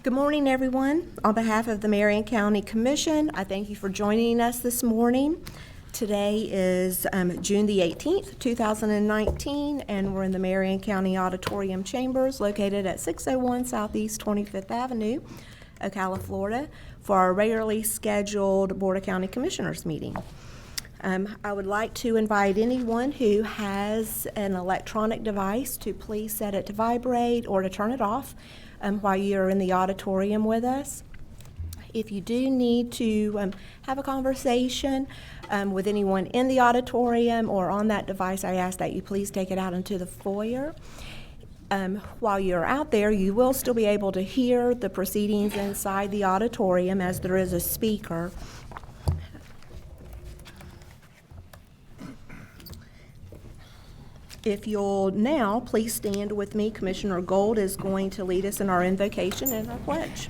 Good morning, everyone. On behalf of the Marion County Commission, I thank you for joining us this morning. Today is June the 18th, 2019, and we're in the Marion County Auditorium Chambers located at 601 Southeast 25th Avenue, Ocala, Florida, for our regularly scheduled Board of County Commissioners meeting. I would like to invite anyone who has an electronic device to please set it to vibrate or to turn it off while you're in the auditorium with us. If you do need to have a conversation with anyone in the auditorium or on that device, I ask that you please take it out into the foyer. While you're out there, you will still be able to hear the proceedings inside the auditorium as there is a speaker. If you'll now please stand with me, Commissioner Gold is going to lead us in our invocation and our pledge.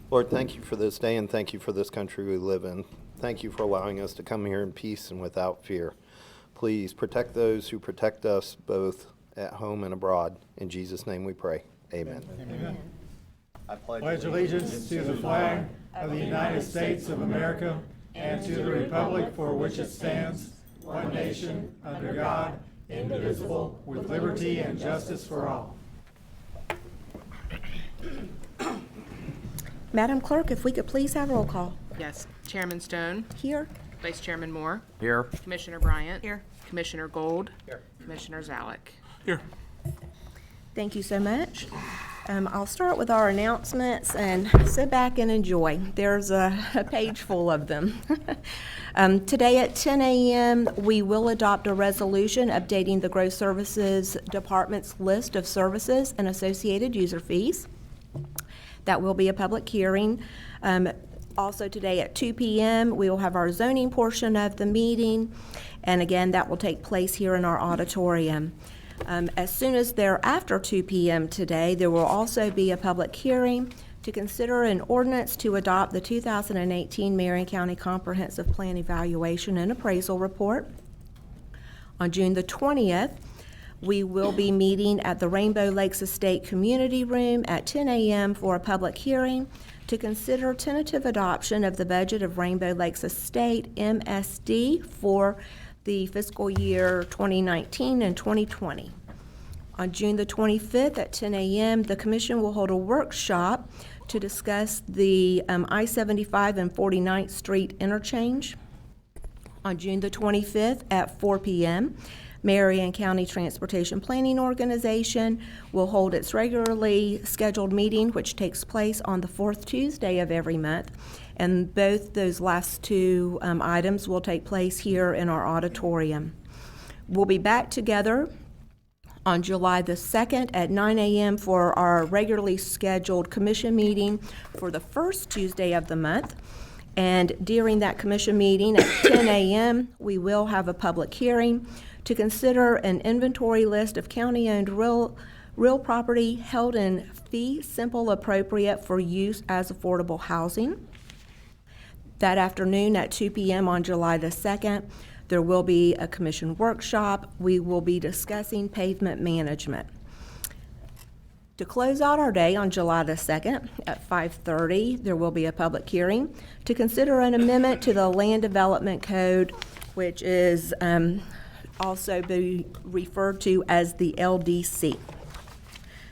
Lord, thank you for this day and thank you for this country we live in. Thank you for allowing us to come here in peace and without fear. Please protect those who protect us both at home and abroad. In Jesus' name we pray. Amen. Amen. I pledge allegiance to the flag of the United States of America and to the republic for which it stands, one nation, under God, indivisible, with liberty and justice for all. Madam Clerk, if we could please have roll call. Yes. Chairman Stone. Here. Vice Chairman Moore. Here. Commissioner Bryant. Here. Commissioner Gold. Here. Commissioner Zalek. Here. Thank you so much. I'll start with our announcements and sit back and enjoy. There's a page full of them. Today at 10 a.m., we will adopt a resolution updating the Growth Services Department's list of services and associated user fees. That will be a public hearing. Also today at 2 p.m., we will have our zoning portion of the meeting, and again, that will take place here in our auditorium. As soon as thereafter 2 p.m. today, there will also be a public hearing to consider an ordinance to adopt the 2018 Marion County Comprehensive Plan Evaluation and Appraisal Report. On June the 20th, we will be meeting at the Rainbow Lakes Estate Community Room at 10 a.m. for a public hearing to consider tentative adoption of the budget of Rainbow Lakes Estate MSD for the fiscal year 2019 and 2020. On June the 25th at 10 a.m., the Commission will hold a workshop to discuss the I-75 and 49th Street interchange. On June the 25th at 4 p.m., Marion County Transportation Planning Organization will hold its regularly scheduled meeting, which takes place on the fourth Tuesday of every month. And both those last two items will take place here in our auditorium. We'll be back together on July the 2nd at 9 a.m. for our regularly scheduled commission meeting for the first Tuesday of the month. And during that commission meeting at 10 a.m., we will have a public hearing to consider an inventory list of county-owned real property held in fee simple appropriate for use as affordable housing. That afternoon at 2 p.m. on July the 2nd, there will be a commission workshop. We will be discussing pavement management. To close out our day on July the 2nd at 5:30, there will be a public hearing to consider an amendment to the Land Development Code, which is also be referred to as the LDC.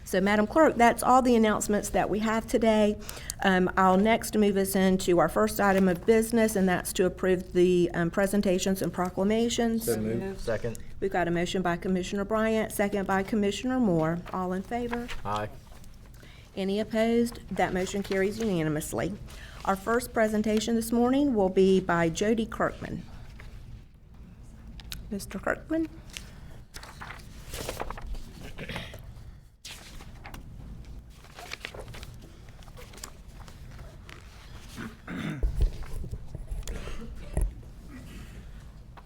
So, Madam Clerk, that's all the announcements that we have today. I'll next move us into our first item of business, and that's to approve the presentations and proclamations. So moved. Second. We've got a motion by Commissioner Bryant, second by Commissioner Moore. All in favor? Aye. Any opposed? That motion carries unanimously. Our first presentation this morning will be by Jody Kirkman. Mr. Kirkman?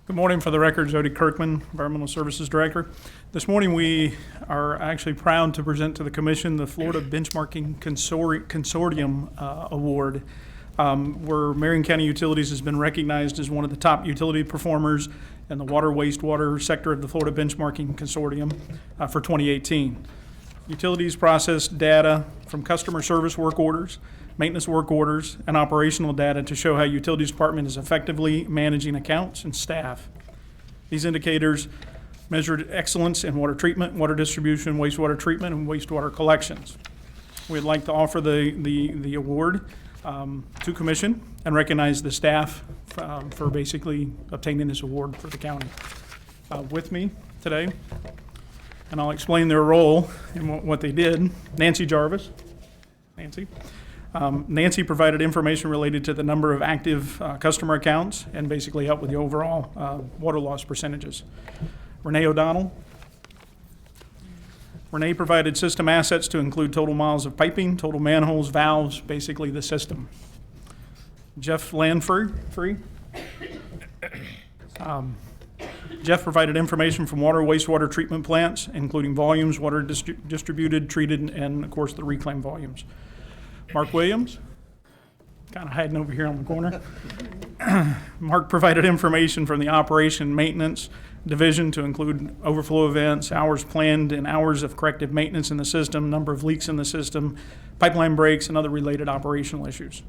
Good morning. For the record, Jody Kirkman, Environmental Services Director. This morning we are actually proud to present to the Commission the Florida Benchmarking Consortium Award, where Marion County Utilities has been recognized as one of the top utility performers in the water wastewater sector of the Florida Benchmarking Consortium for 2018. Utilities process data from customer service work orders, maintenance work orders, and operational data to show how utilities department is effectively managing accounts and staff. These indicators measured excellence in water treatment, water distribution, wastewater treatment, and wastewater collections. We'd like to offer the award to commission and recognize the staff for basically obtaining this award for the county. With me today, and I'll explain their role and what they did. Nancy Jarvis. Nancy. Nancy provided information related to the number of active customer accounts and basically helped with the overall water loss percentages. Renee O'Donnell. Renee provided system assets to include total miles of piping, total manholes, valves, basically the system. Jeff Landfree. Jeff provided information from water, wastewater treatment plants, including volumes, water distributed, treated, and of course the reclaimed volumes. Mark Williams, kind of hiding over here on the corner. Mark provided information from the operation maintenance division to include overflow events, hours planned, and hours of corrective maintenance in the system, number of leaks in the system, pipeline breaks, and other related operational issues.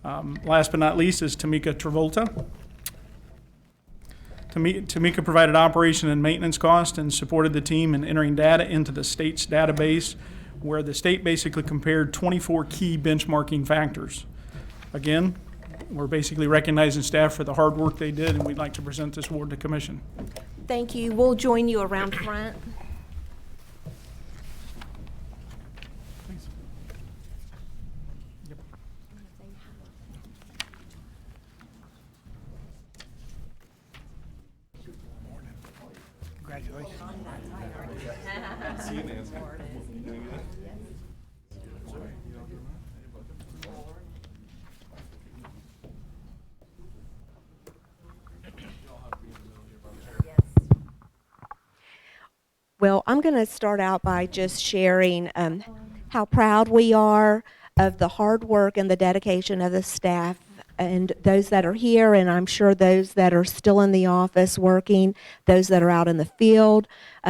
Last but not least is Tamika Travolta. Tamika provided operation and maintenance costs and supported the team in entering data into the state's database, where the state basically compared 24 key benchmarking factors. Again, we're basically recognizing staff for the hard work they did, and we'd like to present this award to commission. Thank you. We'll join you around front. Please. Yep. Congratulations. Well, I'm going to start out by just sharing how proud we are of the hard work and the dedication of the staff and those that are here, and I'm sure those that are still in the office working, those that are out in the field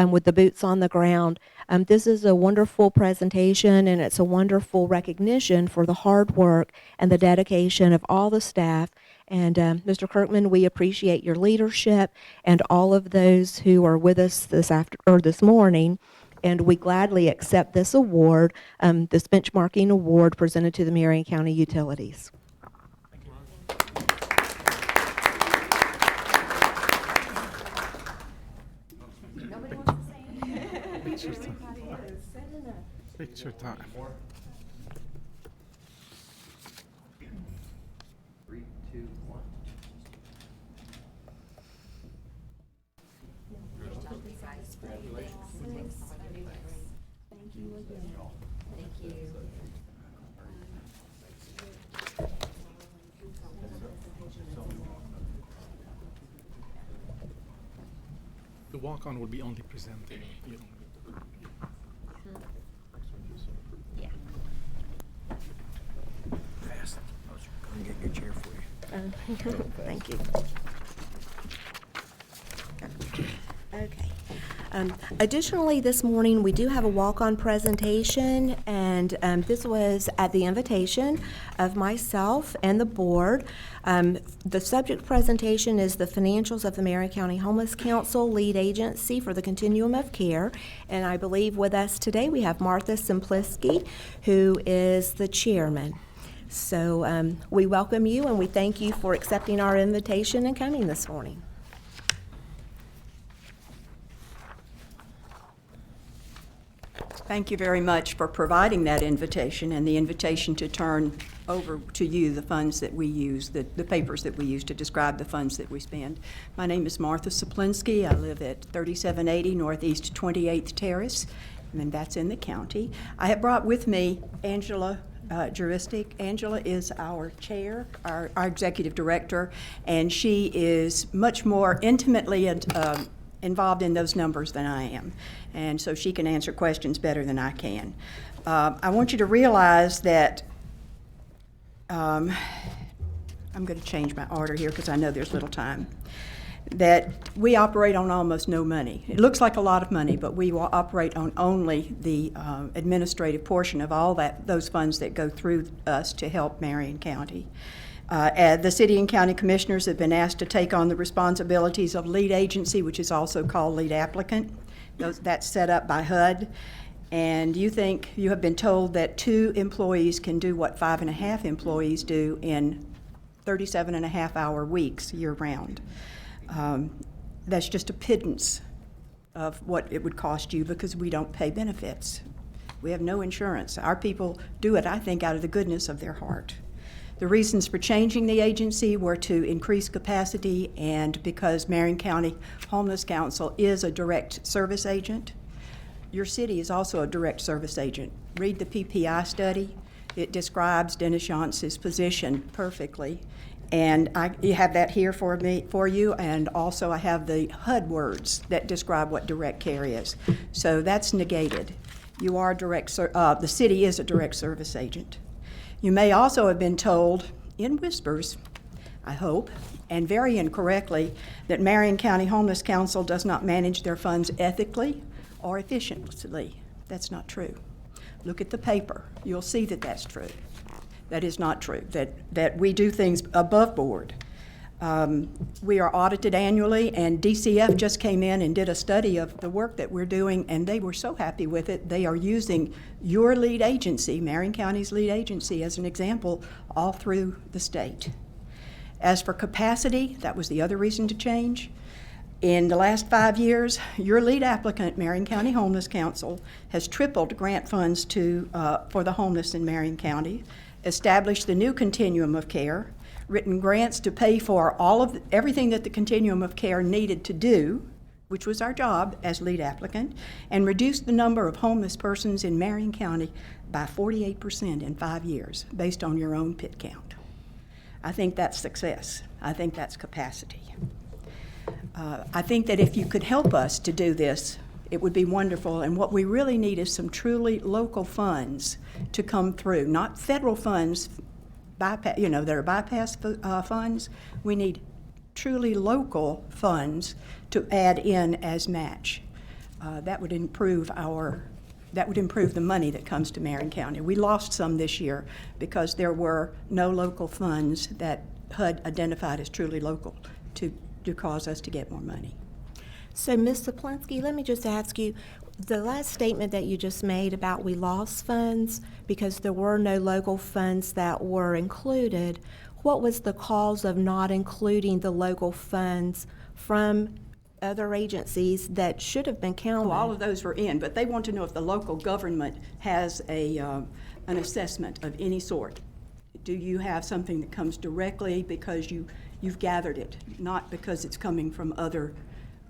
with the boots on the ground. This is a wonderful presentation, and it's a wonderful recognition for the hard work and the dedication of all the staff. And Mr. Kirkman, we appreciate your leadership and all of those who are with us this morning. And we gladly accept this award, this benchmarking award presented to the Marion County Utilities. Picture time. 3, 2, 1. The walk-on will be only presented. You don't fast. I was going to get your chair for you. Thank you. Okay. Additionally, this morning, we do have a walk-on presentation, and this was at the invitation of myself and the board. The subject presentation is the financials of the Marion County Homeless Council, lead agency for the continuum of care. And I believe with us today, we have Martha Simpliski, who is the chairman. So we welcome you, and we thank you for accepting our invitation and coming this morning. Thank you very much for providing that invitation and the invitation to turn over to you the funds that we use, the papers that we use to describe the funds that we spend. My name is Martha Saplinski. I live at 3780 Northeast 28th Terrace, and that's in the county. I have brought with me Angela Juristic. Angela is our chair, our executive director, and she is much more intimately involved in those numbers than I am, and so she can answer questions better than I can. I want you to realize that I'm going to change my order here because I know there's little time. that we operate on almost no money. It looks like a lot of money, but we will operate on only the administrative portion of all those funds that go through us to help Marion County. The city and county commissioners have been asked to take on the responsibilities of lead agency, which is also called lead applicant. That's set up by HUD. And you have been told that 2 employees can do what 5.5 employees do in 37.5-hour weeks year-round. That's just a pittance of what it would cost you because we don't pay benefits. We have no insurance. Our people do it, I think, out of the goodness of their heart. The reasons for changing the agency were to increase capacity and because Marion County Homeless Council is a direct service agent. Your city is also a direct service agent. Read the PPI study. It describes Dennis Jantz's position perfectly. And you have that here for you, and also I have the HUD words that describe what direct care is. So that's negated. You are the city is a direct service agent. You may also have been told, in whispers, I hope, and very incorrectly, that Marion County Homeless Council does not manage their funds ethically or efficiently. That's not true. Look at the paper. You'll see that that's true. That is not true, that we do things above board. We are audited annually, and DCF just came in and did a study of the work that we're doing, and they were so happy with it. They are using your lead agency, Marion County's lead agency, as an example all through the state. As for capacity, that was the other reason to change. In the last 5 years, your lead applicant, Marion County Homeless Council, has tripled grant funds for the homeless in Marion County, established the new continuum of care, written grants to pay for everything that the continuum of care needed to do, which was our job as lead applicant, and reduced the number of homeless persons in Marion County by 48% in 5 years, based on your own pit count. I think that's success. I think that's capacity. I think that if you could help us to do this, it would be wonderful. And what we really need is some truly local funds to come through, not federal funds, that are bypass funds. We need truly local funds to add in as match. That would improve the money that comes to Marion County. We lost some this year because there were no local funds that HUD identified as truly local to cause us to get more money. So, Ms. Saplinski, let me just ask you, the last statement that you just made about we lost funds because there were no local funds that were included, what was the cause of not including the local funds from other agencies that should have been counted? Well, all of those were in, but they want to know if the local government has an assessment of any sort. Do you have something that comes directly because you've gathered it, not because it's coming from other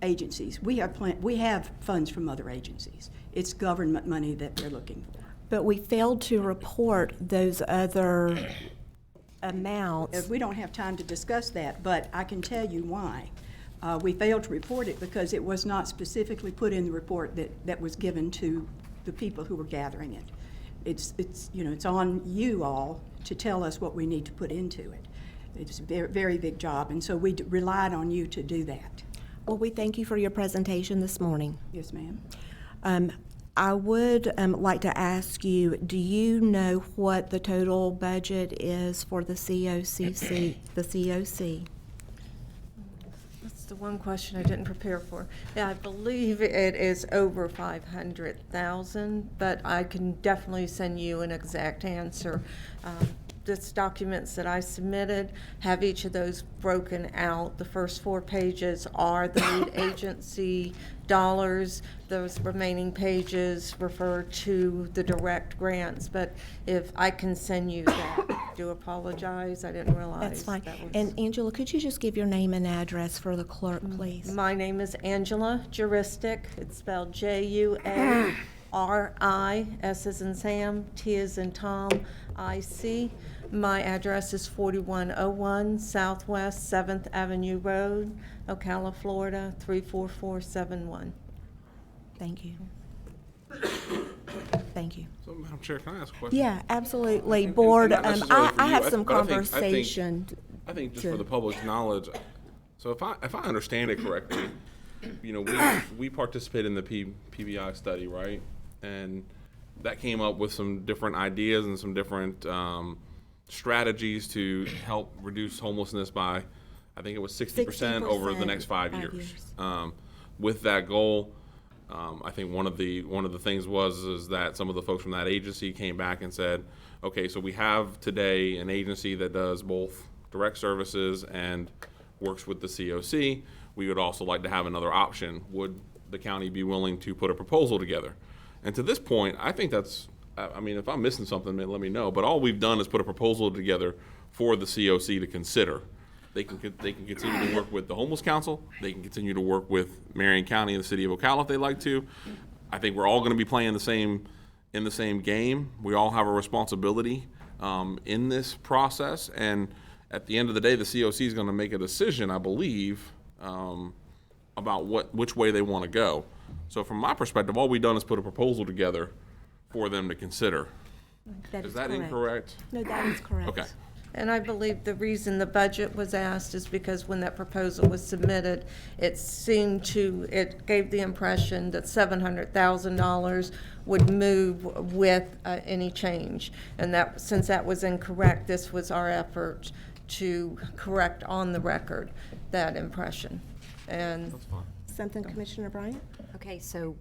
agencies? We have funds from other agencies. It's government money that they're looking for. But we failed to report those other amounts. We don't have time to discuss that, but I can tell you why. We failed to report it because it was not specifically put in the report that was given to the people who were gathering it. It's on you all to tell us what we need to put into it. It's a very, very big job, and so we relied on you to do that. Well, we thank you for your presentation this morning. Yes, ma'am. I would like to ask you, do you know what the total budget is for the COCC, the COC? That's the one question I didn't prepare for. Yeah, I believe it is over 500,000, but I can definitely send you an exact answer. This documents that I submitted have each of those broken out. The first 4 pages are the lead agency dollars. Those remaining pages refer to the direct grants, but if I can send you that, I do apologize. I didn't realize. That's fine. That was... And Angela, could you just give your name and address for the clerk, please? My name is Angela Juristic. It's spelled J-U-A-R-I, S as in Sam, T as in Tom, I-C. My address is 4101 Southwest 7th Avenue Road, Ocala, Florida, 34471. Thank you. Thank you. So, Madam Chair, can I ask a question? Yeah, absolutely. Board, And not necessarily for I you, have some but I think- conversation. I think just to- for the public's knowledge, So if I understand it correctly, you know, we participated in the PBI study, right? And that came up with some different ideas and some different strategies to help reduce homelessness by, I think it was 60% over the next 5 years. With that goal, I think one of the things is that some of the folks from that agency came back and said, okay, so we have today an agency that does both direct services and works with the COC. We would also like to have another option. Would the county be willing to put a proposal together? And to this point, I think that's, I mean, if I'm missing something, let me know. But all we've done is put a proposal together for the COC to consider. They can continue to work with the Homeless Council. They can continue to work with Marion County and the City of Ocala if they like to. I think we're all going to be playing in the same game. We all have a responsibility in this process, and at the end of the day, the COC is going to make a decision, I believe, about which way they want to go. So from my perspective, all we've done is put a proposal together for them to consider. Is that correct. incorrect? No, that is correct. Okay. And I believe the reason the budget was asked is because when that proposal was submitted, it gave the impression that $700,000 would move with any change. And that, since that was incorrect, this was our effort to correct on the record that impression. And Something, Commissioner Bryant? Okay, so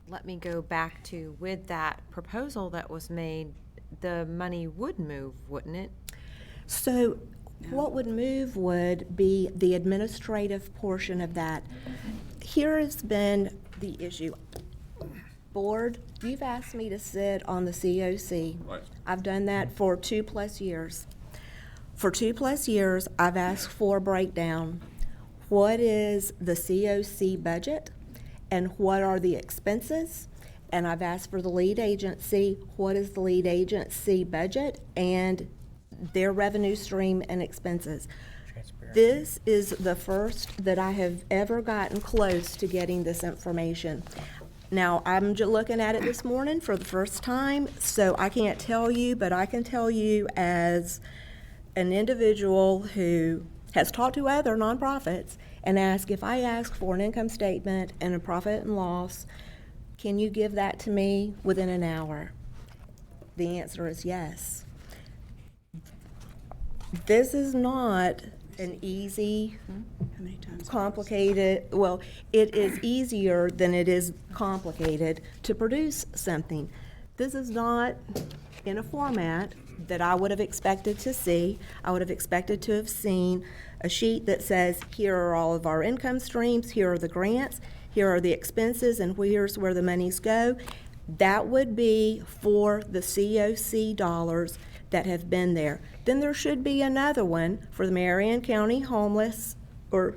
let me go back to, with that proposal that was made, the money would move, wouldn't it? So what would move would be the administrative portion of that. Here has been the issue. Board, you've asked me to sit on the COC. Right. I've done that for 2+ years. For 2+ years, I've asked for a breakdown. What is the COC budget and what are the expenses? And I've asked for the lead agency, what is the lead agency budget and their revenue stream and expenses. This is the first that I have ever gotten close to getting this information. Now, I'm looking at it this morning for the first time, so I can't tell you, but I can tell you as an individual who has talked to other nonprofits and asked, if I ask for an income statement and a profit and loss, can you give that to me within an hour? The answer is yes. This is not an easy, complicated, well, it is easier than it is complicated to produce something. This is not in a format that I would have expected to see. I would have expected to have seen a sheet that says, here are all of our income streams, here are the grants, here are the expenses, and here's where the monies go. That would be for the COC dollars that have been there. Then there should be another one for the Marion County Homeless, or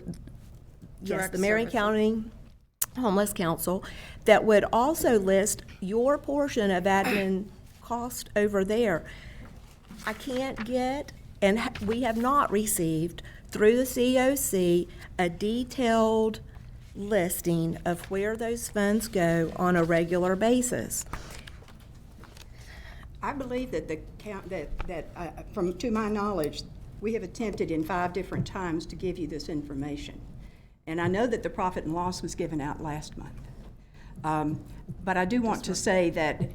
yes, Direct the Marion services. County Homeless Council, that would also list your portion of admin cost over there. I can't get, and we have not received through the COC a detailed listing of where those funds go on a regular basis. I believe that to my knowledge, we have attempted in 5 different times to give you this information. And I know that the profit and loss was given out last month. But I do want to say that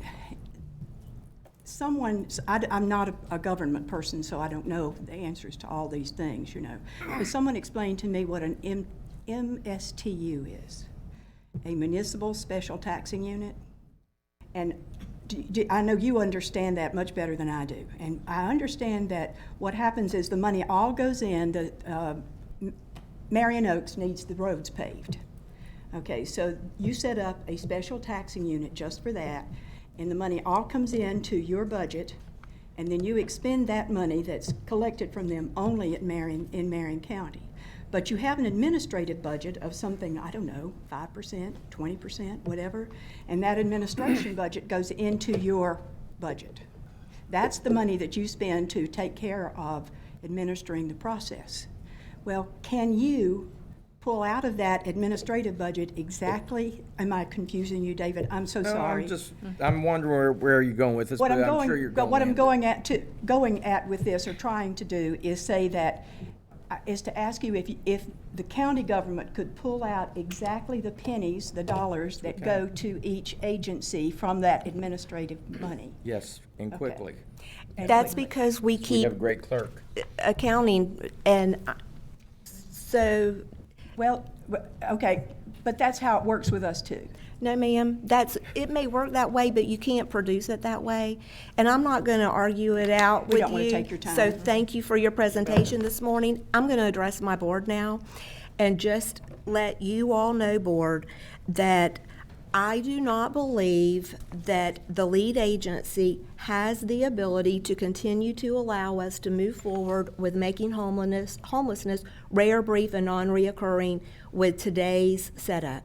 I'm not a government person, so I don't know the answers to all these things, you know. But someone explained to me what an MSTU is, a municipal special taxing unit. And I know you understand that much better than I do. And I understand that what happens is the money all goes in, Marion Oaks needs the roads paved. Okay, so you set up a special taxing unit just for that, and the money all comes into your budget, and then you expend that money that's collected from them only in Marion County. But you have an administrative budget of something, I don't know, 5%, 20%, whatever, and that administration budget goes into your budget. That's the money that you spend to take care of administering the process. Well, can you pull out of that administrative budget exactly, am I confusing you, David? I'm so sorry. I'm wondering where you're going with this, but I'm sure you're going. What I'm going at with this, or trying to do, is say that is to ask you if the county government could pull out exactly the pennies, the dollars that go to each agency from that administrative money. Yes, and quickly. And That's quickly. because we We keep have a great clerk. accounting, and so, Well, okay, but that's how it works with us too. no, ma'am, it may work that way, but you can't produce it that way. And I'm not going to argue it out with We you. don't wanna take your time. So thank you for your presentation this morning. I'm going to address my board now and just let you all know, board, that I do not believe that the lead agency has the ability to continue to allow us to move forward with making homelessness rare, brief, and non-reoccurring with today's setup.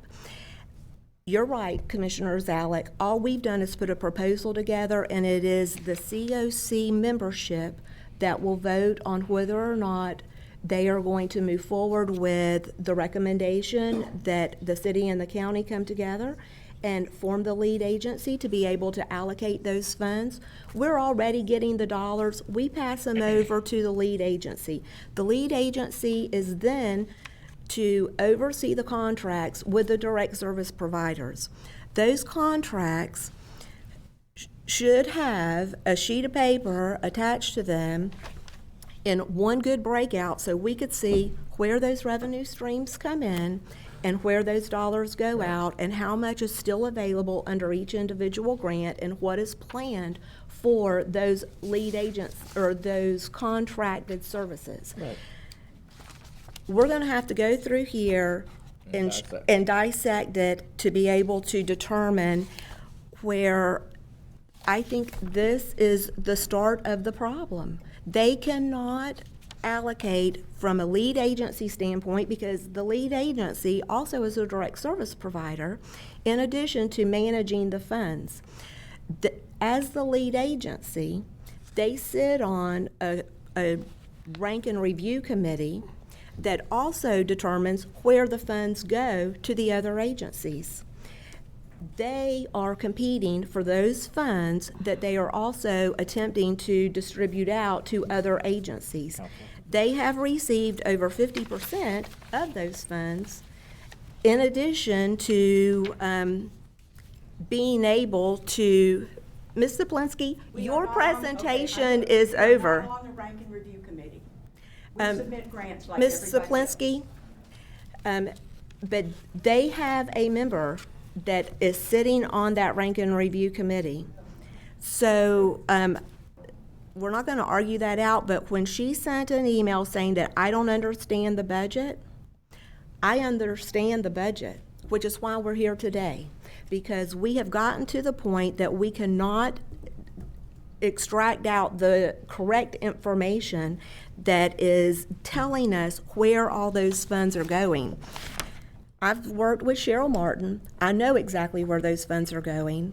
You're right, Commissioner Zalek. All we've done is put a proposal together, and it is the COC membership that will vote on whether or not they are going to move forward with the recommendation that the city and the county come together and form the lead agency to be able to allocate those funds. We're already getting the dollars. We pass them over to the lead agency. The lead agency is then to oversee the contracts with the direct service providers. Those contracts should have a sheet of paper attached to them in one good breakout so we could see where those revenue streams come in and where those dollars go out and how much is still available under each individual grant and what is planned for those lead agents or those contracted services. Right. We're going to have to go through here and dissect it to be able to determine where I think this is the start of the problem. They cannot allocate from a lead agency standpoint because the lead agency also is a direct service provider in addition to managing the funds. As the lead agency, they sit on a rank and review committee that also determines where the funds go to the other agencies. They are competing for those funds that they are also attempting to distribute out to other agencies. They have received over 50% of those funds in addition to being able to, Ms. Zaplinsky, your presentation is over. We're not on the rank and review committee. We submit grants like Ms. everybody else. Zaplinsky, but they have a member that is sitting on that rank and review committee. So we're not going to argue that out, but when she sent an email saying that I don't understand the budget, I understand the budget, which is why we're here today, because we have gotten to the point that we cannot extract out the correct information that is telling us where all those funds are going. I've worked with Cheryl Martin. I know exactly where those funds are going,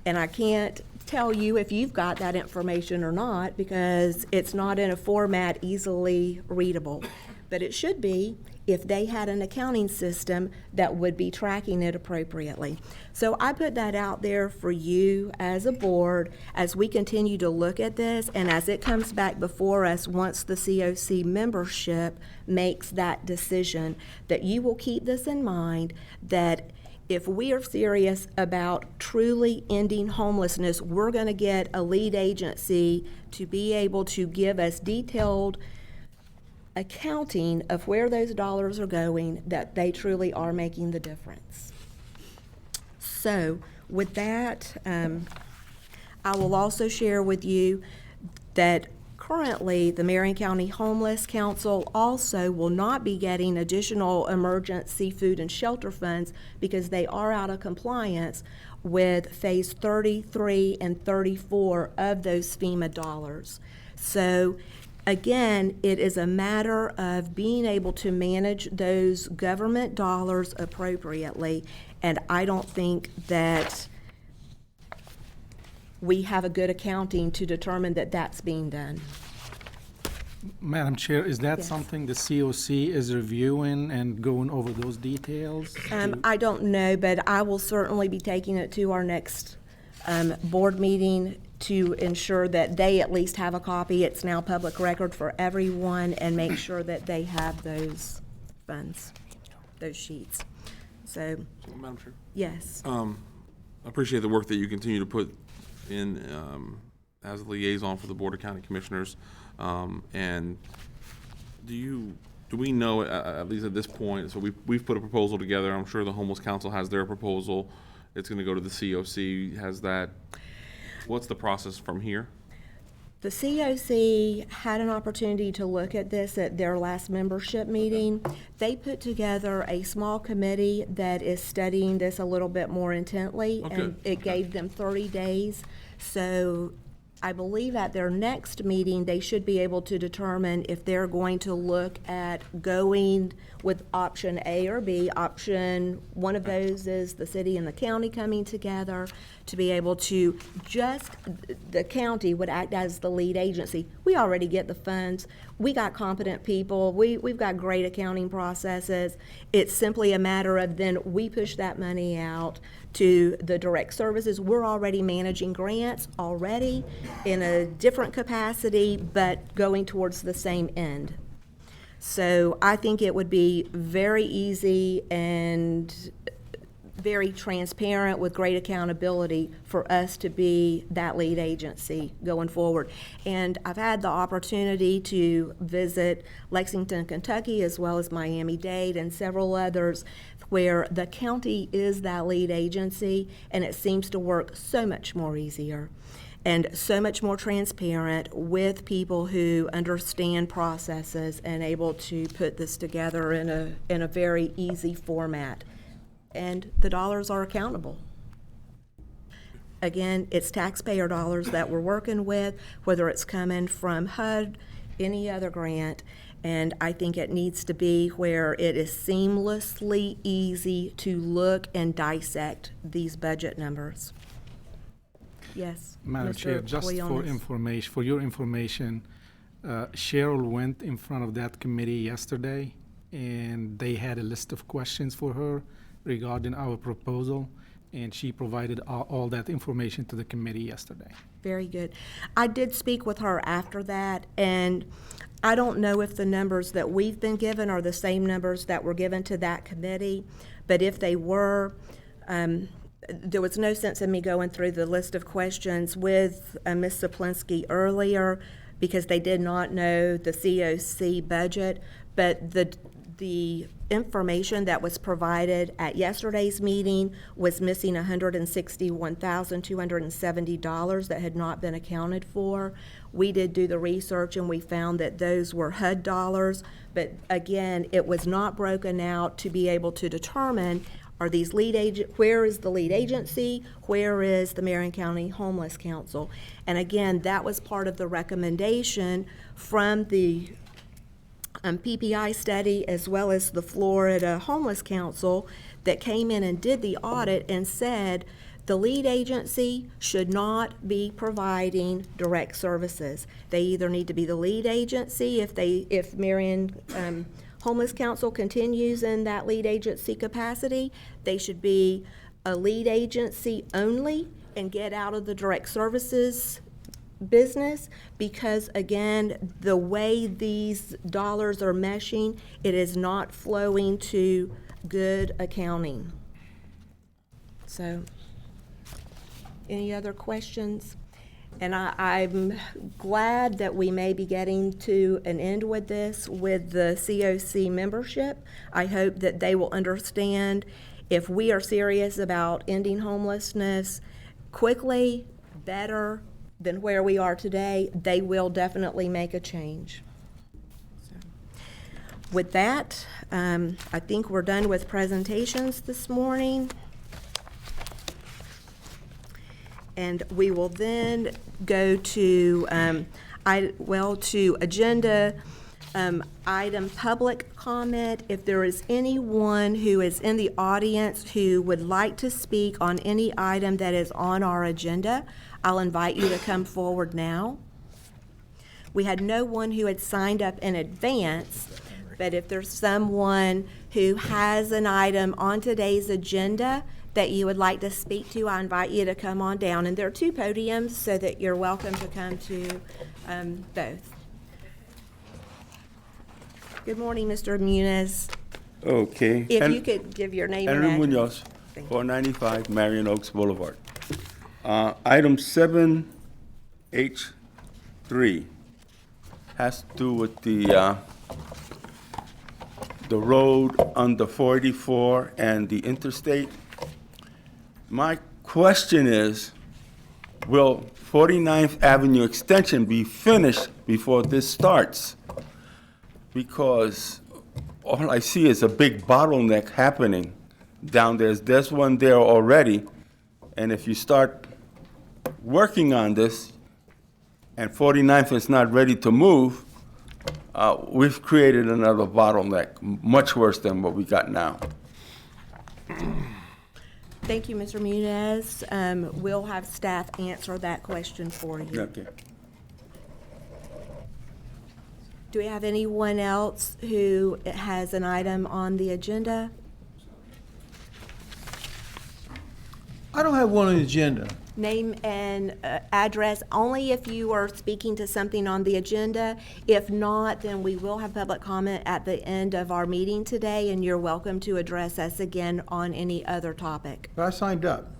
and I can't tell you if you've got that information or not because it's not in a format easily readable. But it should be if they had an accounting system that would be tracking it appropriately. So I put that out there for you as a board as we continue to look at this and as it comes back before us once the COC membership makes that decision, that you will keep this in mind, that if we are serious about truly ending homelessness, we're going to get a lead agency to be able to give us detailed accounting of where those dollars are going, that they truly are making the difference. So with that, I will also share with you that currently the Marion County Homeless Council also will not be getting additional emergency food and shelter funds because they are out of compliance with phase 33 and 34 of those FEMA dollars. So again, it is a matter of being able to manage those government dollars appropriately, and I don't think that we have a good accounting to determine that that's being done. Madam Chair, is that Yes. something the COC is reviewing and going over those details? I don't know, but I will certainly be taking it to our next board meeting to ensure that they at least have a copy. It's now public record for everyone, and make sure that they have those funds, those sheets. So, Madam Chair. yes. I appreciate the work that you continue to put in as a liaison for the Board of County Commissioners. And do we know, at least at this point, so we've put a proposal together. I'm sure the Homeless Council has their proposal. It's going to go to the COC. Has that, what's the process from here? The COC had an opportunity to look at this at their last membership meeting. They put together a small committee that is studying this a little bit more intently, and it gave them 30 days. So I believe at their next meeting, they should be able to determine if they're going to look at going with option A or B. Option, one of those is the city and the county coming together to be able to the county would act as the lead agency. We already get the funds. We got competent people. We've got great accounting processes. It's simply a matter of then we push that money out to the direct services. We're already managing grants already in a different capacity, but going towards the same end. So I think it would be very easy and very transparent with great accountability for us to be that lead agency going forward. And I've had the opportunity to visit Lexington, Kentucky, as well as Miami-Dade and several others where the county is that lead agency, and it seems to work so much more easier and so much more transparent with people who understand processes and able to put this together in a very easy format. And the dollars are accountable. Again, it's taxpayer dollars that we're working with, whether it's coming from HUD, any other grant, and I think it needs to be where it is seamlessly easy to look and dissect these budget numbers. Yes, Madam Chair, just for information, for your information, Cheryl went in front of that committee yesterday, and they had a list of questions for her regarding our proposal, and she provided all that information to the committee yesterday. Very good. I did speak with her after that, and I don't know if the numbers that we've been given are the same numbers that were given to that committee, but if they were, there was no sense in me going through the list of questions with Ms. Saplinski earlier because they did not know the COC budget, but the information that was provided at yesterday's meeting was missing $161,270 that had not been accounted for. We did do the research and we found that those were HUD dollars, but again, it was not broken out to be able to determine are these where is the lead agency, where is the Marion County Homeless Council? And again, that was part of the recommendation from the PPI study as well as the Florida Homeless Council that came in and did the audit and said the lead agency should not be providing direct services. They either need to be the lead agency if Marion Homeless Council continues in that lead agency capacity, they should be a lead agency only and get out of the direct services business because, again, the way these dollars are meshing, it is not flowing to good accounting. So, any other questions? And I'm glad that we may be getting to an end with this with the COC membership. I hope that they will understand if we are serious about ending homelessness quickly, better than where we are today, they will definitely make a change. So, with that, I think we're done with presentations this morning. And we will then go to agenda item public comment. If there is anyone who is in the audience who would like to speak on any item that is on our agenda, I'll invite you to come forward now. We had no one who had signed up in advance, but if there's someone who has an item on today's agenda that you would like to speak to, I invite you to come on down. And there are two podiums so that you're welcome to come to both. Good morning, Mr. Muniz. Okay. If you could give your name and Henry address. Munoz, Thank you. 495 Marion Oaks Boulevard. Item 7H3 has to do with the road under 484 and the interstate. My question is, will 49th Avenue Extension be finished before this starts? Because all I see is a big bottleneck happening down there. There's one there already, and if you start working on this and 49th is not ready to move, we've created another bottleneck, much worse than what we got now. Thank you, Mr. Muniz. We'll have staff answer that question for you. Okay. Do we have anyone else who has an item on the agenda? I don't have one on the agenda. Name and address, only if you are speaking to something on the agenda. If not, then we will have public comment at the end of our meeting today, and you're welcome to address us again on any other topic. But I signed up.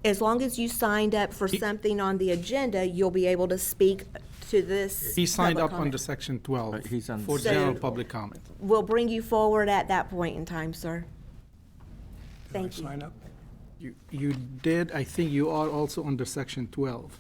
As long as you signed up for something on the agenda, you'll be able to speak to this. He signed public up comment. under section 12 He's on. for So- general public comment. We'll bring you forward at that point in time, sir. Thank Did I you. sign up? You did, I think you are also under section 12.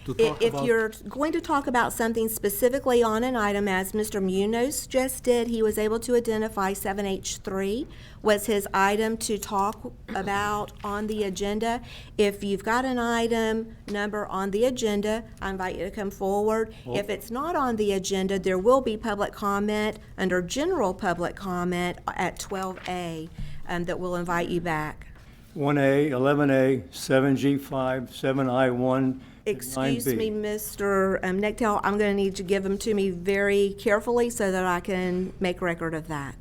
to If talk if about- you're going to talk about something specifically on an item, as Mr. Munoz just did, he was able to identify 7H3 was his item to talk about on the agenda. If you've got an item number on the agenda, I invite you to come forward. If it's not on the agenda, there will be public comment under general public comment at 12A that will invite you back. 1A, 11A, 7G5, 7I1, Excuse 9B. me, Mr. Nectel, I'm going to need you to give them to me very carefully so that I can make record of that.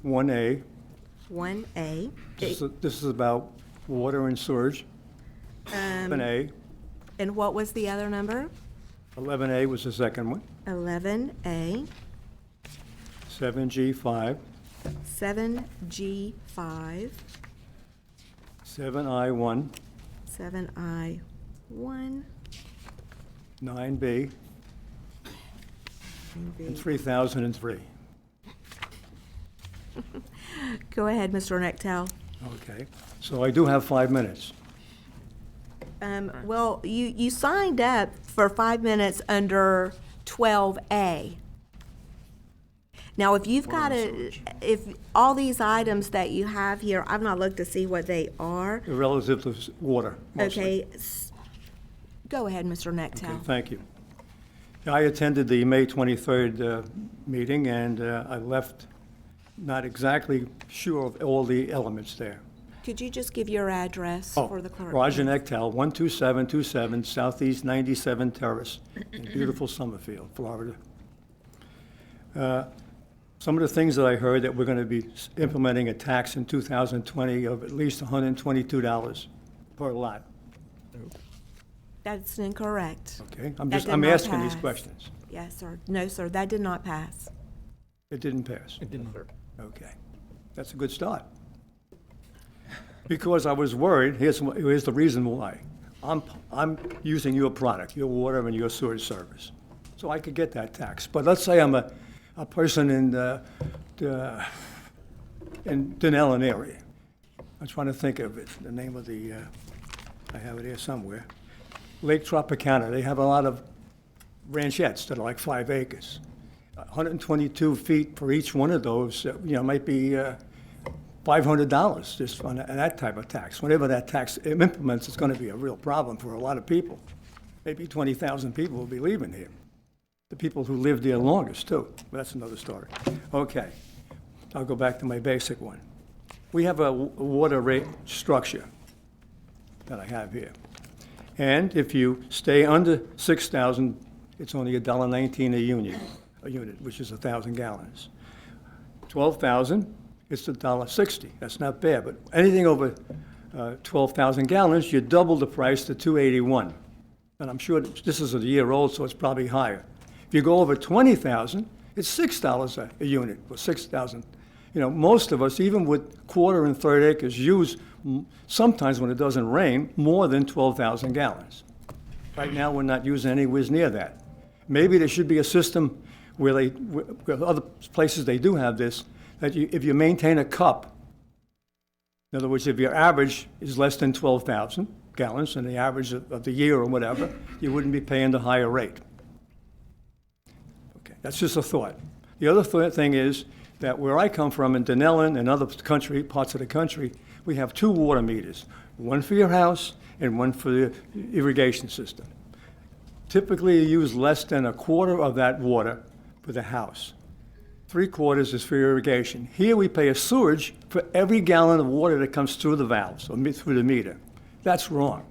1A, 1A. this is about water and sewage. 11A, And what was the other number? 11A was the second one. 11A, 7G5, 7G5, 7I1, 7I1, 9B, and 3003. Go ahead, Mr. Nectel. Okay, so I do have 5 minutes. Well, you signed up for 5 minutes under 12A. Now, if you've got if all these items that you have here, I've not looked to see what they are. Relative to water, mostly. Okay, go ahead, Mr. Okay, Nectel. thank you. I attended the May 23rd meeting, and I left not exactly sure of all the elements there. Could you just give your address for the clerk? Roger please? Nectel, 12727 Southeast 97 Terrace in beautiful Summerfield, Florida. Some of the things that I heard that we're going to be implementing a tax in 2020 of at least $122 per lot. That's incorrect. Okay, That did I'm not asking these pass. questions. Yes, sir. No, sir, that did not pass. It didn't pass. It didn't. Okay, that's a good start. Because I was worried, here's the reason why. I'm using your product, your water and your sewage service, so I could get that tax. But let's say I'm a person in Denellen area. I'm trying to think of it, the name of the, I have it here somewhere. Lake Tropicana, they have a lot of ranchettes that are like 5 acres. 122 feet for each one of those, might be $500 just on that type of tax. Whenever that tax implements, it's going to be a real problem for a lot of people. Maybe 20,000 people will be leaving here. The people who lived there longest, too. But that's another story. Okay, I'll go back to my basic one. We have a water rate structure that I have here. And if you stay under 6,000, it's only $1.19 a unit, which is 1,000 gallons. 12,000, it's $1.60. That's not bad, but anything over 12,000 gallons, you double the price to $281. And I'm sure this is a year old, so it's probably higher. If you go over 20,000, it's $6 a unit, or 6,000. You know, most of us, even with quarter and third acres, use, sometimes when it doesn't rain, more than 12,000 gallons. Right now, we're not using anywhere near that. Maybe there should be a system where where other places they do have this, that if you maintain a cup, in other words, if your average is less than 12,000 gallons, and the average of the year or whatever, you wouldn't be paying the higher rate. Okay, that's just a thought. The other thing is that where I come from in Dunellen and other parts of the country, we have 2 water meters, one for your house and one for the irrigation system. Typically, you use less than a quarter of that water for the house. 3/4 is for irrigation. Here we pay a surge for every gallon of water that comes through the valves or through the meter. That's wrong.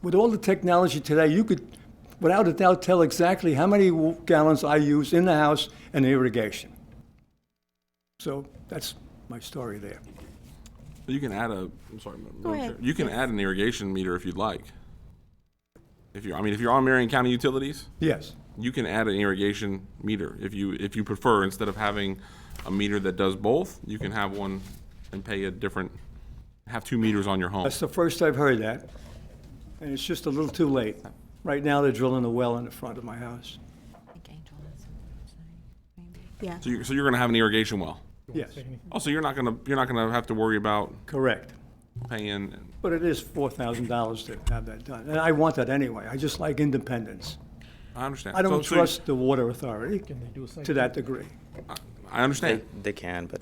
With all the technology today, you could, without a doubt, tell exactly how many gallons I use in the house and irrigation. So that's my story there. You can add I'm sorry, Go ahead. you can add an irrigation meter if you'd like. If you're on Marion County Utilities, Yes. you can add an irrigation meter if you prefer. Instead of having a meter that does both, you can have one and have 2 meters on your home. That's the first I've heard that, and it's just a little too late. Right now, they're drilling a well in the front of my house. Yeah. So you're going to have an irrigation well. Yes, Oh, so you're not gonna have to worry about correct. paying. But it is $4,000 to have that done, and I want that anyway. I just like independence. I understand. I don't So trust the water authority to that degree. I understand. They can, but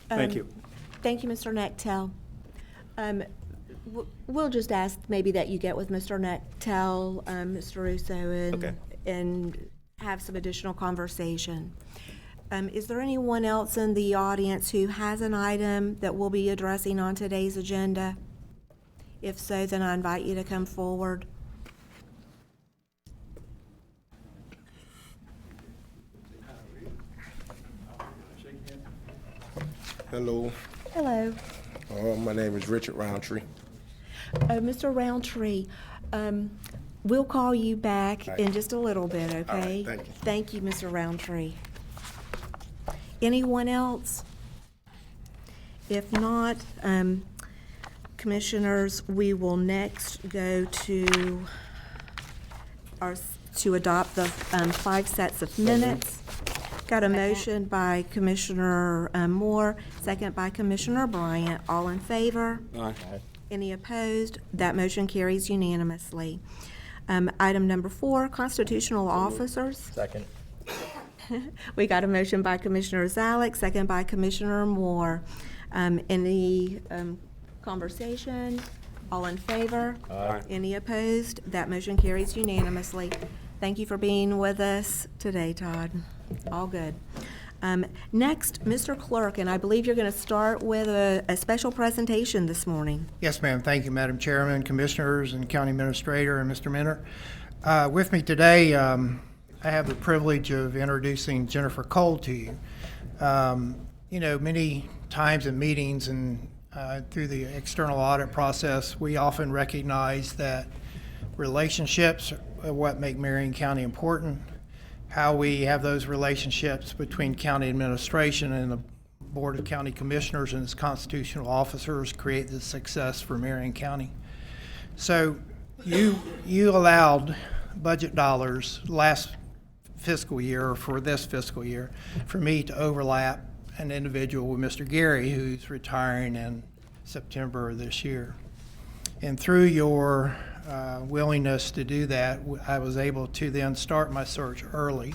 Thank you. Thank you, Mr. Nectel. We'll just ask maybe that you get with Mr. Nectel, Mr. Russo, and have some additional conversation. Is there anyone else in the audience who has an item that we'll be addressing on today's agenda? If so, then I invite you to come forward. Hello, Hello. my name is Richard Roundtree. Mr. Roundtree, we'll call you back in just a little bit, okay? thank you. Thank you, Mr. Roundtree. Anyone else? If not, commissioners, we will next go to adopt the 5 sets of minutes. Got a motion by Commissioner Moore, second by Commissioner Bryant. All in favor? Aye. Any opposed? That motion carries unanimously. Item number 4, constitutional officers. second. We got a motion by Commissioner Zalek, second by Commissioner Moore. Any conversation? All in favor? Aye. Any opposed? That motion carries unanimously. Thank you for being with us today, Todd. All good. Next, Mr. Clerk, and I believe you're going to start with a special presentation this morning. Yes, ma'am. Thank you, Madam Chairman, Commissioners, and County Administrator, and Mr. Minner. With me today, I have the privilege of introducing Jennifer Cole to you. You know, many times in meetings and through the external audit process, we often recognize that relationships are what make Marion County important. How we have those relationships between county administration and the Board of County Commissioners and its constitutional officers create the success for Marion County. So you allowed budget dollars last fiscal year, or for this fiscal year, for me to overlap an individual with Mr. Gary, who's retiring in September of this year. And through your willingness to do that, I was able to then start my search early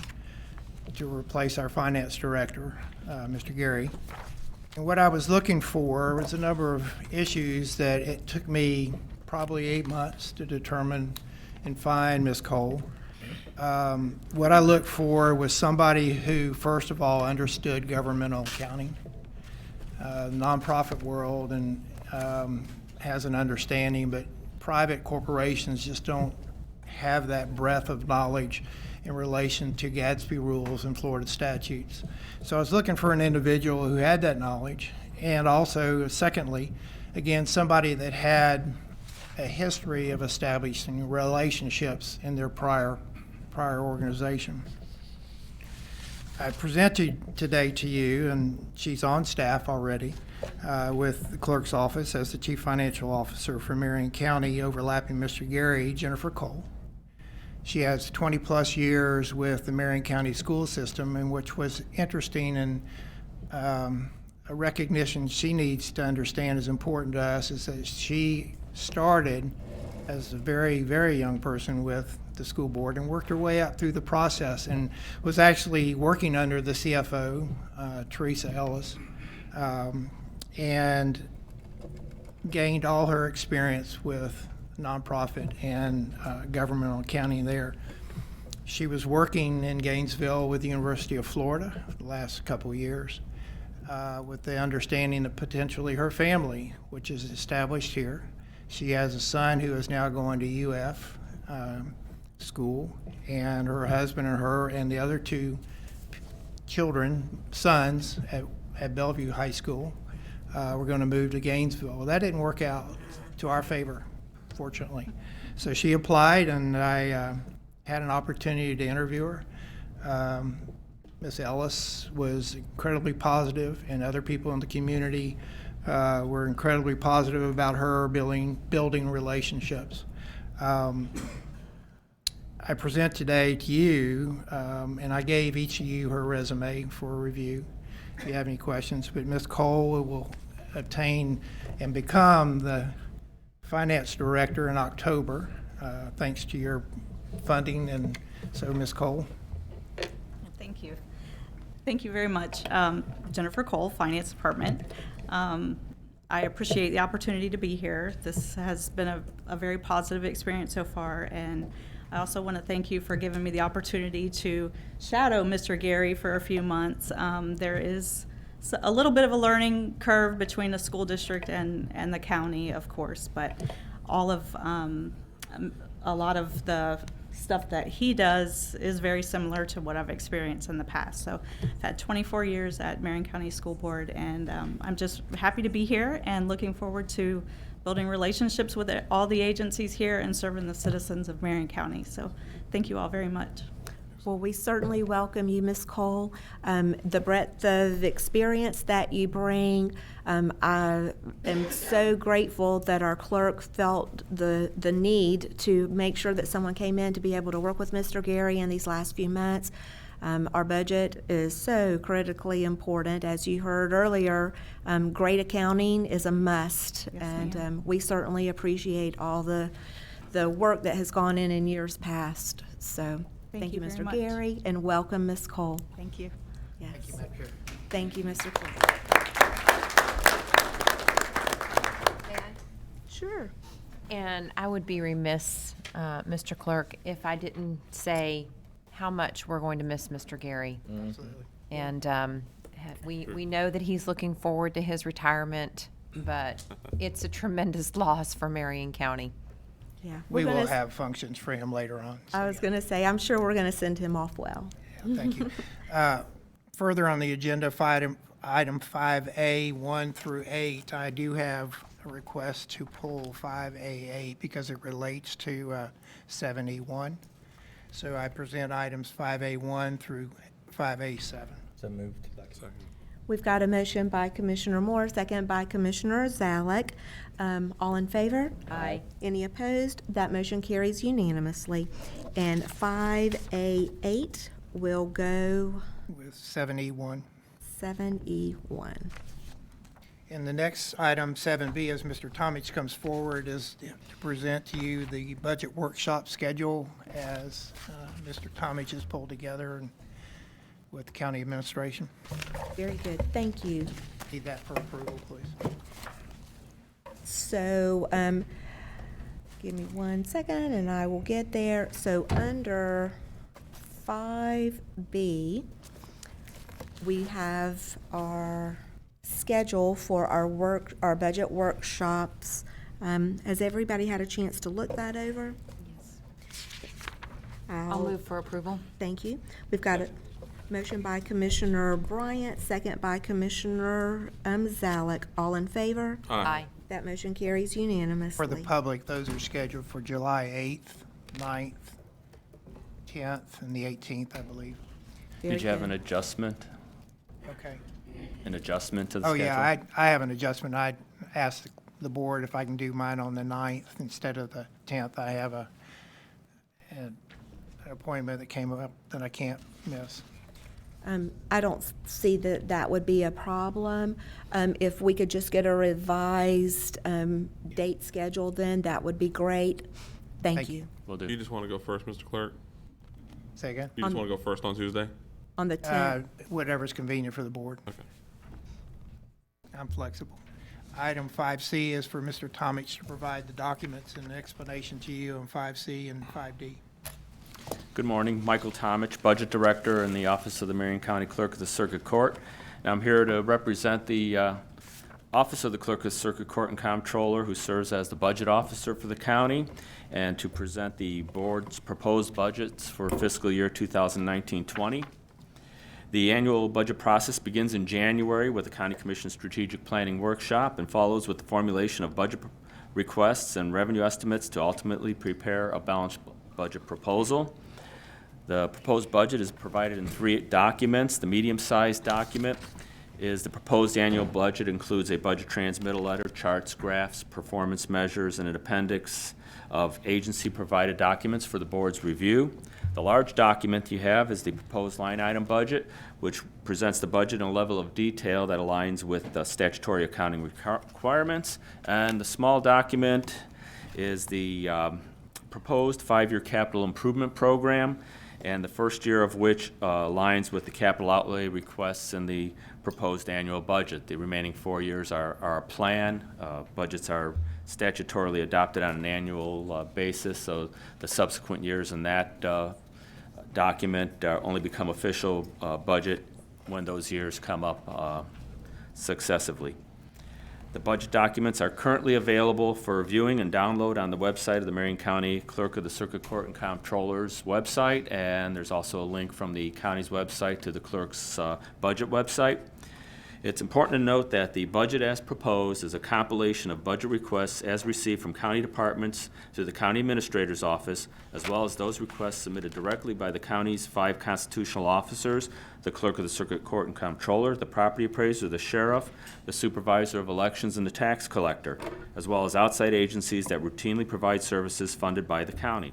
to replace our finance director, Mr. Gary. And what I was looking for was a number of issues that it took me probably 8 months to determine and find Ms. Cole. What I looked for was somebody who, first of all, understood governmental accounting, nonprofit world, and has an understanding, but private corporations just don't have that breadth of knowledge in relation to Gadsby rules and Florida statutes. So I was looking for an individual who had that knowledge, and also, secondly, again, somebody that had a history of establishing relationships in their prior organization. I presented today to you, and she's on staff already with the clerk's office as the chief financial officer for Marion County, overlapping Mr. Gary, Jennifer Cole. She has 20-plus years with the Marion County school system, and which was interesting, and a recognition she needs to understand is important to us is that she started as a very, very young person with the school board and worked her way up through the process and was actually working under the CFO, Teresa Ellis, and gained all her experience with nonprofit and governmental accounting there. She was working in Gainesville with the University of Florida for the last couple of years with the understanding that potentially her family, which is established here. She has a son who is now going to UF school, and her husband and her and the other two sons at Bellevue High School were going to move to Gainesville. Well, that didn't work out to our favor, fortunately. So she applied, and I had an opportunity to interview her. Ms. Ellis was incredibly positive, and other people in the community were incredibly positive about her building relationships. I present today to you, and I gave each of you her resume for review if you have any questions, but Ms. Cole will obtain and become the finance director in October, thanks to your funding, and so Ms. Cole. Thank you. Thank you very much. Jennifer Cole, Finance Department. I appreciate the opportunity to be here. This has been a very positive experience so far, and I also want to thank you for giving me the opportunity to shadow Mr. Gary for a few months. There is a little bit of a learning curve between the school district and the county, of course, but a lot of the stuff that he does is very similar to what I've experienced in the past. So I've had 24 years at Marion County School Board, and I'm just happy to be here and looking forward to building relationships with all the agencies here and serving the citizens of Marion County. So thank you all very much. Well, we certainly welcome you, Ms. Cole. The breadth of experience that you bring, I am so grateful that our clerk felt the need to make sure that someone came in to be able to work with Mr. Gary in these last few months. Our budget is so critically important. As you heard earlier, great accounting is a must, Yes, and we certainly appreciate all the work that has gone in years past. So. Thank you, very Mr. much. Gary, and welcome, Ms. Cole. Thank you. Yes. Thank you, Madam Chair. Thank you, Mr. Cole. Sure. And I would be remiss, Mr. Clerk, if I didn't say how much we're going to miss Mr. Gary. Absolutely. And we know that he's looking forward to his retirement, but it's a tremendous loss for Marion County. Yeah. We will have functions for him later on. I was going to say, I'm sure we're going to send him off well. Yeah, thank you. Further on the agenda, item 5A, 1 through 8, I do have a request to pull 5A8 because it relates to 7E1. So I present items 5A1 through 5A7. So moved. We've got a motion by Commissioner Moore, second by Commissioner Zalek. All in favor? Aye. Any opposed? That motion carries unanimously. And 5A8 will go With 7E1. 7E1. And the next item, 7B, as Mr. Tomich comes forward, is to present to you the budget workshop schedule as Mr. Tomich has pulled together and with the county administration. Very good. Thank you. Need that for approval, please. So, give me 1 second and I will get there. So under 5B, we have our schedule for our budget workshops. Has everybody had a chance to look that over? Yes. I'll move for approval. Thank you. We've got a motion by Commissioner Bryant, second by Commissioner Zalek. All in favor? Aye. That motion carries unanimously. For the public, those are scheduled for July 8th, 9th, 10th, and the 18th, I believe. Very Did you have good. an adjustment? Okay. An adjustment to the Oh, schedule? yeah, I have an adjustment. I asked the board if I can do mine on the 9th instead of the 10th. I have an appointment that came up that I can't miss. I don't see that that would be a problem. If we could just get a revised date schedule, then that would be great. Thank you. Will do. You just want to go first, Mr. Clerk? Say again? You just want to go first on Tuesday? On the 10th. Whatever's convenient for the board. Okay. I'm flexible. Item 5C is for Mr. Tomich to provide the documents and explanation to you on 5C and 5D. Good morning, Michael Tomich, Budget Director in the Office of the Marion County Clerk of the Circuit Court. And I'm here to represent the Office of the Clerk of the Circuit Court and Comptroller, who serves as the budget officer for the county, and to present the board's proposed budgets for fiscal year 2019-20. The annual budget process begins in January with the County Commission Strategic Planning Workshop and follows with the formulation of budget requests and revenue estimates to ultimately prepare a balanced budget proposal. The proposed budget is provided in 3 documents. The medium-sized document is the proposed annual budget, includes a budget transmittal letter, charts, graphs, performance measures, and an appendix of agency-provided documents for the board's review. The large document you have is the proposed line item budget, which presents the budget in a level of detail that aligns with the statutory accounting requirements. And the small document is the proposed 5-year capital improvement program, and the first year of which aligns with the capital outlay requests in the proposed annual budget. The remaining 4 years are a plan. Budgets are statutorily adopted on an annual basis, so the subsequent years in that document only become official budget when those years come up successively. The budget documents are currently available for viewing and download on the website of the Marion County Clerk of the Circuit Court and Comptroller's website, and there's also a link from the county's website to the clerk's budget website. It's important to note that the budget as proposed is a compilation of budget requests as received from county departments to the county administrator's office, as well as those requests submitted directly by the county's 5 constitutional officers, the clerk of the circuit court and comptroller, the property appraiser, the sheriff, the supervisor of elections, and the tax collector, as well as outside agencies that routinely provide services funded by the county.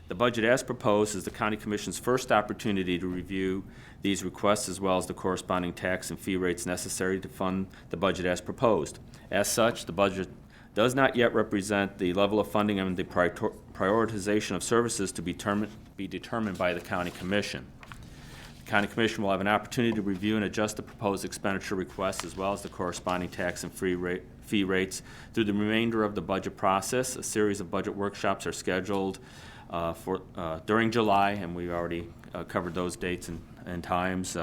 The budget as proposed is the County Commission's first opportunity to review these requests, as well as the corresponding tax and fee rates necessary to fund the budget as proposed. As such, the budget does not yet represent the level of funding and the prioritization of services to be determined by the County Commission. The County Commission will have an opportunity to review and adjust the proposed expenditure requests, as well as the corresponding tax and fee rates through the remainder of the budget process. A series of budget workshops are scheduled during July, and we've already covered those dates and times.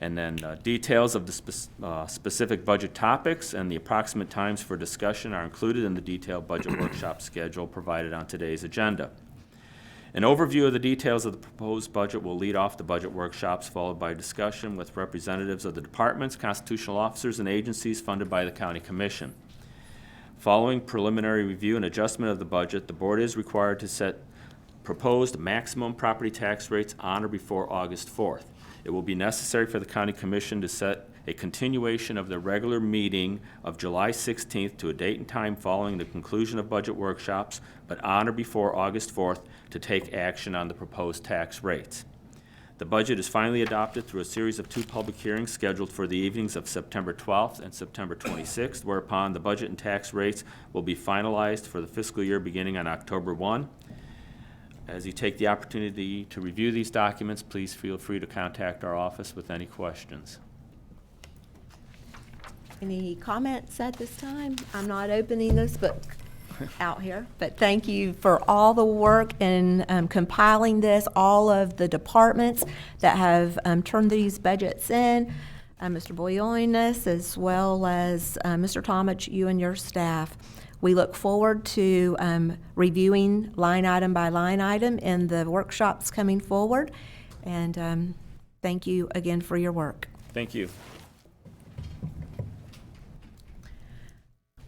And then details of the specific budget topics and the approximate times for discussion are included in the detailed budget workshop schedule provided on today's agenda. An overview of the details of the proposed budget will lead off the budget workshops, followed by discussion with representatives of the departments, constitutional officers, and agencies funded by the County Commission. Following preliminary review and adjustment of the budget, the board is required to set proposed maximum property tax rates on or before August 4th. It will be necessary for the County Commission to set a continuation of the regular meeting of July 16th to a date and time following the conclusion of budget workshops, but on or before August 4th to take action on the proposed tax rates. The budget is finally adopted through a series of 2 public hearings scheduled for the evenings of September 12th and September 26th, whereupon the budget and tax rates will be finalized for the fiscal year beginning on October 1. As you take the opportunity to review these documents, please feel free to contact our office with any questions. Any comments at this time? I'm not opening this book out here, but thank you for all the work in compiling this, all of the departments that have turned these budgets in, Mr. Boyonis, as well as Mr. Tomich, you and your staff. We look forward to reviewing line item by line item in the workshops coming forward, and thank you again for your work. Thank you.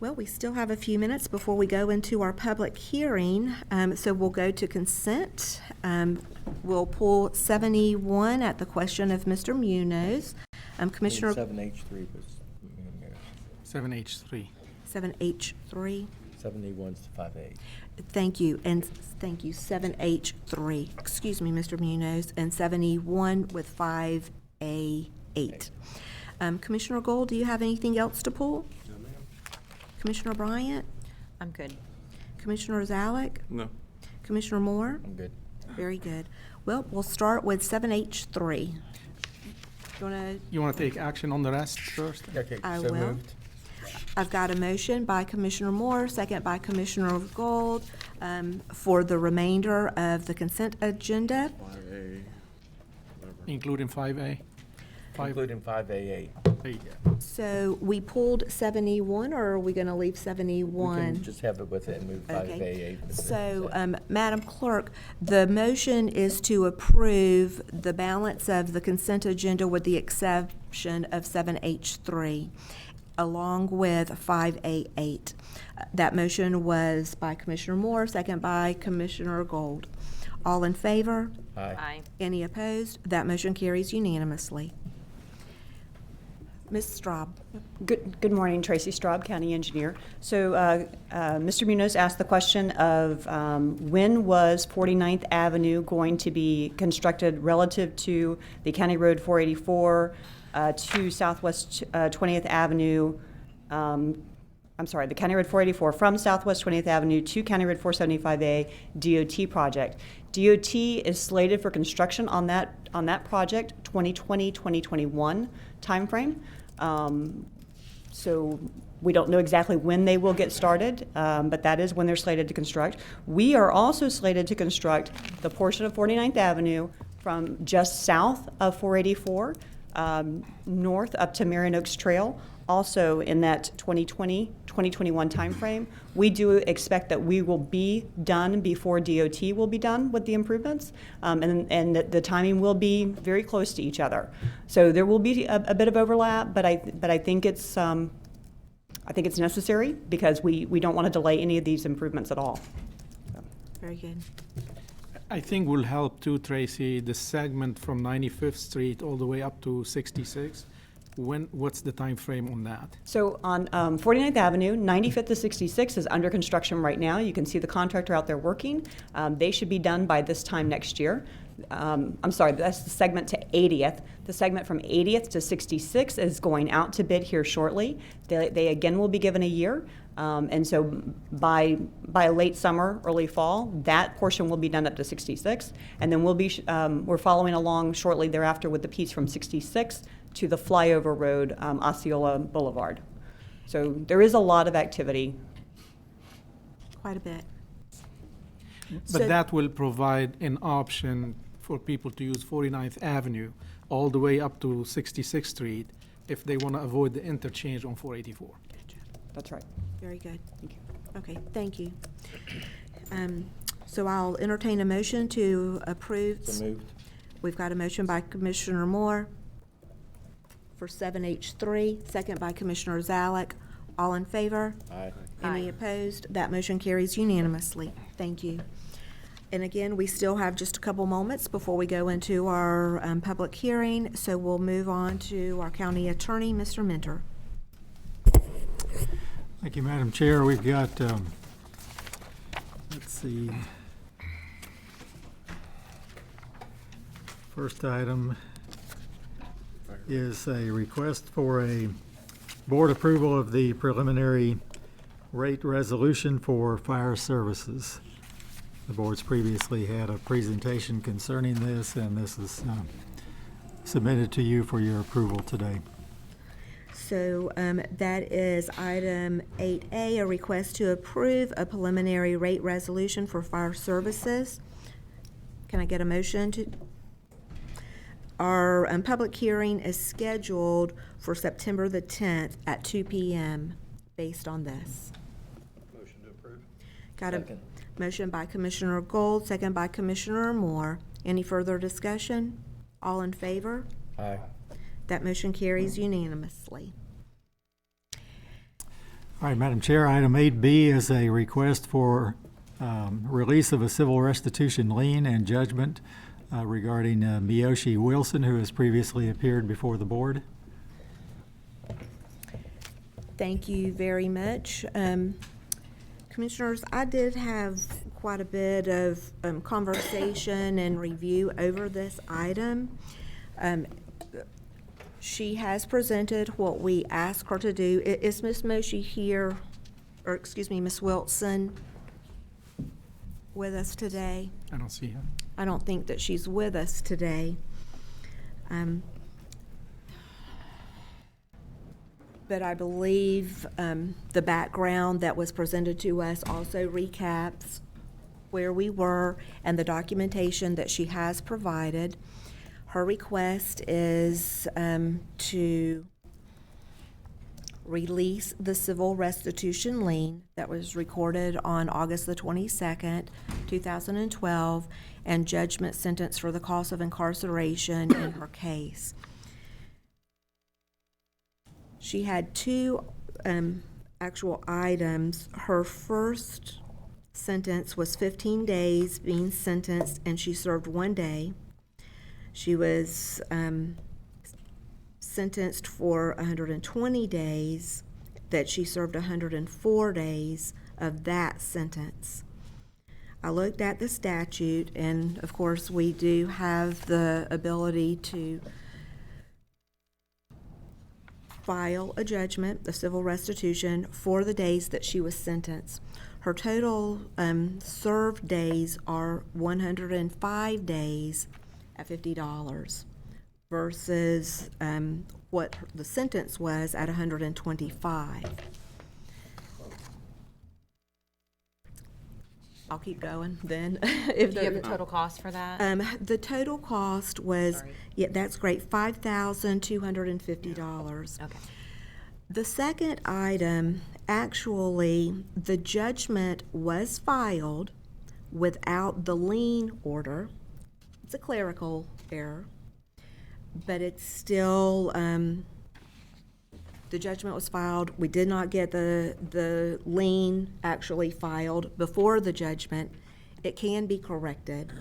Well, we still have a few minutes before we go into our public hearing, so we'll go to consent. We'll pull 71 at the question of Mr. Munoz. Commissioner. 7H3 was 7H3. 7H3. 71's 5A. Thank you, and thank you, 7H3. Excuse me, Mr. Munoz, and 71 with 5A8. Commissioner Gold, do you have anything else to pull? No, ma'am. Commissioner Bryant? I'm good. Commissioner Zalek? No. Commissioner Moore? I'm good. Very good. Well, we'll start with 7H3. You want to take action on the rest first? Okay, I so will. moved. I've got a motion by Commissioner Moore, second by Commissioner Gold, for the remainder of the consent agenda. 5A. Including 5A? Including 5A8. So we pulled 71, or are we going to leave We 71? can just have it with it and move 5A8. with it. So, Madam Clerk, the motion is to approve the balance of the consent agenda with the exception of 7H3, along with 5A8. That motion was by Commissioner Moore, second by Commissioner Gold. All in favor? Aye. Any opposed? That motion carries unanimously. Ms. Straub. Good morning, Tracy Straub, County Engineer. So Mr. Munoz asked the question of when was 49th Avenue going to be constructed relative to the County Road 484 to Southwest 20th Avenue, I'm sorry, the County Road 484 from Southwest 20th Avenue to County Road 475A DOT project. DOT is slated for construction on that project 2020-2021 timeframe. So we don't know exactly when they will get started, but that is when they're slated to construct. We are also slated to construct the portion of 49th Avenue from just south of 484 north up to Marion Oaks Trail, also in that 2020-2021 timeframe. We do expect that we will be done before DOT will be done with the improvements, and that the timing will be very close to each other. So there will be a bit of overlap, but I think it's necessary because we don't want to delay any of these improvements at all. Very good. I think will help too, Tracy, the segment from 95th Street all the way up to 66. What's the time frame on that? So on 49th Avenue, 95th to 66 is under construction right now. You can see the contractor out there working. They should be done by this time next year. I'm sorry, that's the segment to 80th. The segment from 80th to 66 is going out to bid here shortly. They again will be given a year. And so by late summer, early fall, that portion will be done up to 66. And then we're following along shortly thereafter with the piece from 66 to the flyover road, Osceola Boulevard. So there is a lot of activity. Quite a bit. But that will provide an option for people to use 49th Avenue all the way up to 66th Street if they want to avoid the interchange on 484. That's right. Very good. Thank you. Okay, thank you. So I'll entertain a motion to approve. So moved. We've got a motion by Commissioner Moore for 7H3, second by Commissioner Zalek. All in favor? Aye. Any opposed? That motion carries unanimously. Thank you. And again, we still have just a couple moments before we go into our public hearing, so we'll move on to our county attorney, Mr. Minter. Thank you, Madam Chair. We've got, let's see. First item is a request for a board approval of the preliminary rate resolution for fire services. The board's previously had a presentation concerning this, and this is submitted to you for your approval today. So that is item 8A, a request to approve a preliminary rate resolution for fire services. Can I get a motion to? Our public hearing is scheduled for September the 10th at 2 p.m. based on this. Motion to approve. Got a Second. motion by Commissioner Gold, second by Commissioner Moore. Any further discussion? All in favor? Aye. That motion carries unanimously. All right, Madam Chair, item 8B is a request for release of a civil restitution lien and judgment regarding Miyoshi Wilson, who has previously appeared before the board. Thank you very much. Commissioners, I did have quite a bit of conversation and review over this item. She has presented what we asked her to do. Is Ms. Moshi here, or excuse me, Ms. Wilson with us today? I don't see her. I don't think that she's with us today. But I believe the background that was presented to us also recaps where we were and the documentation that she has provided. Her request is to release the civil restitution lien that was recorded on August the 22nd, 2012, and judgment sentence for the cost of incarceration in her case. She had two actual items. Her first sentence was 15 days being sentenced, and she served 1 day. She was sentenced for 120 days, that she served 104 days of that sentence. I looked at the statute, and of course we do have the ability to file a judgment, a civil restitution, for the days that she was sentenced. Her total served days are 105 days at $50 versus what the sentence was at 125. I'll keep going then. Do you have the total cost for that? The total cost was, Sorry. yeah, that's great, $5,250. Okay. The second item, actually, the judgment was filed without the lien order. It's a clerical error, but it's still, the judgment was filed. We did not get the lien actually filed before the judgment. It can be corrected.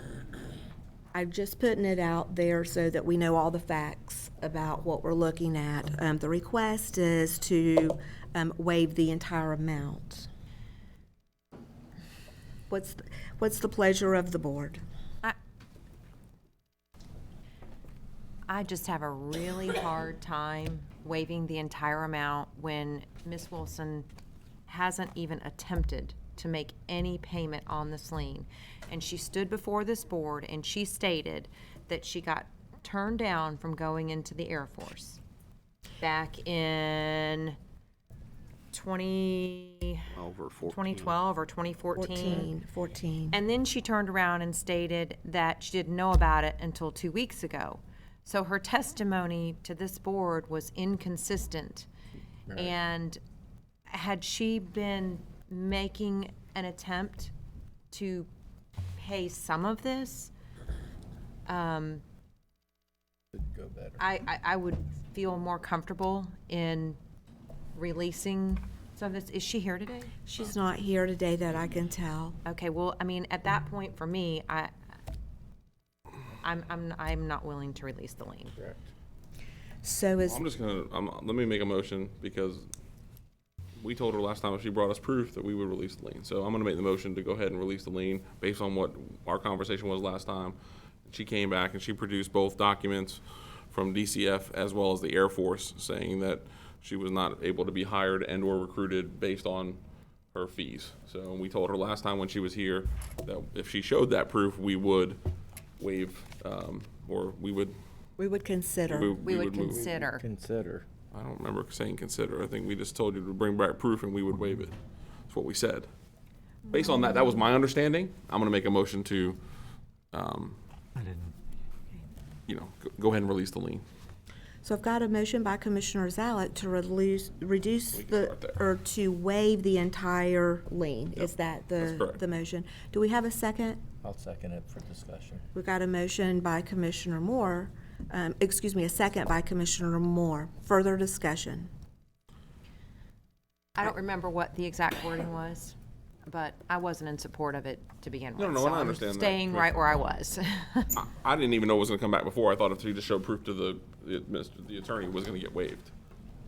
I'm just putting it out there so that we know all the facts about what we're looking at. The request is to waive the entire amount. What's the pleasure of the board? I just have a really hard time waiving the entire amount when Ms. Wilson hasn't even attempted to make any payment on this lien. And she stood before this board and she stated that she got turned down from going into the Air Force back in 2012 or 2014. 14. And then she turned around and stated that she didn't know about it until 2 weeks ago. So her testimony to this board was inconsistent. Right. And had she been making an attempt to pay some of this, Could go better. I would feel more comfortable in releasing some of this. Is she here today? She's not here today that I can tell. Okay, well, I mean, at that point for me, I'm not willing to release the lien. Correct. So is, I'm just gonna, let me make a motion because we told her last time if she brought us proof that we would release the lien. So I'm gonna make the motion to go ahead and release the lien based on what our conversation was last time. She came back and she produced both documents from DCF as well as the Air Force saying that she was not able to be hired and or recruited based on her fees. So we told her last time when she was here that if she showed that proof, we would waive, or we would. we would consider. We would move. consider. Consider. I don't remember saying consider. I think we just told you to bring back proof and we would waive it. That's what we said. Based on that, that was my understanding. I'm gonna make a motion to, go ahead and release the lien. So I've got a motion by Commissioner Zalek to reduce We can start there. or to waive the entire lien. Yep, Is that that's correct. the motion? Do we have a second? I'll second it for discussion. We've got a motion by Commissioner Moore, a second by Commissioner Moore. Further discussion? I don't remember what the exact wording was, but I wasn't in support of it to begin with. No, so I I'm understand that. staying right where I was. I didn't even know it was gonna come back before. I thought if he just showed proof to the attorney, it was gonna get waived.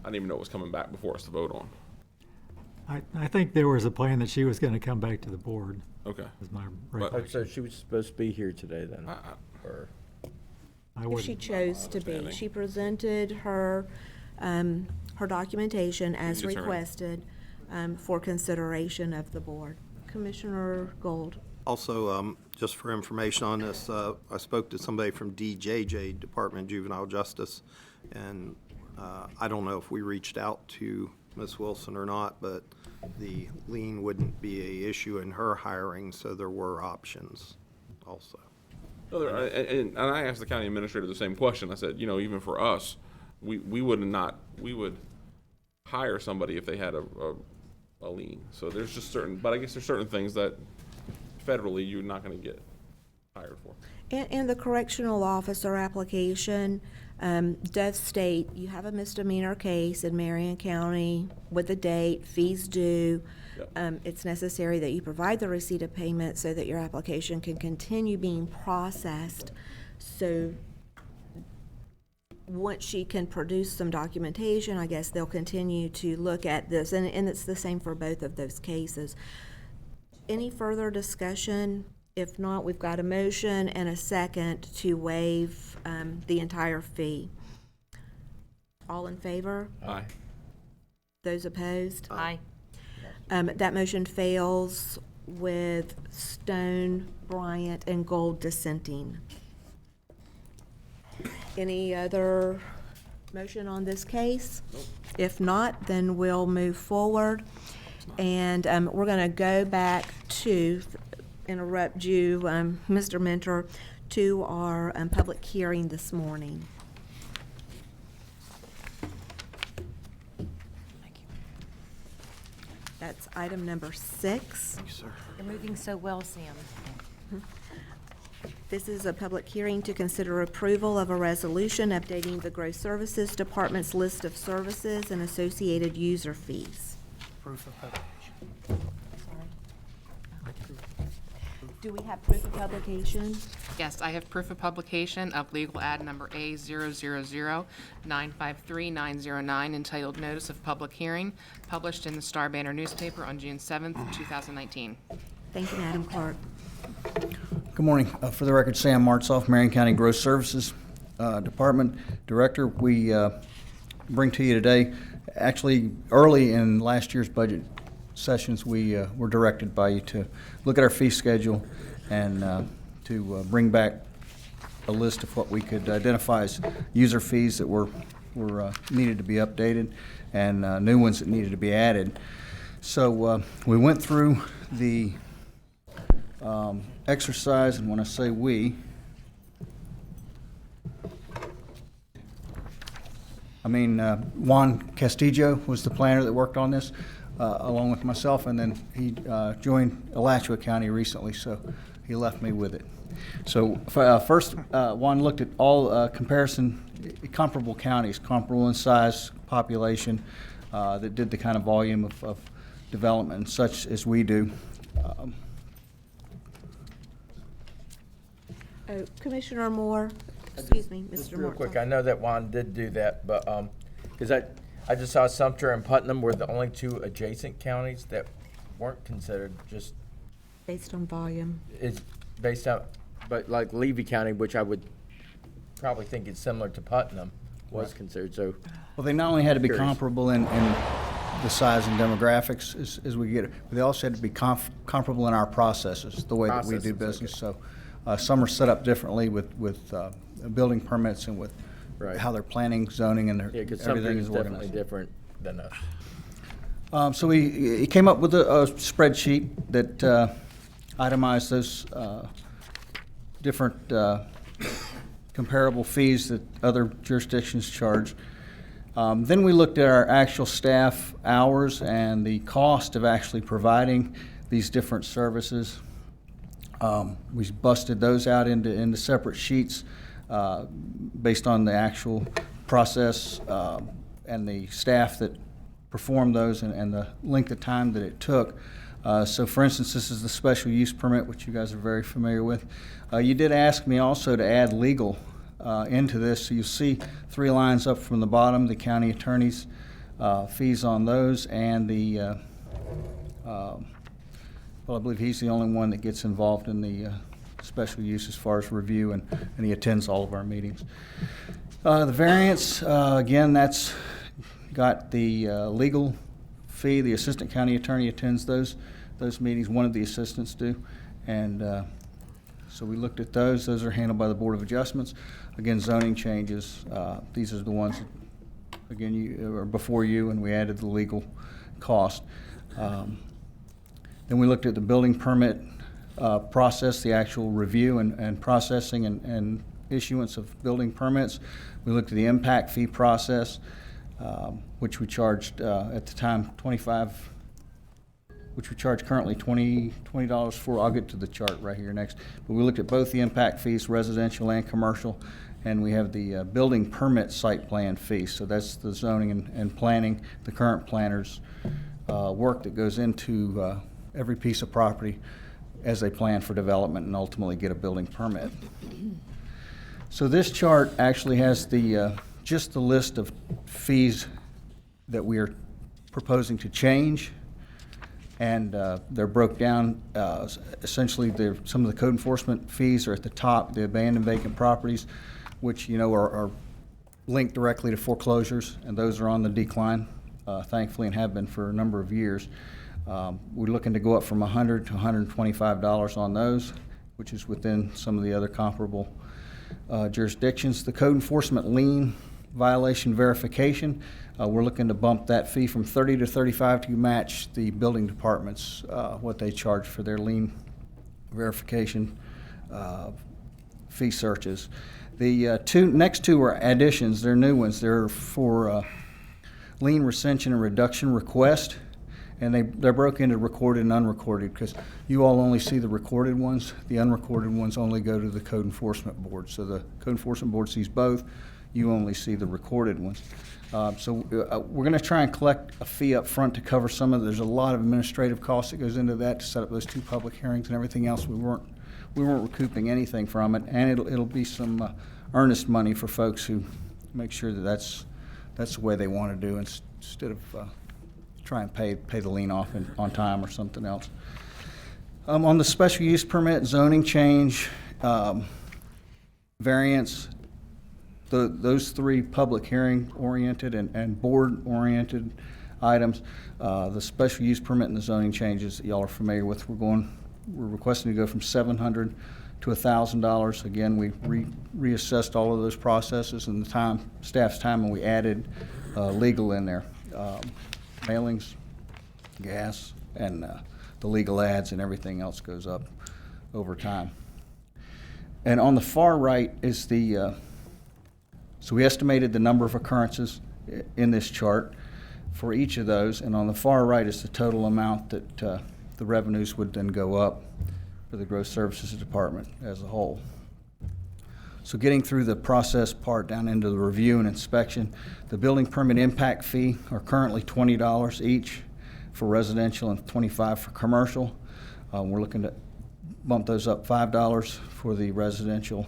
I didn't even know it was coming back before us to vote on. I think there was a plan that she was going to come back to the board, Okay. is my But- recollection. So she was supposed to be here today then? Or I If she wouldn't, chose to be. She presented her, her documentation as The attorney. requested, for consideration of the board. Commissioner Gold. Also, just for information on this, I spoke to somebody from DJJ, Department of Juvenile Justice, and I don't know if we reached out to Ms. Wilson or not, but the lien wouldn't be a issue in her hiring, so there were options also. And I asked the county administrator the same question. I said, even for us, we would hire somebody if they had a lien. So there's just but I guess there's certain things that federally you're not gonna get hired for. And the correctional officer application does state you have a misdemeanor case in Marion County with a date, fees due. Yep. It's necessary that you provide the receipt of payment so that your application can continue being processed. So once she can produce some documentation, I guess they'll continue to look at this, and it's the same for both of those cases. Any further discussion? If not, we've got a motion and a second to waive the entire fee. All in favor? Aye. Those opposed? Aye. That motion fails with Stone, Bryant, and Gold dissenting. Any other motion on this case? Nope. If not, then we'll move forward. And we're going to go back to, interrupt you, Mr. Mentor, to our public hearing this morning. That's item number 6. Thank you, sir. You're moving so well, Sam. This is a public hearing to consider approval of a resolution updating the Gross Services Department's list of services and associated user fees. Proof of publication. Do we have proof of publication? Yes, I have proof of publication of legal ad number A000953909 entitled Notice of Public Hearing, published in the Star Banner newspaper on June 7th, 2019. Thank you, Madam Clerk. Good morning. For the record, Sam Martzoff, Marion County Gross Services Department Director. We bring to you today, actually early in last year's budget sessions, we were directed by you to look at our fee schedule and to bring back a list of what we could identify as user fees that were needed to be updated and new ones that needed to be added. So we went through the exercise, and when I say we, I mean Juan Castillo was the planner that worked on this, along with myself, and then he joined Alachua County recently, so he left me with it. So first, Juan looked at all comparable counties, comparable in size, population, that did the kind of volume of development and such as we do. Commissioner Moore, excuse me, just Mr. real Moore. quick, I know that Juan did do that, but, because I just saw Sumter and Putnam were the only two adjacent counties that weren't considered, just Based on volume. is based out, but like Levy County, which I would probably think is similar to Putnam, was considered, so. Well, they not only had to be Curious. comparable in the size and demographics as we get it, but they also had to be comparable in our processes, the way that we do Processes, business. So some are set up differently with building permits and with Right. how they're planning, zoning, and Yeah, because Sumter everything is is definitely organized. different than us. So he came up with a spreadsheet that itemized those different comparable fees that other jurisdictions charge. Then we looked at our actual staff hours and the cost of actually providing these different services. We busted those out into separate sheets based on the actual process and the staff that perform those and the length of time that it took. So for instance, this is the special use permit, which you guys are very familiar with. You did ask me also to add legal into this. So you'll see 3 lines up from the bottom, the county attorney's fees on those, and the, well, I believe he's the only one that gets involved in the special use as far as review, and he attends all of our meetings. The variance, again, that's got the legal fee. The assistant county attorney attends those meetings. One of the assistants do. And so we looked at those. Those are handled by the Board of Adjustments. Again, zoning changes. These are the ones that, again, you are before you, and we added the legal cost. Then we looked at the building permit process, the actual review and processing and issuance of building permits. We looked at the impact fee process, which we charged at the time which we charge currently $20 for. I'll get to the chart right here next. But we looked at both the impact fees, residential and commercial, and we have the building permit site plan fee. So that's the zoning and planning, the current planner's work that goes into every piece of property as they plan for development and ultimately get a building permit. So this chart actually has the just the list of fees that we are proposing to change, and they're broke down. Essentially, some of the code enforcement fees are at the top. The abandoned vacant properties, which are linked directly to foreclosures, and those are on the decline, thankfully, and have been for a number of years. We're looking to go up from $100 to $125 on those, which is within some of the other comparable jurisdictions. The code enforcement lien violation verification, we're looking to bump that fee from $30 to $35 to match the building departments, what they charge for their lien verification fee searches. The next two are additions. They're new ones. They're for lien recension and reduction request. And they're broken into recorded and unrecorded, because you all only see the recorded ones. The unrecorded ones only go to the Code Enforcement Board. So the Code Enforcement Board sees both. You only see the recorded ones. So we're going to try and collect a fee up front to cover some of. There's a lot of administrative costs that goes into that to set up those 2 public hearings and everything else. We weren't recouping anything from it, and it'll be some earnest money for folks who make sure that that's the way they want to do instead of try and pay the lien off on time or something else. On the special use permit, zoning change, variance, those 3 public hearing oriented and board oriented items, the special use permit and the zoning changes that y'all are familiar with, we're requesting to go from $700 to $1,000. Again, we reassessed all of those processes and the staff's time, and we added legal in there. Mailings, gas, and the legal ads and everything else goes up over time. And on the far right is so we estimated the number of occurrences in this chart for each of those, and on the far right is the total amount that the revenues would then go up for the Gross Services Department as a whole. So getting through the process part down into the review and inspection, the building permit impact fee are currently $20 each for residential and $25 for commercial. We're looking to bump those up $5 for the residential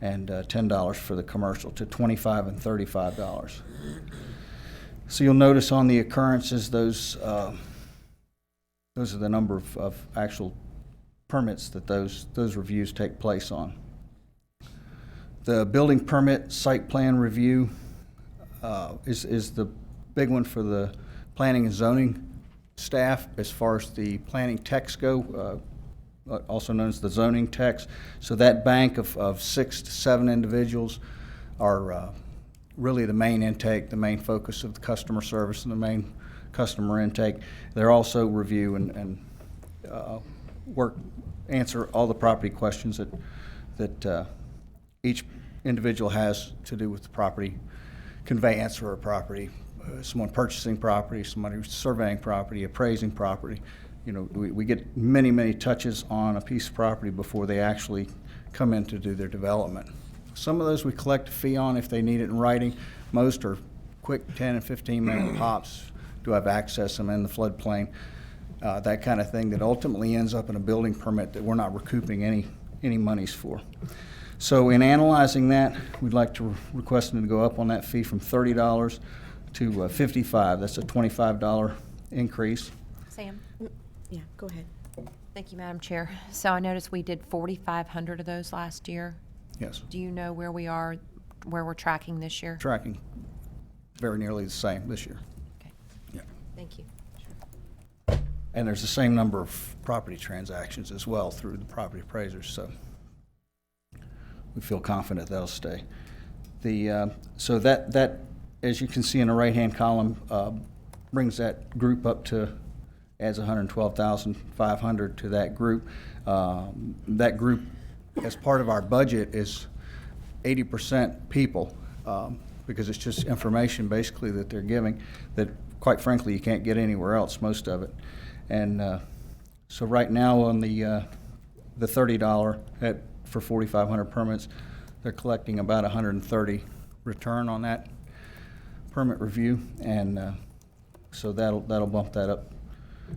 and $10 for the commercial to $25 and $35. So you'll notice on the occurrences, those are the number of actual permits that those reviews take place on. The building permit site plan review is the big one for the planning and zoning staff as far as the planning techs go, also known as the zoning techs. So that bank of 6 to 7 individuals are really the main intake, the main focus of the customer service and the main customer intake. They're also review and answer all the property questions that each individual has to do with the property conveyance for a property, someone purchasing property, somebody who's surveying property, appraising property. We get many touches on a piece of property before they actually come in to do their development. Some of those we collect a fee on if they need it in writing. Most are quick 10 and 15 minute pops, do I have access? Am I in the floodplain? That kind of thing that ultimately ends up in a building permit that we're not recouping any monies for. So in analyzing that, we'd like to request them to go up on that fee from $30 to $55. That's a $25 increase. Sam? Yeah, go ahead. Thank you, Madam Chair. So I noticed we did 4,500 of those last year. Yes. Do you know where we are, where we're tracking this year? Tracking very nearly the same this year. Okay. Yeah. Thank you. And there's the same number of property transactions as well through the property appraisers, so we feel confident that'll stay. So that, as you can see in the right-hand column, brings that group up to, adds 112,500 to that group. That group, as part of our budget, is 80% people, because it's just information basically that they're giving that, quite frankly, you can't get anywhere else, most of it. And so right now on the $30 for 4,500 permits, they're collecting about 130 return on that permit review, and so that'll bump that up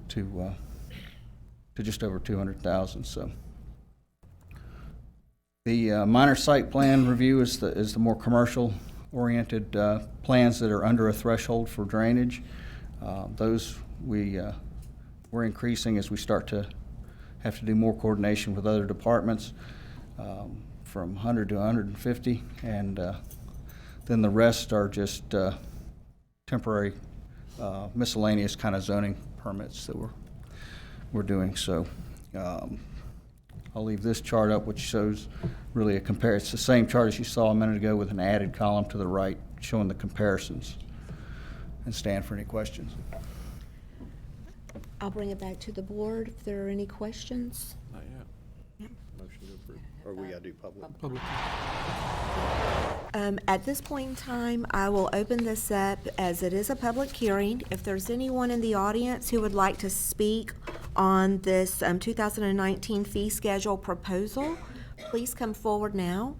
to just over 200,000. So the minor site plan review is the more commercial oriented plans that are under a threshold for drainage. Those we're increasing as we start to have to do more coordination with other departments, from 100 to 150, and then the rest are just temporary miscellaneous kind of zoning permits that we're doing. So I'll leave this chart up, which shows really it's the same chart as you saw a minute ago with an added column to the right showing the comparisons, and stand for any questions. I'll bring it back to the board if there are any questions. Not yet. Motion to approve. Or we gotta do public? At this point in time, I will open this up as it is a public hearing. If there's anyone in the audience who would like to speak on this 2019 fee schedule proposal, please come forward now.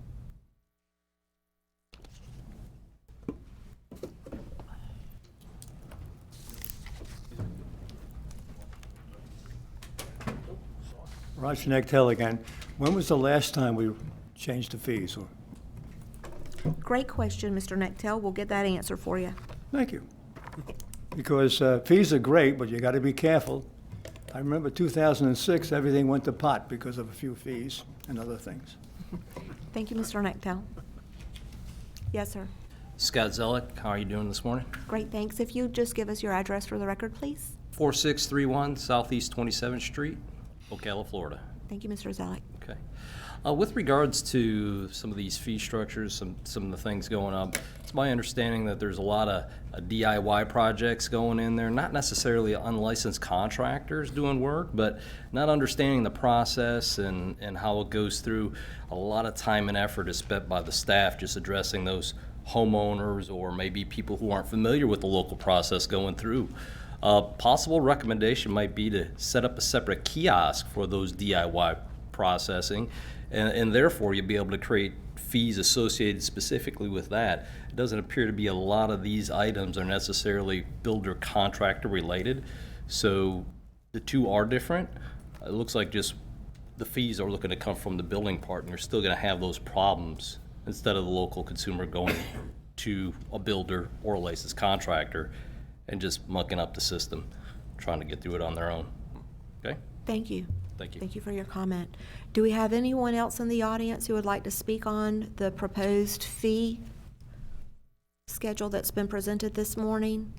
Roger Nectel again. When was the last time we changed the fees? Great question, Mr. Nectel. We'll get that answer for you. Thank you. Because fees are great, but you got to be careful. I remember 2006, everything went to pot because of a few fees and other things. Thank you, Mr. Nectel. Yes, sir. Scott Zellick, how are you doing this morning? Great, thanks. If you just give us your address for the record, please. 4631 Southeast 27th Street, Ocala, Florida. Thank you, Mr. Zellick. Okay. With regards to some of these fee structures, some of the things going up, it's my understanding that there's a lot of DIY projects going in there, not necessarily unlicensed contractors doing work, but not understanding the process and how it goes through. A lot of time and effort is spent by the staff just addressing those homeowners or maybe people who aren't familiar with the local process going through. Possible recommendation might be to set up a separate kiosk for those DIY processing, and therefore you'll be able to create fees associated specifically with that. It doesn't appear to be a lot of these items are necessarily builder contractor related, so the two are different. It looks like just the fees are looking to come from the building part, and you're still going to have those problems instead of the local consumer going to a builder or a licensed contractor and just mucking up the system, trying to get through it on their own. Okay? Thank you. Thank you. Thank you for your comment. Do we have anyone else in the audience who would like to speak on the proposed fee schedule that's been presented this morning?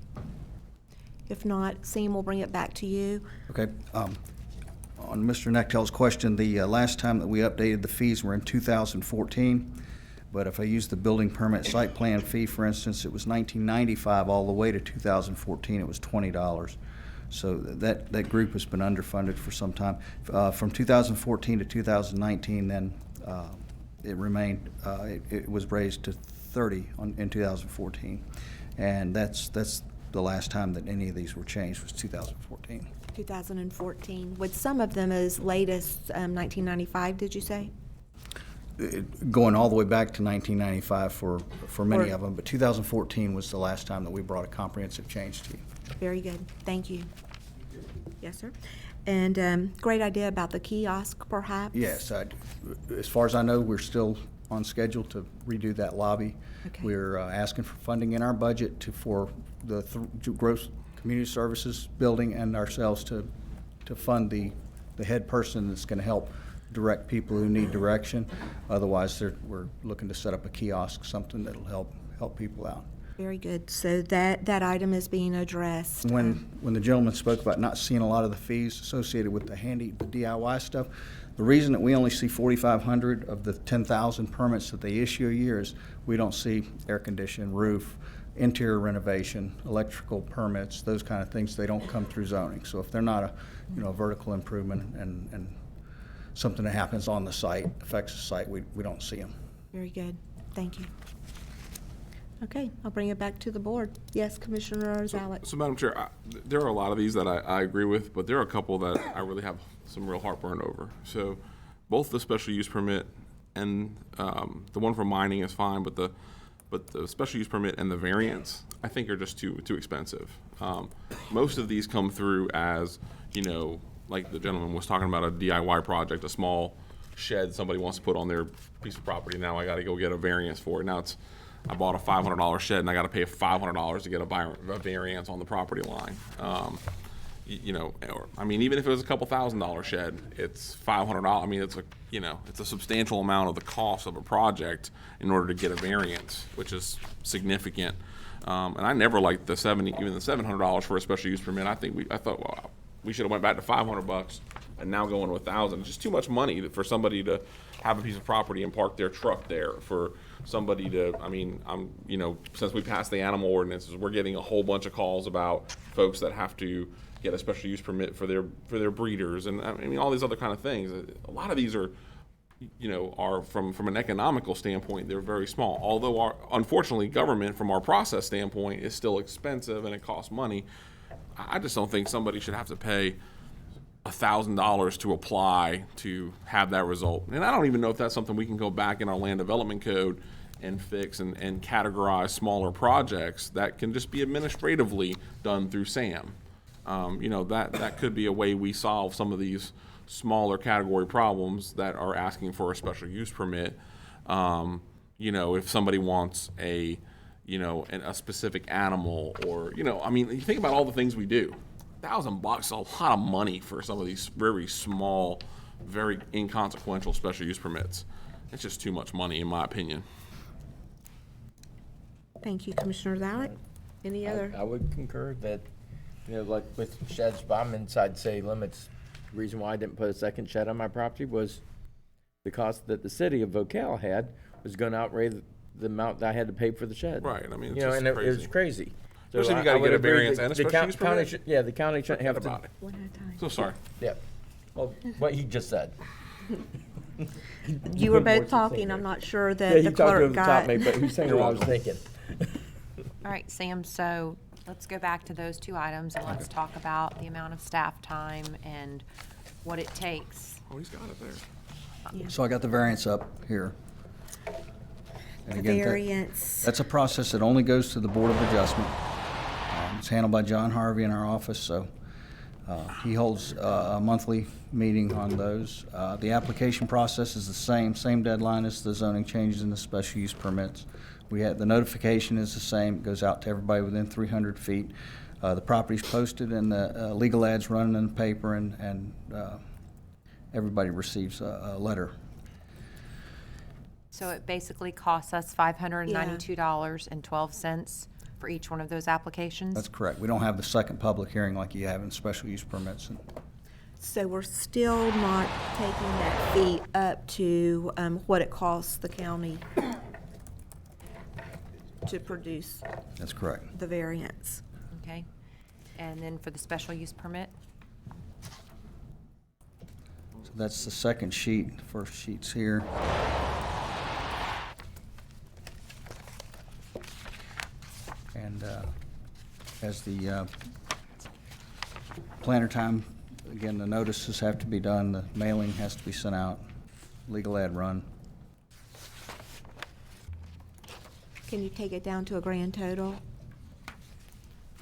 If not, Sam will bring it back to you. Okay. On Mr. Nectel's question, the last time that we updated the fees were in 2014. But if I use the building permit site plan fee, for instance, it was $19.95 all the way to 2014. It was $20. So that group has been underfunded for some time. From 2014 to 2019, then it remained. It was raised to $30 in 2014, and that's the last time that any of these were changed was 2014. 2014, with some of them as late as 1995, did you say? Going all the way back to 1995 for many of them, but 2014 was the last time that we brought a comprehensive change to you. Very good. Thank you. Yes, sir. And great idea about the kiosk, perhaps? Yes, as far as I know, we're still on schedule to redo that lobby. Okay. We're asking for funding in our budget for the gross community services building and ourselves to fund the head person that's going to help direct people who need direction. Otherwise, we're looking to set up a kiosk, something that'll help people out. Very good. So that item is being addressed. When the gentleman spoke about not seeing a lot of the fees associated with the DIY stuff, the reason that we only see 4,500 of the 10,000 permits that they issue a year is we don't see air conditioning, roof, interior renovation, electrical permits, those kind of things. They don't come through zoning. So if they're not a vertical improvement and something that happens on the site affects the site, we don't see them. Very good. Thank you. Okay, I'll bring it back to the board. Yes, Commissioner Zalek. So, Madam Chair, there are a lot of these that I agree with, but there are a couple that I really have some real heartburn over. So, both the special use permit and the one for mining is fine, but the special use permit and the variance, I think, are just too expensive. Most of these come through as, like the gentleman was talking about, a DIY project, a small shed somebody wants to put on their piece of property. Now I got to go get a variance for it. Now I bought a $500 shed and I got to pay $500 to get a variance on the property line. Even if it was a couple $1,000 shed, it's $500. I mean, it's a substantial amount of the cost of a project in order to get a variance, which is significant. And I never liked the $700 for a special use permit. I thought, well, we should have went back to $500 and now going to $1,000. It's just too much money for somebody to have a piece of property and park their truck there. For somebody to, since we passed the animal ordinances, we're getting a whole bunch of calls about folks that have to get a special use permit for their breeders, and all these other kind of things. A lot of these are from an economical standpoint, they're very small. Although unfortunately, government from our process standpoint is still expensive and it costs money. I just don't think somebody should have to pay $1,000 to apply to have that result. And I don't even know if that's something we can go back in our land development code and fix and categorize smaller projects that can just be administratively done through SAM. That could be a way we solve some of these smaller category problems that are asking for a special use permit. If somebody wants a specific animal, or you think about all the things we do. $1,000 is a lot of money for some of these very small, very inconsequential special use permits. It's just too much money, in my opinion. Thank you, Commissioner Zalek. Any other? I would concur that, like with sheds, I'm inside city limits. The reason why I didn't put a second shed on my property was the cost that the city of Vocal had was going to outweigh the amount that I had to pay for the shed. Right. I mean, it's and crazy. it was crazy. So especially if you got to get a variance and a special use permit. The county shouldn't have to. One at a time. So sorry. Yeah. Well, what he just said. You were both talking. I'm not sure that the he talked clerk over the top got. of me, but he's saying what I was thinking. All right, Sam, so let's go back to those two items and let's talk about the amount of staff time and what it takes. Oh, he's got it there. So I got the variance up here. And The again, variance. That's a process that only goes to the Board of Adjustment. It's handled by John Harvey in our office, so he holds a monthly meeting on those. The application process is the same deadline as the zoning changes and the special use permits. The notification is the same, it goes out to everybody within 300 feet. The property's posted and the legal ad's running in the paper, and everybody receives a letter. So it basically costs us $592.12 for each one of those applications? That's correct. We don't have the second public hearing like you have in special use permits. So we're still not taking that fee up to what it costs the county to produce. That's correct. The variance. Okay. And then for the special use permit? So that's the second sheet. First sheet's here. And as the planner time, again, the notices have to be done, the mailing has to be sent out, legal ad run. Can you take it down to a grand total?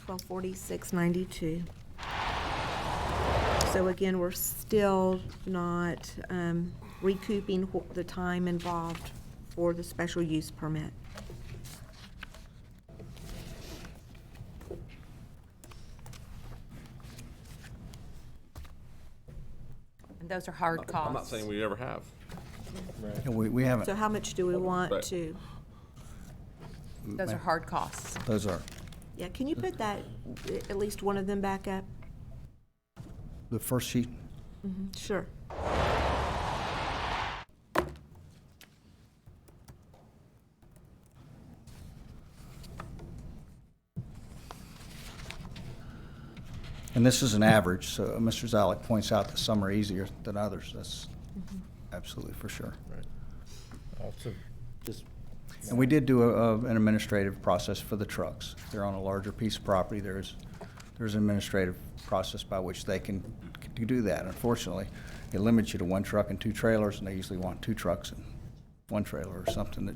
$1246.92. So again, we're still not recouping the time involved for the special use permit. And those are hard costs. I'm not saying we ever have. Yeah, we haven't. So how much do we want Right. to? Those are hard costs. Those are Yeah, can you put that, at least one of them back up? the first sheet. Sure. And this is an average, so Mr. Zalek points out that some are easier than others. That's absolutely for sure. Also, just, And we did do an administrative process for the trucks. If they're on a larger piece of property, there's an administrative process by which they can do that. Unfortunately, it limits you to 1 truck and 2 trailers, and they usually want 2 trucks and 1 trailer or something. That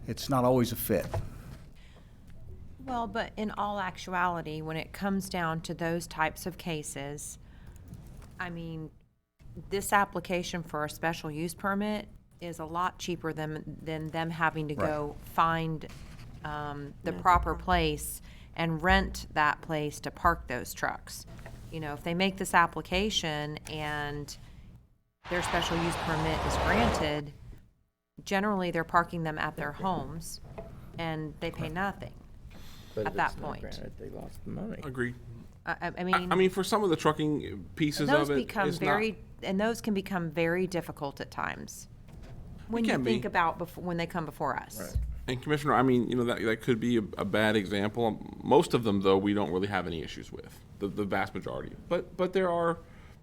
it's not always a fit. Well, but in all actuality, when it comes down to those types of cases, I mean, this application for a special use permit is a lot cheaper than them having to go find the proper place and rent that place to park those trucks. You know, if they make this application and their special use permit is granted, generally they're parking them at their homes and they pay nothing but at if that it's not point. granted, they lost the money. Agreed. I mean, I mean, for some of the trucking pieces those of it, become it's very, and those can become very difficult at times when you can think be. about when they come before us. Right. And Commissioner, I mean, you know, that could be a bad example. Most of them, though, we don't really have any issues with, the vast majority. But there are,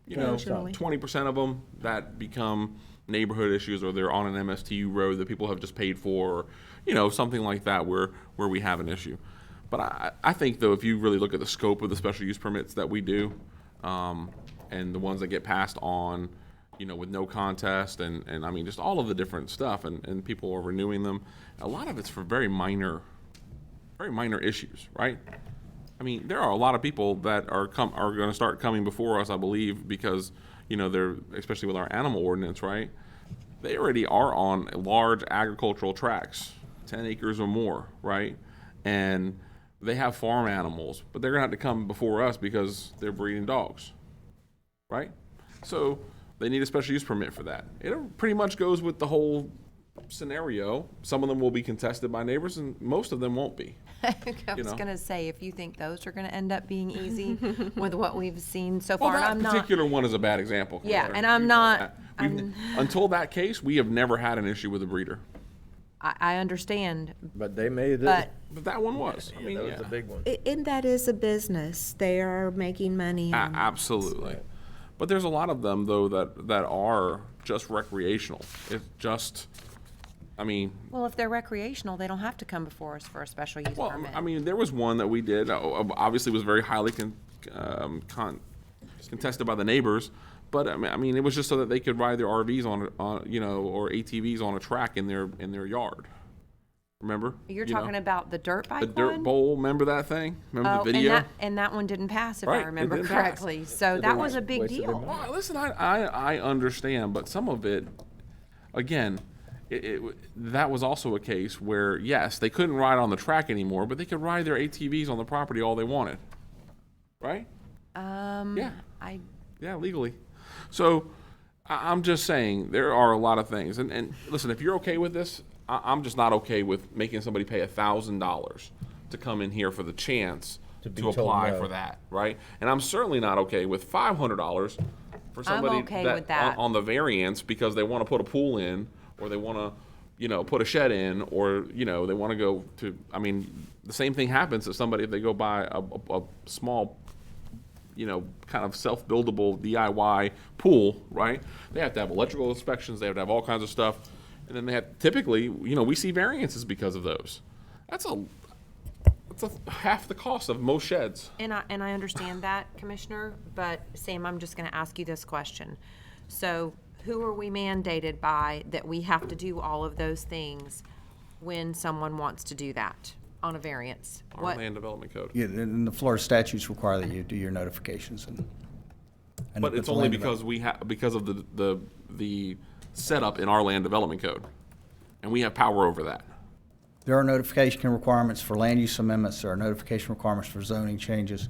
you know, Occasionally. 20% of them that become neighborhood issues, or they're on an MSTU road that people have just paid for, or, you know, something like that where we have an issue. But I think, though, if you really look at the scope of the special use permits that we do, and the ones that get passed on, you know, with no contest, and I mean, just all of the different stuff, and people are renewing them, a lot of it's for very minor issues, right? I mean, there are a lot of people that are going to start coming before us, I believe, because, you know, they're, especially with our animal ordinance, right? They already are on large agricultural tracts, 10 acres or more, right? And they have farm animals, but they're gonna have to come before us because they're breeding dogs, right? So they need a special use permit for that. It pretty much goes with the whole scenario. Some of them will be contested by neighbors, and most of them won't be. I You was know. gonna say, if you think those are gonna end up being easy with what we've seen so Well, far, that I'm not. particular one is a bad example. Yeah, Commissioner. and I'm not, Until that case, we have never had an issue with a breeder. I understand, But they made it. but But that one was. I mean, that was a big one. And that is a business. They are making money on it. Absolutely. But there's a lot of them, though, that are just recreational. It's just, I mean, well, if they're recreational, they don't have to come before us for a special use well, permit. I mean, there was one that we did, obviously was very highly contested by the neighbors, but I mean, it was just so that they could ride their RVs on you know, or ATVs on a track in their yard. Remember? You're You know? talking about the dirt bike The dirt one? bowl, remember that thing? Remember Oh, the video? and that one didn't pass, if Right, I it remember didn't pass. correctly. So that was a big wasted their deal. money. Well, listen, I understand, but some of it, again, that was also a case where, yes, they couldn't ride on the track anymore, but they could ride their ATVs on the property all they wanted. Right? Yeah. Yeah, legally. So I'm just saying, there are a lot of things. And listen, if you're okay with this, I'm just not okay with making somebody pay $1,000 to come in here for the chance To be to told apply no. for that, right? And I'm certainly not okay with $500 for somebody okay with that that. on the variance because they want to put a pool in, or they want to, you know, put a shed in, or, you know, they want to go to, I mean, the same thing happens to somebody if they go buy a small, you know, kind of self-buildable DIY pool, right? They have to have electrical inspections, they have to have all kinds of stuff. And then they have, typically, you know, we see variances because of those. That's half the cost of most sheds. And I understand that, Commissioner, but Sam, I'm just gonna ask you this question. So who are we mandated by that we have to do all of those things when someone wants to do that? on a variance? Our What, land development code. Yeah, and the Florida statutes require that you do your notifications and But with it's the only land because because of the setup in our land development code, and we have power over that. There are notification requirements for land use amendments, there are notification requirements for zoning changes.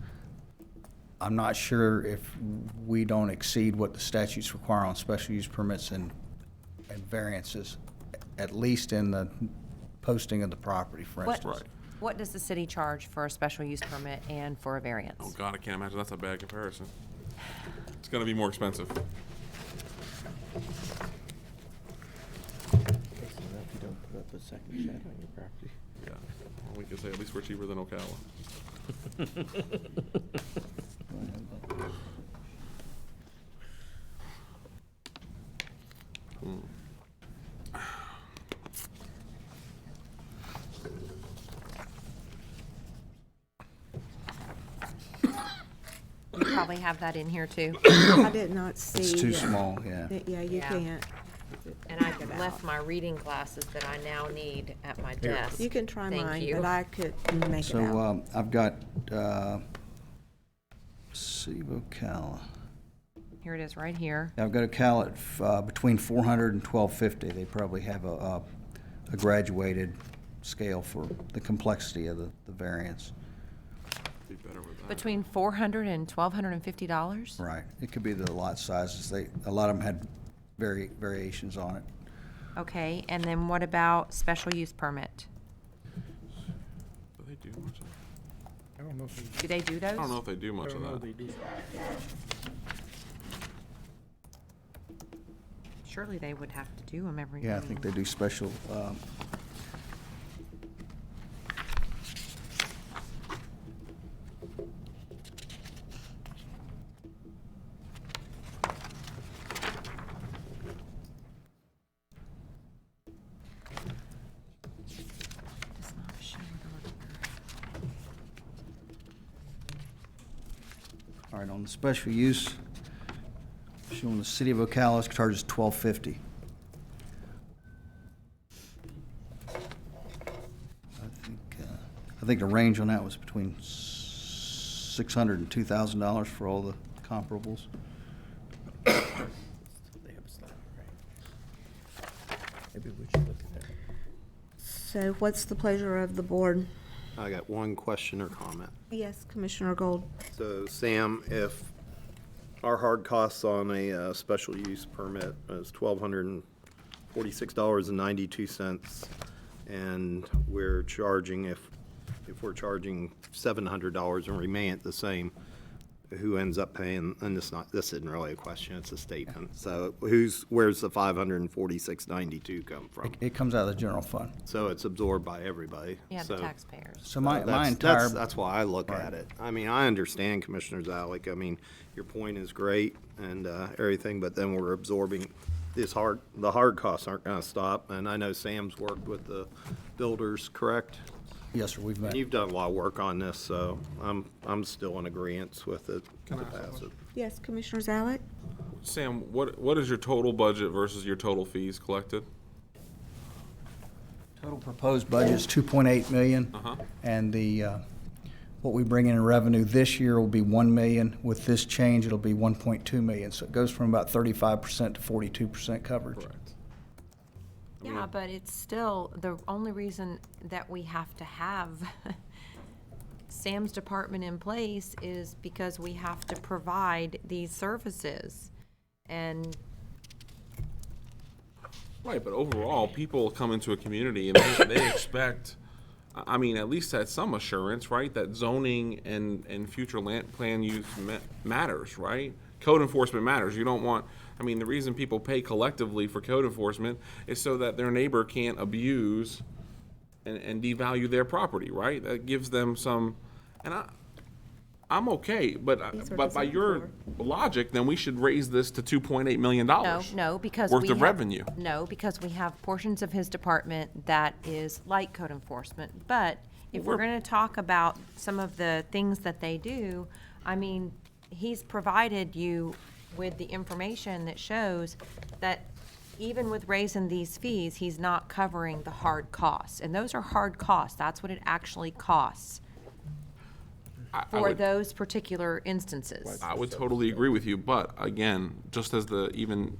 I'm not sure if we don't exceed what the statutes require on special use permits and variances, at least in the posting of the property, for what, instance. what does the city charge for a special use permit and for a variance? Oh God, I can't imagine that's a bad comparison. It's gonna be more expensive. If you don't put up a second shed on your property. Yeah, well, we could say at least we're cheaper than Ocala. You probably have that in here too. I did not see. It's too small, yeah. Yeah, you Yeah. can't. And I left my reading glasses that I now need at my desk. You can try Thank mine, you. but I could make it So, out. I've got, see, Ocala. Here it is, right here. I've got Ocala at between 400 and 1250. They probably have a graduated scale for the complexity of the variance. Be better with that. Between $400 and $1,250? Right. It could be the lot sizes. A lot of them had variations on it. Okay, and then what about special use permit? Do they do much of that? I don't know if they, Do they do those? I don't know if they do much of that. Surely they would have to do them every. Yeah, I think they do special, Does not show the- all right, on the special use, showing the city of Ocala charges $1250. I think the range on that was between $600 and $2,000 for all the comparables. They have a slab, right? Maybe we should look at that. So what's the pleasure of the board? I got one question or comment. Yes, Commissioner Gold. So Sam, if our hard costs on a special use permit is $1,246.92, and we're charging, if we're charging $700 and remain at the same, who ends up paying? And this isn't really a question; it's a statement. So where's the $546.92 come from? It comes out of the general fund. So it's absorbed by everybody. Yeah, So the taxpayers. So my that's- entire. That's why I look at it. I mean, I understand Commissioner Zalek. I mean, your point is great and everything, but then we're absorbing the hard costs aren't gonna stop. And I know Sam's worked with the builders, correct? Yes, sir, we've met. You've done a lot of work on this, so I'm still in agreement with it to Can I ask a pass it. question? Yes, Commissioner Zalek? Sam, what is your total budget versus your total fees collected? Total proposed budget is $2.8 million. Uh-huh. And what we bring in revenue this year will be $1 million. With this change, it'll be $1.2 million. So it goes from about 35% to 42% coverage. Correct. Yeah, but it's still, the only reason that we have to have Sam's department in place is because we have to provide these services. And Right, but overall, people come into a community and they expect, I mean, at least had some assurance, right, that zoning and future land plan use matters, right? Code enforcement matters. You don't want, I mean, the reason people pay collectively for code enforcement is so that their neighbor can't abuse and devalue their property, right? That gives them some, and I'm okay, but by your logic, then we should raise this to $2.8 million. no, because worth we of have, revenue. No, because we have portions of his department that is like code enforcement. But if we're going to talk about some of the things that they do, I mean, he's provided you with the information that shows that even with raising these fees, he's not covering the hard costs. And those are hard costs. That's what it actually costs I for would- those particular instances. I would totally agree with you, but again, just as even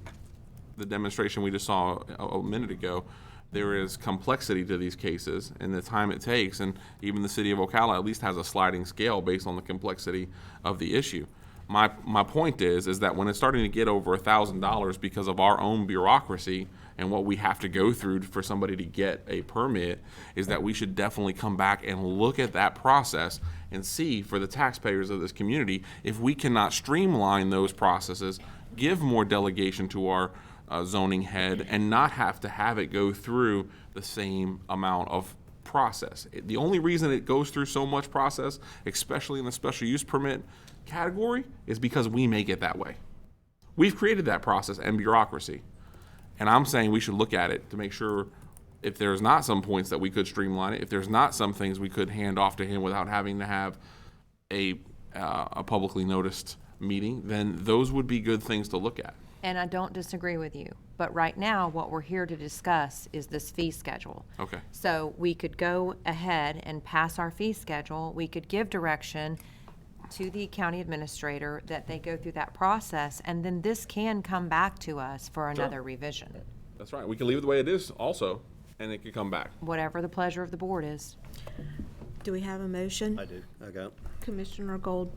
the demonstration we just saw a minute ago, there is complexity to these cases and the time it takes, and even the city of Ocala at least has a sliding scale based on the complexity of the issue. My point is that when it's starting to get over $1,000 because of our own bureaucracy and what we have to go through for somebody to get a permit, is that we should definitely come back and look at that process and see, for the taxpayers of this community, if we cannot streamline those processes, give more delegation to our zoning head, and not have to have it go through the same amount of process. The only reason it goes through so much process, especially in the special use permit category, is because we make it that way. We've created that process and bureaucracy. And I'm saying we should look at it to make sure if there's not some points that we could streamline it, if there's not some things we could hand off to him without having to have a publicly noticed meeting, then those would be good things to look at. And I don't disagree with you, but right now, what we're here to discuss is this fee schedule. Okay. So we could go ahead and pass our fee schedule. We could give direction to the county administrator that they go through that process, and then this can come back to us for another revision. That's right. We can leave it the way it is also, and it could come back. Whatever the pleasure of the board is. Do we have a motion? I do. I got. Commissioner Gold?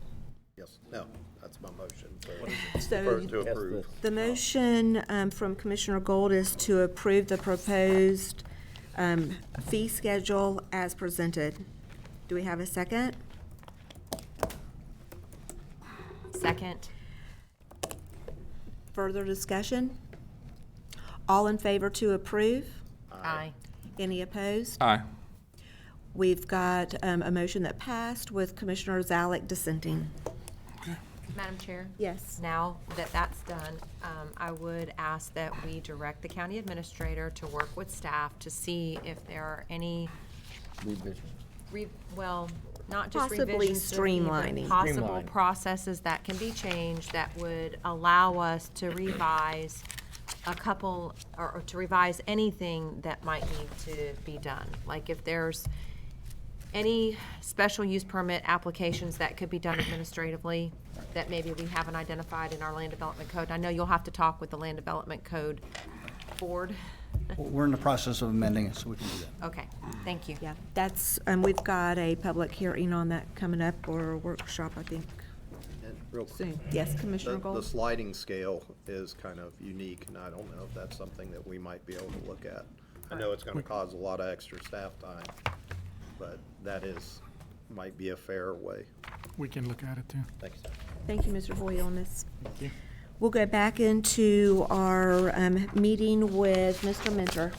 Yes. No, that's my motion. So To approve. the motion from Commissioner Gold is to approve the proposed fee schedule as presented. Do we have a second? Second. Further discussion? All in favor to approve? Aye. Any opposed? Aye. We've got a motion that passed with Commissioner Zalek dissenting. Madam Chair? Yes. Now that that's done, I would ask that we direct the county administrator to work with staff to see if there are any, well, not just Possibly revisions, but even streamlining. possible Streamline. processes that can be changed that would allow us to revise a couple, or to revise anything that might need to be done. Like if there's any special use permit applications that could be done administratively that maybe we haven't identified in our land development code. I know you'll have to talk with the land development code board. We're in the process of amending it, so we can do that. Okay, thank you. Yeah, that's, we've got a public hearing on that coming up, or a workshop, I think, And real quick, soon. Yes, Commissioner the Gold? sliding scale is kind of unique, and I don't know if that's something that we might be able to look at. I know it's gonna cause a lot of extra staff time, but that might be a fair way. We can look at it too. Thanks, sir. Thank you, Mr. Hoyle, on this. Thank you. We'll go back into our meeting with Mr. Mentor.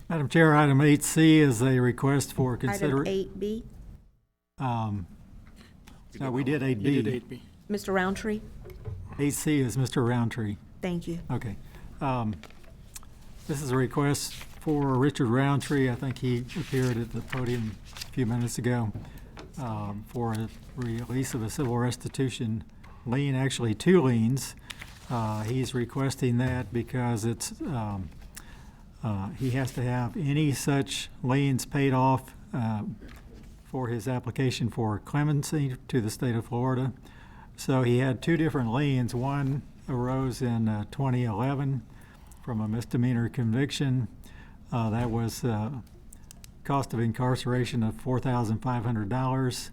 Madam Chair, item 8C is a request for Item consideration. 8B. No, we did 8B. You did 8B. Mr. Roundtree? 8C is Mr. Roundtree. Thank you. Okay. This is a request for Richard Roundtree. I think he appeared at the podium a few minutes ago for a release of a civil restitution lien, actually 2 liens. He's requesting that because it's he has to have any such liens paid off for his application for clemency to the state of Florida. So he had 2 different liens. One arose in 2011 from a misdemeanor conviction. That was cost of incarceration of $4,500.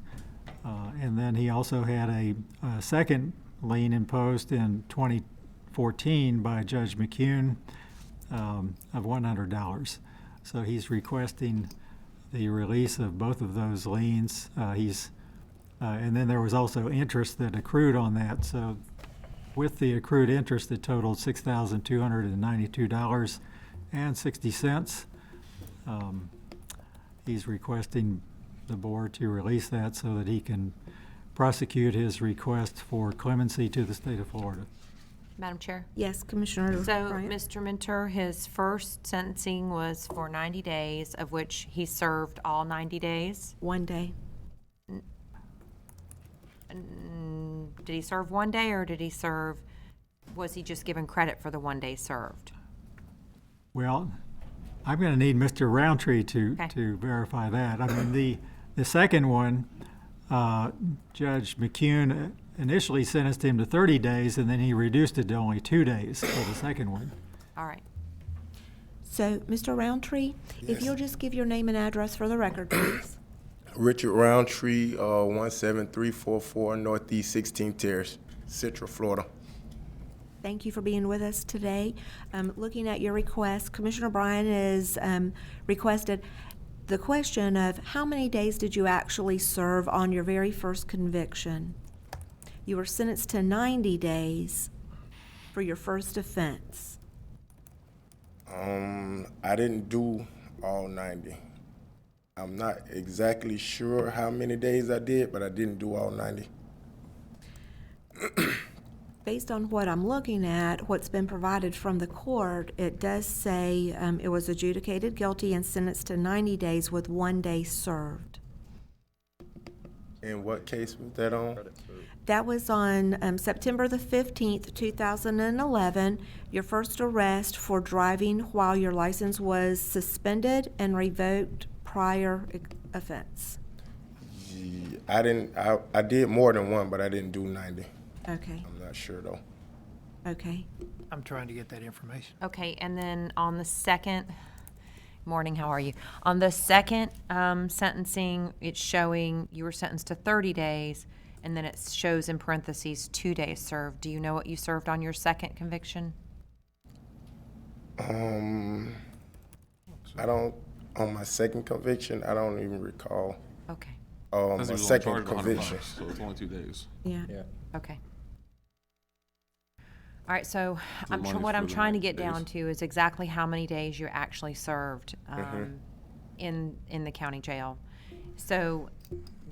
And then he also had a second lien imposed in 2014 by Judge McCune of $100. So he's requesting the release of both of those liens. And then there was also interest that accrued on that. So with the accrued interest, it totaled $6,292.60. He's requesting the board to release that so that he can prosecute his request for clemency to the state of Florida. Madam Chair? Yes, Commissioner So, Bryant? Mr. Mentor, his first sentencing was for 90 days, of which he served all 90 days. 1 day. Did he serve 1 day, or did he serve, was he just given credit for the 1 day served? Well, I'm going to need Mr. Roundtree to verify that. I mean, the second one, Judge McCune initially sentenced him to 30 days, and then he reduced it to only 2 days for the second one. All right. So, Mr. Roundtree, if you'll just give your name and address for the record, please. Richard Roundtree, 17344 Northeast 16th Terrace, Central, Florida. Thank you for being with us today. Looking at your request, Commissioner Bryan has requested the question of how many days did you actually serve on your very first conviction? You were sentenced to 90 days for your first offense. I didn't do all 90. I'm not exactly sure how many days I did, but I didn't do all 90. Based on what I'm looking at, what's been provided from the court, it does say it was adjudicated guilty and sentenced to 90 days with 1 day served. And what case was that on? That was on September the 15th, 2011, your first arrest for driving while your license was suspended and revoked prior offense. I did more than one, but I didn't do 90. Okay. I'm not sure though. Okay. I'm trying to get that information. Okay, and then on the second, morning, how are you? On the second sentencing, it's showing you were sentenced to 30 days, and then it shows in parentheses 2 days served. Do you know what you served on your second conviction? I don't, on my second conviction, I don't even recall. Okay. My second conviction. So it's only 2 days. Yeah. Okay. All right, so The money's what I'm for the trying to 90 get down days. to is exactly how many days you actually served in the county jail, so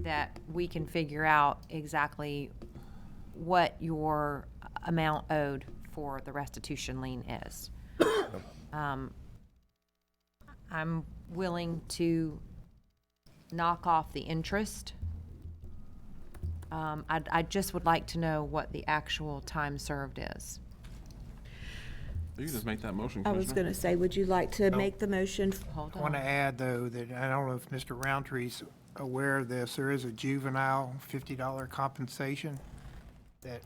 that we can figure out exactly what your amount owed for the restitution lien is. I'm willing to knock off the interest. I just would like to know what the actual time served is. You can just make that motion, I was Commissioner. going to say, would you like to make the motion? Hold I want to on. add, though, that I don't know if Mr. Roundtree's aware of this. There is a juvenile $50 compensation that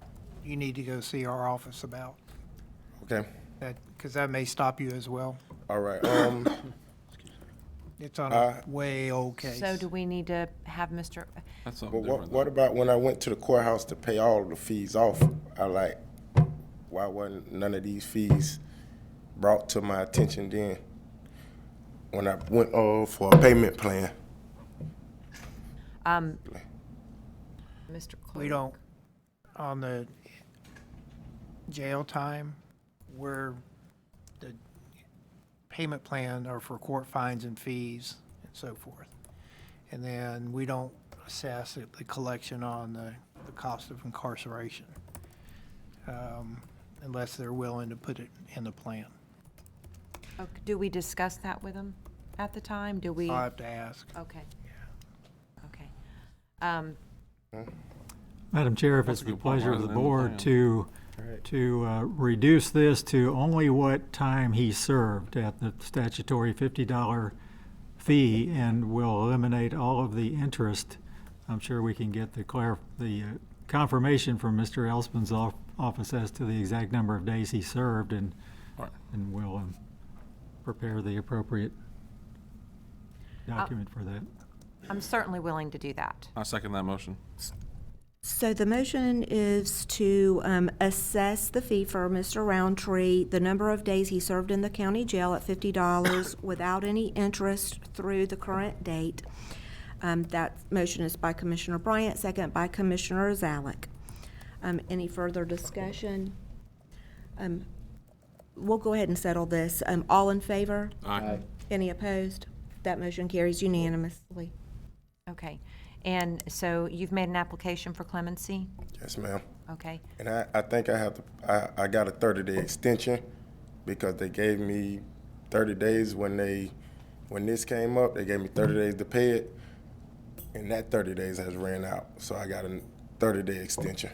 you need to go see our office about. Okay. Because that may stop you as well. All right. It's on a way old case. So do we need to have Mr. That's something But different. what about when I went to the courthouse to pay all of the fees off? Why wasn't none of these fees brought to my attention then? When I went for a payment plan. Mr. Clerk? We don't, on the jail time, where the payment plan are for court fines and fees and so forth. And then we don't assess the collection on the cost of incarceration, unless they're willing to put it in the plan. Okay, do we discuss that with him at the time? Do we? I'll have to ask. Okay. Okay. Madam Chair, if it's the pleasure of the board to reduce this to only what time he served at the statutory $50 fee, and will eliminate all of the interest, I'm sure we can get the confirmation from Mr. Elspin's office as to the exact number of days he served, and we'll prepare the appropriate document for that. I'm certainly willing to do that. I second that motion. So the motion is to assess the fee for Mr. Roundtree, the number of days he served in the county jail at $50 without any interest through the current date. That motion is by Commissioner Bryant, second by Commissioner Zalek. Any further discussion? We'll go ahead and settle this. All in favor? Aye. Any opposed? That motion carries unanimously. Okay. And so you've made an application for clemency? Yes, ma'am. Okay. And I think I got a 30-day extension because they gave me 30 days when this came up. They gave me 30 days to pay it, and that 30 days has ran out. So I got a 30-day extension.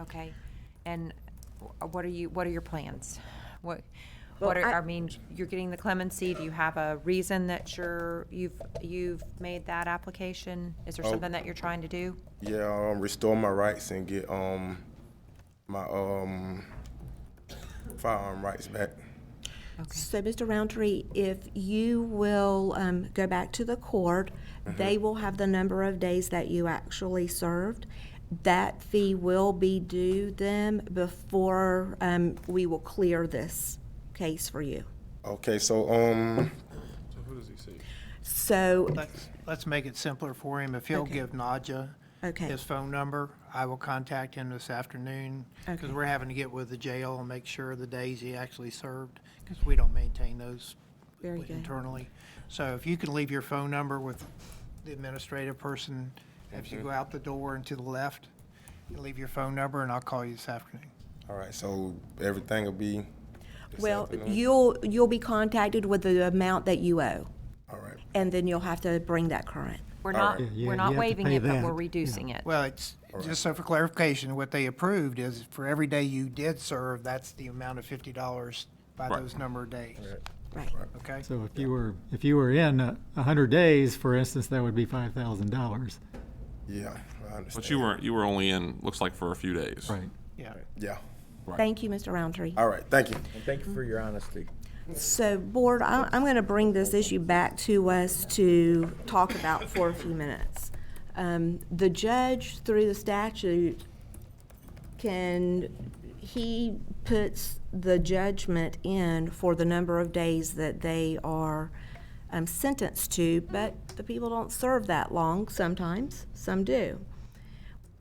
Okay. And what are your plans? Well, What are, I mean, you're getting the clemency, do you have a reason that you've made that application? Is there Oh. something that you're trying to do? Yeah, restore my rights and get my firearm rights back. So, Mr. Roundtree, if you will go back to the court, they will have the number of days that you actually served. That fee will be due them before we will clear this case for you. Okay, so So who does he see? So, Let's make it simpler for him. If he'll give Nadja okay, his phone number, I will contact him this afternoon, because Okay. we're having to get with the jail and make sure the days he actually served, because we don't maintain those very good. internally. So if you can leave your phone number with the administrative person, if you go out the door and to the left, and leave your phone number, and I'll call you this afternoon. all right, so everything will be this Well, afternoon? you'll be contacted with the amount that you owe, All right. and then you'll have to bring that current. We're All not, right. Yeah, we're you not have to waiving pay it, but that. we're reducing it. Well, it's, just so for clarification, what they approved is for every day you did serve, that's the amount of $50 by Right. those number of days. Right. Okay? So if you were in 100 days, for instance, that would be $5,000. Yeah, I understand. But you were only in, looks like for a few days. Right. Yeah. Yeah. Right. Thank you, Mr. Roundtree. All right, thank you. And thank you for your honesty. So, Board, I'm going to bring this issue back to us to talk about for a few minutes. The judge, through the statute, he puts the judgment in for the number of days that they are sentenced to, but the people don't serve that long sometimes, some do.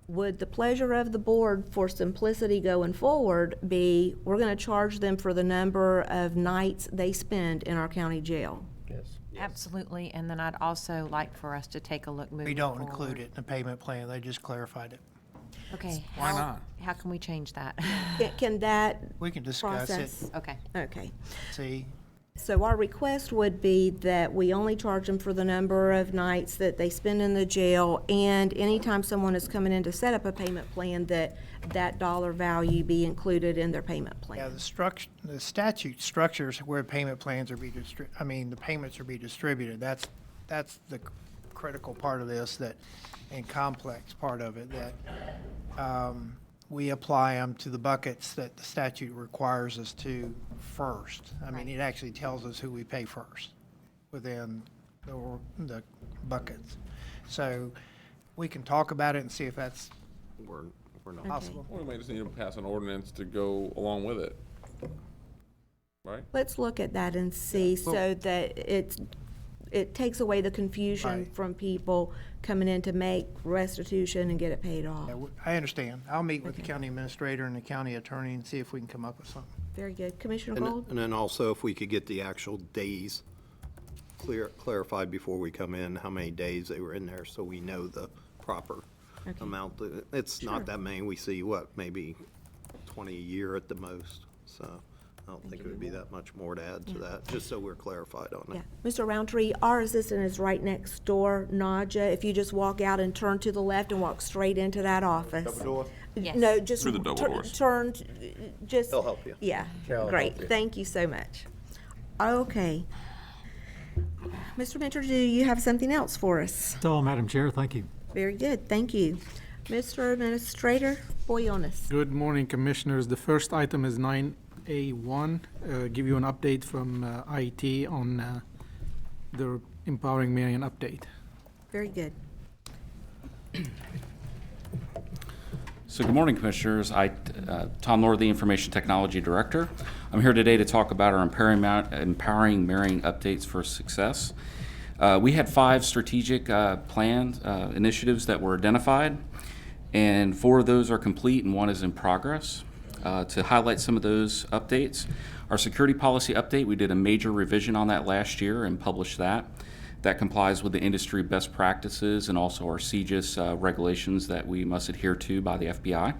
Would the pleasure of the board, for simplicity going forward, be we're going to charge them for the number of nights they spend in our county jail? Yes. Absolutely, and then I'd also like for us to take a look moving We don't forward. include it in the payment plan, they just clarified it. Okay. Why how- not? How can we change that? Can that We can discuss it, process? Okay. Okay. see. So our request would be that we only charge them for the number of nights that they spend in the jail, and anytime someone is coming in to set up a payment plan, that dollar value be included in their payment Yeah, plan. the statute structures where payment plans are the payments are be distributed. That's the critical part of this, and complex part of it, that we apply them to the buckets that the statute requires us to first. I mean, it actually tells us who we pay first within the buckets. So we can talk about it and see if that's We're not. possible. Well, we may just need to pass an ordinance to go along with it. Right? Let's look at that and see, so that it takes away the confusion Right. from people coming in to make restitution and get it paid off. Yeah, I understand. I'll meet with the county administrator and the county attorney and see if we can come up with something. Very good. Commissioner And Gold? and then also, if we could get the actual days clarified before we come in, how many days they were in there, so we know the proper Okay. amount. It's Sure. not that many. We see, maybe 20 a year at the most. So I don't think it would be that much more to add to that, just so we're clarified on Yeah. it. Mr. Roundtree, our assistant is right next door, Nadja. If you just walk out and turn to the left and walk straight into that office. Double door? Yes. No, just Through the double doors. turn, just. He'll help you. Yeah, He'll great. help you. Thank you so much. Okay. Mr. Mentor, do you have something else for us? That's all, Madam Chair. Thank you. Very good, thank you. Mr. Administrator Boyonis. Good morning, Commissioners. The first item is 9A1, give you an update from IT on the Empowering Marion update. Very good. So good morning, Commissioners. Tom Lord, the Information Technology Director. I'm here today to talk about our Empowering Marion updates for success. We had 5 strategic plans, initiatives that were identified, and 4 of those are complete and 1 is in progress. To highlight some of those updates, our security policy update, we did a major revision on that last year and published that. That complies with the industry best practices and also our CJIS regulations that we must adhere to by the FBI.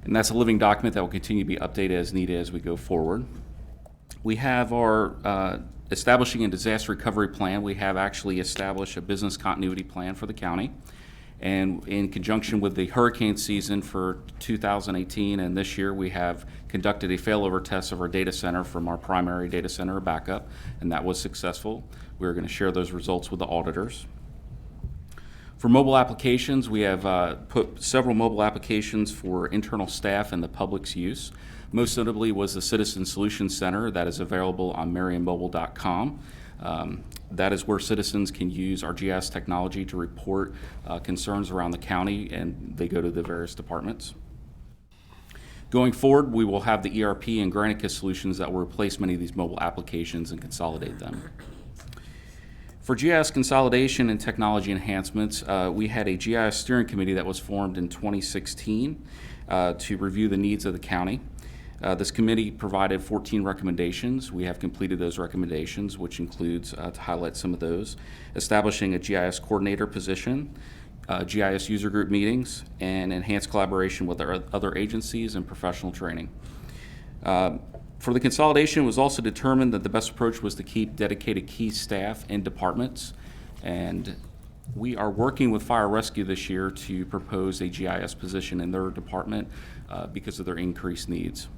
And that's a living document that will continue to be updated as needed as we go forward. We have our establishing a disaster recovery plan. We have actually established a business continuity plan for the county. And in conjunction with the hurricane season for 2018 and this year, we have conducted a failover test of our data center from our primary data center backup, and that was successful. We're going to share those results with the auditors. For mobile applications, we have put several mobile applications for internal staff and the public's use. Most notably was the Citizen Solutions Center that is available on marionmobile.com. That is where citizens can use our GIS technology to report concerns around the county, and they go to the various departments. Going forward, we will have the ERP and Granicus solutions that will replace many of these mobile applications and consolidate them. For GIS consolidation and technology enhancements, we had a GIS steering committee that was formed in 2016 to review the needs of the county. This committee provided 14 recommendations. We have completed those recommendations, which includes, to highlight some of those, establishing a GIS coordinator position, GIS user group meetings, and enhanced collaboration with our other agencies and professional training. For the consolidation, it was also determined that the best approach was to keep dedicated key staff in departments, and we are working with Fire Rescue this year to propose a GIS position in their department because of their increased needs.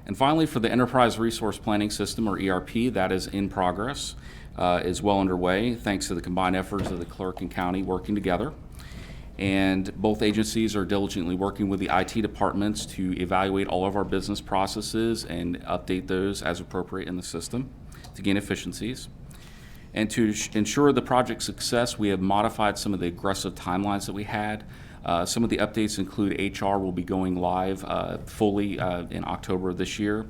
And finally, for the Enterprise Resource Planning System, or ERP, that is in progress, is well underway, thanks to the combined efforts of the clerk and county working together. And both agencies are diligently working with the IT departments to evaluate all of our business processes and update those as appropriate in the system to gain efficiencies. And to ensure the project's success, we have modified some of the aggressive timelines that we had. Some of the updates include HR will be going live fully in October of this year.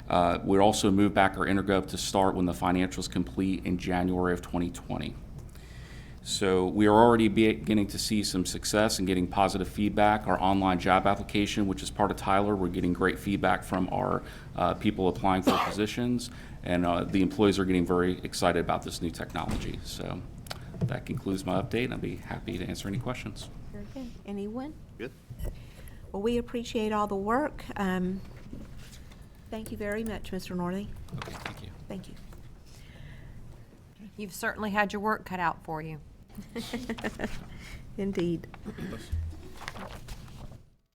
We'll also move back our intergov to start when the financials complete in January of 2020. So we are already beginning to see some success and getting positive feedback. Our online job application, which is part of Tyler, we're getting great feedback from our people applying for positions, and the employees are getting very excited about this new technology. So that concludes my update, and I'll be happy to answer any questions. Very good. Anyone? Good. Well, we appreciate all the work. Thank you very much, Mr. Northey. Okay, thank you. Thank you. You've certainly had your work cut out for you. Indeed.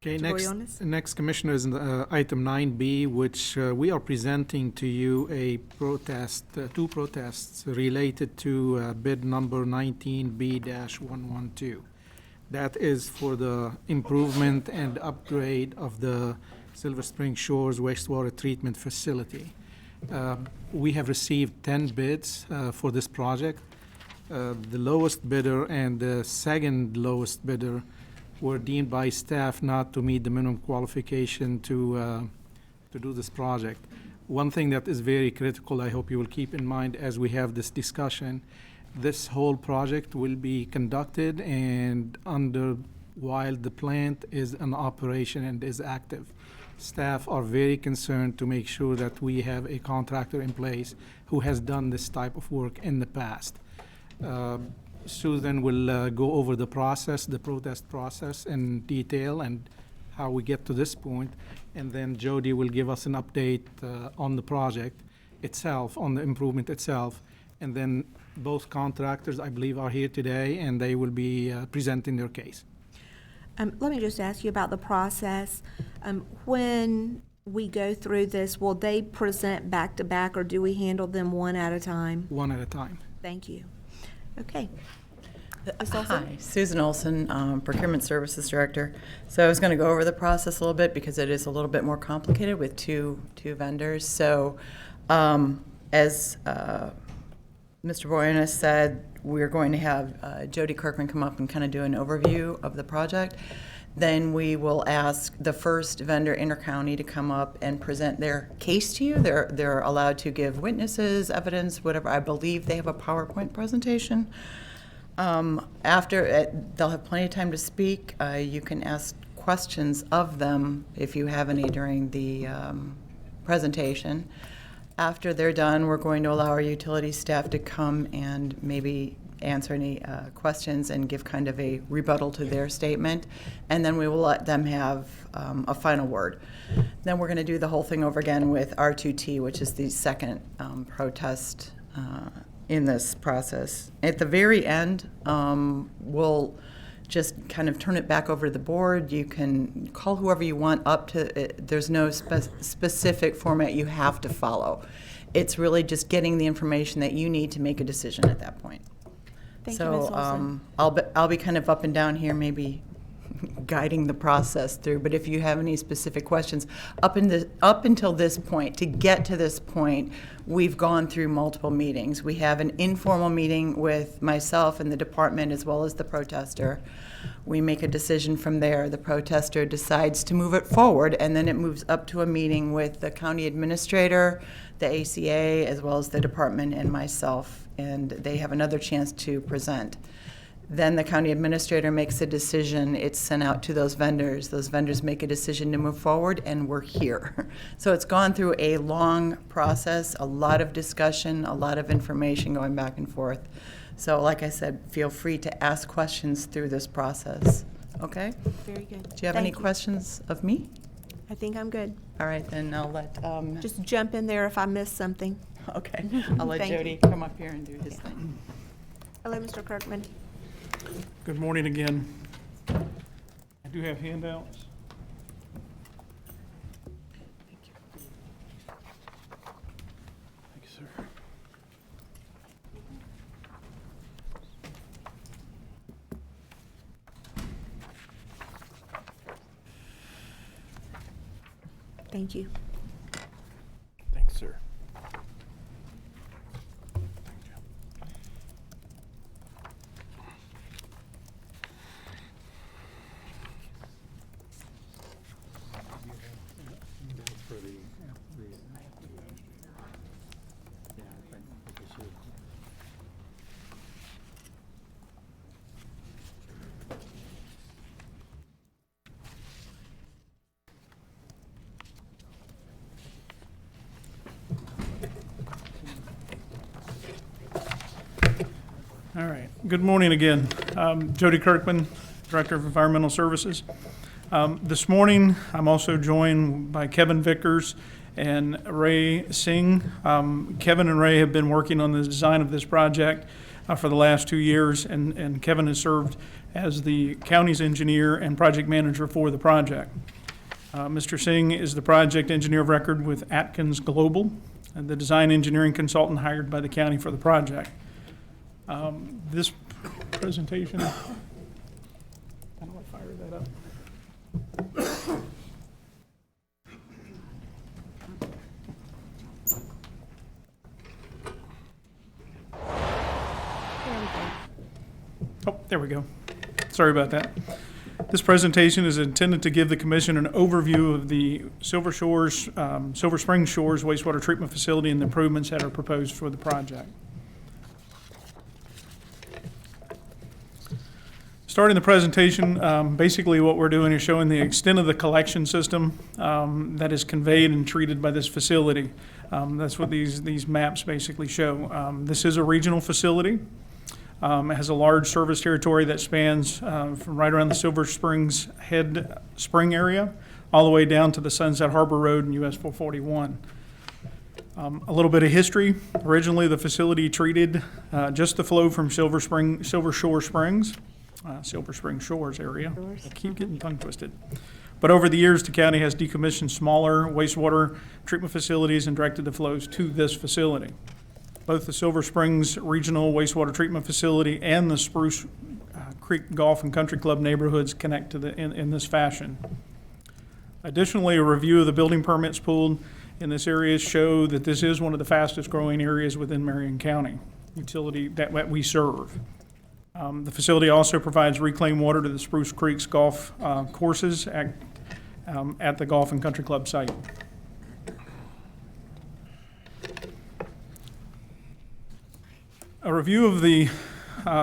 Okay, Mr. Boyanis? next, Commissioner, is item 9B, which we are presenting to you a protest, two protests related to bid number 19B-112. That is for the improvement and upgrade of the Silver Spring Shores wastewater treatment facility. We have received 10 bids for this project. The lowest bidder and the second lowest bidder were deemed by staff not to meet the minimum qualification to do this project. One thing that is very critical, I hope you will keep in mind as we have this discussion, this whole project will be conducted and while the plant is in operation and is active. Staff are very concerned to make sure that we have a contractor in place who has done this type of work in the past. Susan will go over the process, the protest process in detail and how we get to this point. And then Jody will give us an update on the project itself, on the improvement itself. And then both contractors, I believe, are here today and they will be presenting their case. Let me just ask you about the process. When we go through this, will they present back to back or do we handle them one at a time? One at a time. Thank you. Okay. Hi, Susan Olson, Procurement Services Director. So I was going to go over the process a little bit because it is a little bit more complicated with two vendors. So as Mr. Boyanis said, we're going to have Jody Kirkman come up and kind of do an overview of the project. Then we will ask the first vendor, Intercounty, to come up and present their case to you. They're allowed to give witnesses, evidence, whatever. I believe they have a PowerPoint presentation. After, they'll have plenty of time to speak. You can ask questions of them if you have any during the presentation. After they're done, we're going to allow our utility staff to come and maybe answer any questions and give kind of a rebuttal to their statement, and then we will let them have a final word. Then we're going to do the whole thing over again with R2T, which is the second protest in this process. At the very end, we'll just kind of turn it back over to the board. You can call whoever you want up to, there's no specific format you have to follow. It's really just getting the information that you need to make a decision at that point. Thank you, Ms. Olson. I'll be kind of up and down here, maybe guiding the process through, but if you have any specific questions, up until this point, to get to this point, we've gone through multiple meetings. We have an informal meeting with myself and the department as well as the protester. We make a decision from there. The protester decides to move it forward, and then it moves up to a meeting with the county administrator, the ACA, as well as the department and myself, and they have another chance to present. Then the county administrator makes a decision. It's sent out to those vendors. Those vendors make a decision to move forward, and we're here. So it's gone through a long process, a lot of discussion, a lot of information going back and forth. So like I said, feel free to ask questions through this process. Okay? Very good. Do you have any questions of me? I think I'm good. All right, then I'll let... Just jump in there if I miss something. Okay. I'll let Thank Jody you. come up here and do his thing. Hello, Mr. Kirkman. Good morning again. I do have handouts. Thank you, sir. Thank you. Thanks, sir. All right. Good morning again. Jody Kirkman, Director of Environmental Services. This morning, I'm also joined by Kevin Vickers and Ray Singh. Kevin and Ray have been working on the design of this project for the last 2 years, and Kevin has served as the county's engineer and project manager for the project. Mr. Singh is the project engineer of record with Atkins Global, and the design engineering consultant hired by the county for the project. This presentation, how do I fire that up? Oh, there we go. Sorry about that. This presentation is intended to give the commission an overview of the Silver Spring Shores wastewater treatment facility and the improvements that are proposed for the project. Starting the presentation, basically what we're doing is showing the extent of the collection system that is conveyed and treated by this facility. That's what these maps basically show. This is a regional facility. It has a large service territory that spans from right around the Silver Springs Head Spring area all the way down to the Sunset Harbor Road and US 441. A little bit of history. Originally, the facility treated just the flow from Silver Spring Shores area. I keep getting tongue twisted. But over the years, the county has decommissioned smaller wastewater treatment facilities and directed the flows to this facility. Both the Silver Springs Regional Wastewater Treatment Facility and the Spruce Creek Golf and Country Club neighborhoods connect to in this fashion. Additionally, a review of the building permits pulled in this area show that this is one of the fastest growing areas within Marion County utility that we serve. The facility also provides reclaimed water to the Spruce Creek's golf courses at the Golf and Country Club site. A review of the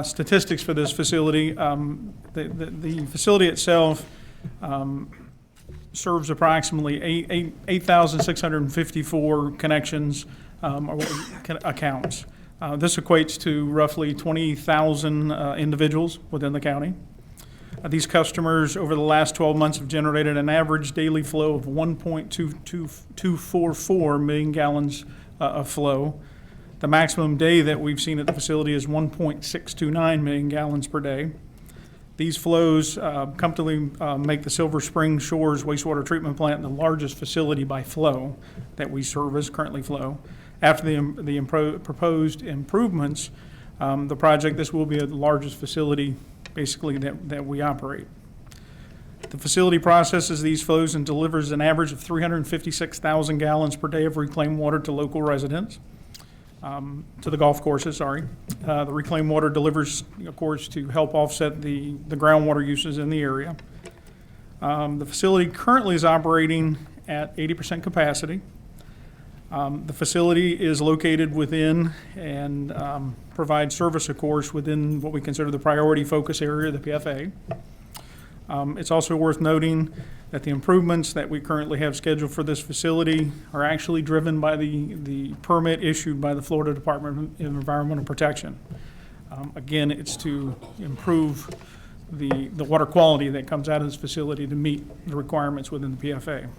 statistics for this facility. The facility itself serves approximately 8,654 connections or accounts. This equates to roughly 20,000 individuals within the county. These customers over the last 12 months have generated an average daily flow of 1.244 million gallons of flow. The maximum day that we've seen at the facility is 1.629 million gallons per day. These flows comfortably make the Silver Spring Shores wastewater treatment plant the largest facility by flow that we service, currently flow. After the proposed improvements, the project, this will be the largest facility basically that we operate. The facility processes these flows and delivers an average of 356,000 gallons per day of reclaimed water to local residents. To the golf courses, sorry. The reclaimed water delivers, of course, to help offset the groundwater uses in the area. The facility currently is operating at 80% capacity. The facility is located within and provides service, of course, within what we consider the priority focus area of the PFA. It's also worth noting that the improvements that we currently have scheduled for this facility are actually driven by the permit issued by the Florida Department of Environmental Protection. Again, it's to improve the water quality that comes out of this facility to meet the requirements within the PFA.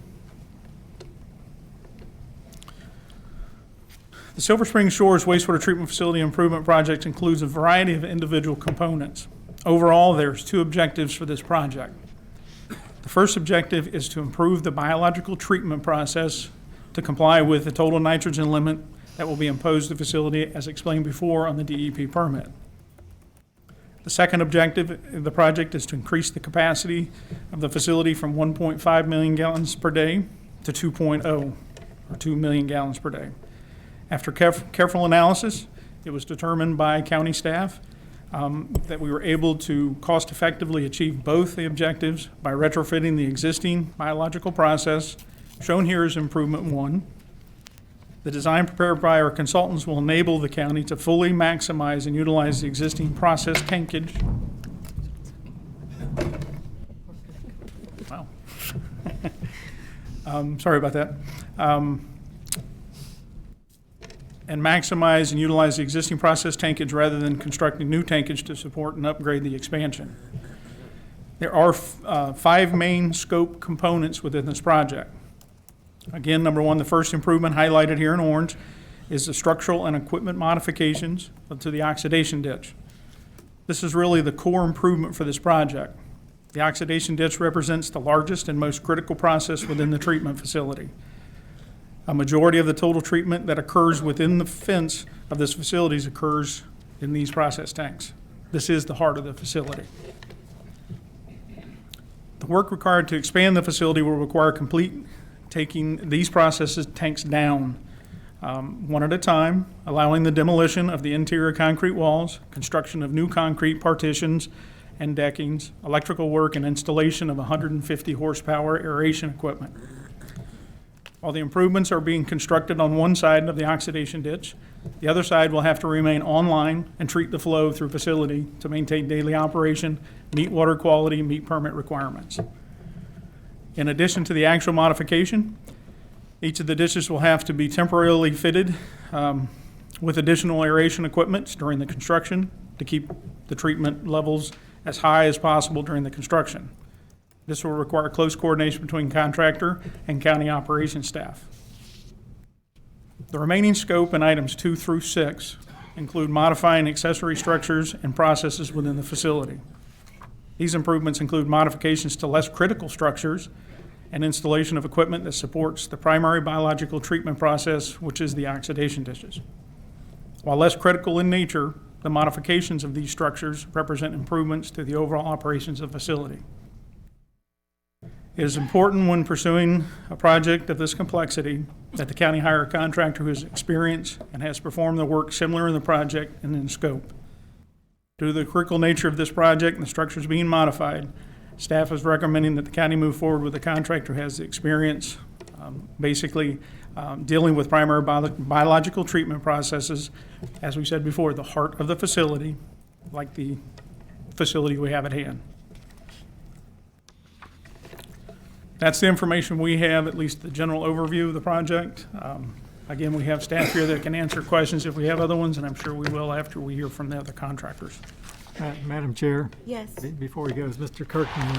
The Silver Spring Shores Wastewater Treatment Facility Improvement Project includes a variety of individual components. Overall, there's 2 objectives for this project. The first objective is to improve the biological treatment process to comply with the total nitrogen limit that will be imposed to the facility as explained before on the DEP permit. The second objective of the project is to increase the capacity of the facility from 1.5 million gallons per day to 2.0 or 2 million gallons per day. After careful analysis, it was determined by county staff that we were able to cost effectively achieve both the objectives by retrofitting the existing biological process. Shown here is improvement 1. The design prepared by our consultants will enable the county to fully maximize and utilize the existing process tankage. Wow. Sorry about that. And maximize and utilize the existing process tankage rather than constructing new tankage to support and upgrade the expansion. There are 5 main scope components within this project. Again, number 1, the first improvement highlighted here in orange is the structural and equipment modifications to the oxidation ditch. This is really the core improvement for this project. The oxidation ditch represents the largest and most critical process within the treatment facility. A majority of the total treatment that occurs within the fence of this facility occurs in these process tanks. This is the heart of the facility. The work required to expand the facility will require complete taking these process tanks down one at a time, allowing the demolition of the interior concrete walls, construction of new concrete partitions and deckings, electrical work, and installation of 150 horsepower aeration equipment. While the improvements are being constructed on one side of the oxidation ditch, the other side will have to remain online and treat the flow through facility to maintain daily operation, meet water quality, meet permit requirements. In addition to the actual modification, each of the ditches will have to be temporarily fitted with additional aeration equipment during the construction to keep the treatment levels as high as possible during the construction. This will require close coordination between contractor and county operations staff. The remaining scope in items 2 through 6 include modifying accessory structures and processes within the facility. These improvements include modifications to less critical structures and installation of equipment that supports the primary biological treatment process, which is the oxidation ditches. While less critical in nature, the modifications of these structures represent improvements to the overall operations of the facility. It is important when pursuing a project of this complexity that the county hire a contractor who has experience and has performed the work similar in the project and in scope. Due to the critical nature of this project and the structures being modified, staff is recommending that the county move forward with a contractor who has the experience dealing with primary biological treatment processes, as we said before, the heart of the facility, like the facility we have at hand. That's the information we have, at least the general overview of the project. Again, we have staff here that can answer questions if we have other ones, and I'm sure we will after we hear from the other contractors. Madam Chair? Yes. Before he goes, Mr. Kirkman,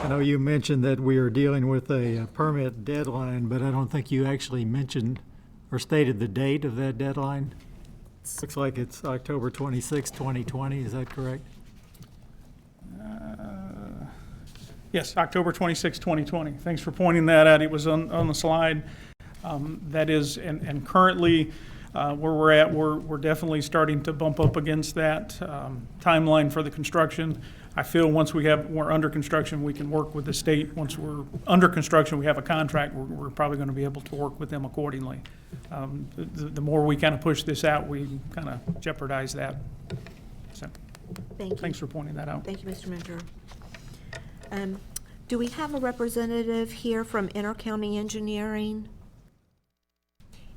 I know you mentioned that we are dealing with a permit deadline, but I don't think you actually mentioned or stated the date of that deadline? Looks like it's October 26, 2020, is that correct? Yes, October 26, 2020. Thanks for pointing that out. It was on the slide. That is, and currently, where we're at, we're definitely starting to bump up against that timeline for the construction. I feel once we're under construction, we can work with the state. Once we're under construction, we have a contract, we're probably going to be able to work with them accordingly. The more we kind of push this out, we kind of jeopardize that. So, Thank you. thanks for pointing that out. Thank you, Mr. Mentor. Do we have a representative here from Intercounty Engineering?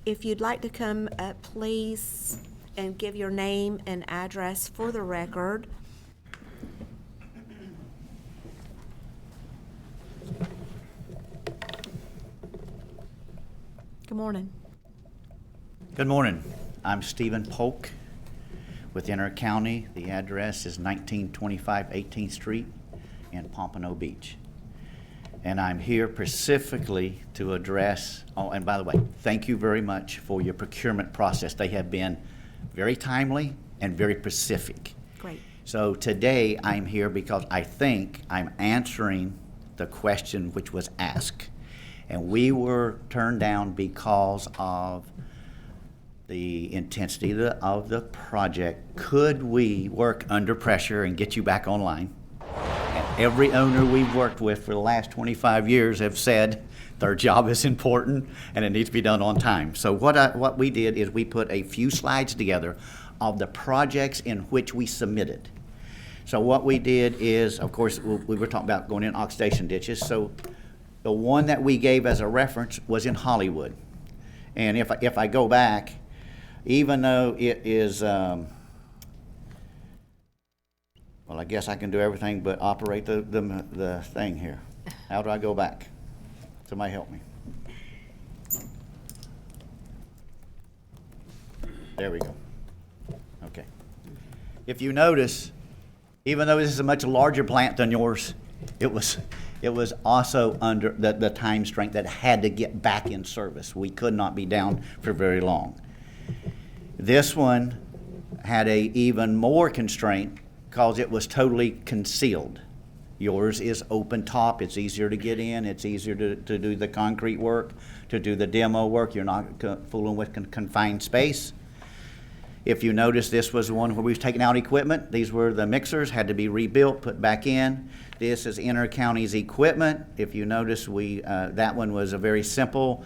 If you'd like to come up, please, and give your name and address for the record. Good morning. Good morning. I'm Stephen Polk with Intercounty. The address is 1925 18th Street in Pompano Beach. And I'm here specifically to address, oh, and by the way, thank you very much for your procurement process. They have been very timely and very specific. Great. So today I'm here because I think I'm answering the question which was asked. And we were turned down because of the intensity of the project. Could we work under pressure and get you back online? And every owner we've worked with for the last 25 years have said their job is important and it needs to be done on time. So what we did is we put a few slides together of the projects in which we submitted. So what we did is, of course, we were talking about going in oxidation ditches. So the one that we gave as a reference was in Hollywood. And if I go back, even though it is, well, I guess I can do everything but operate the thing here. How do I go back? Somebody help me. There we go. Okay. If you notice, even though this is a much larger plant than yours, it was also under the time strength that had to get back in service. We could not be down for very long. This one had a even more constraint because it was totally concealed. Yours is open top. It's easier to get in. It's easier to do the concrete work, to do the demo work. You're not fooling with confined space. If you notice, this was one where we've taken out equipment. These were the mixers, had to be rebuilt, put back in. This is Intercounty's equipment. If you notice, that one was a very simple.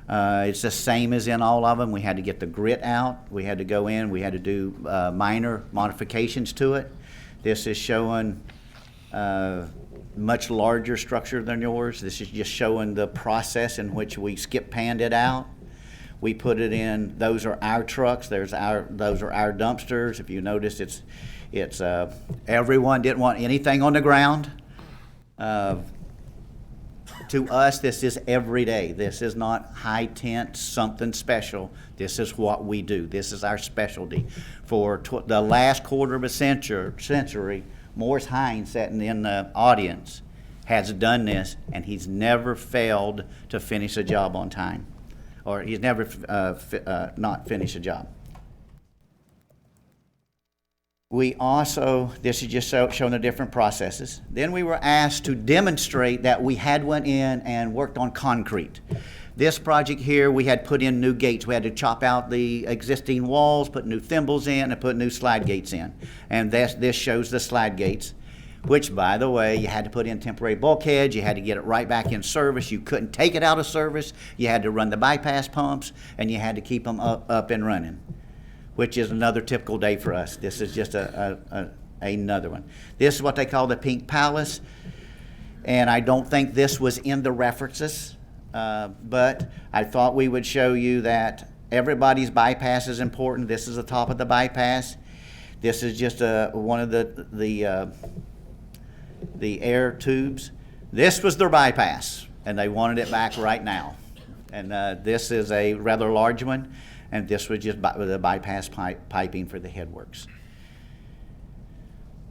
It's the same as in all of them. We had to get the grit out. We had to go in. We had to do minor modifications to it. This is showing much larger structure than yours. This is just showing the process in which we skip panned it out. We put it in. Those are our trucks. Those are our dumpsters. If you notice, it's everyone didn't want anything on the ground. To us, this is every day. This is not high tent, something special. This is what we do. This is our specialty. For the last quarter of a century, Morris Hines, sitting in the audience, has done this, and he's never failed to finish a job on time, or he's never not finished a job. We also, this is just showing the different processes. Then we were asked to demonstrate that we had went in and worked on concrete. This project here, we had put in new gates. We had to chop out the existing walls, put new thimbles in, and put new slide gates in. And this shows the slide gates, which, by the way, you had to put in temporary bulkheads. You had to get it right back in service. You couldn't take it out of service. You had to run the bypass pumps, and you had to keep them up and running, which is another typical day for us. This is just another one. This is what they call the Pink Palace, and I don't think this was in the references, but I thought we would show you that everybody's bypass is important. This is the top of the bypass. This is just one of the air tubes. This was their bypass, and they wanted it back right now. And this is a rather large one. And this was just the bypass piping for the headworks.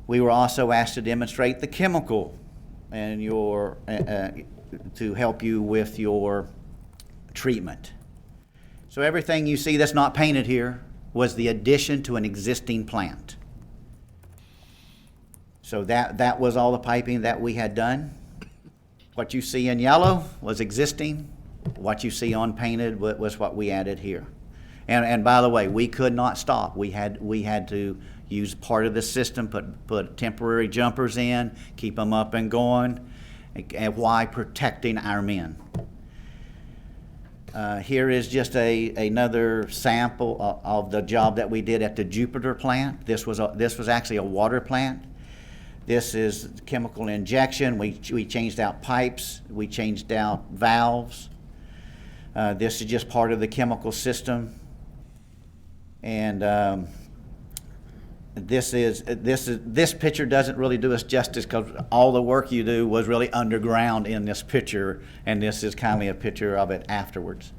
We were also asked to demonstrate the chemical and to help you with your treatment. So everything you see that's not painted here was the addition to an existing plant. So that was all the piping that we had done. What you see in yellow was existing. What you see unpainted was what we added here. And by the way, we could not stop. We had to use part of the system, put temporary jumpers in, keep them up and going, and why protecting our men. Here is just another sample of the job that we did at the Jupiter plant. This was actually a water plant. This is chemical injection. We changed out pipes. We changed out valves. This is just part of the chemical system. And this picture doesn't really do us justice because all the work you do was really underground in this picture, and this is kindly a picture of it afterwards.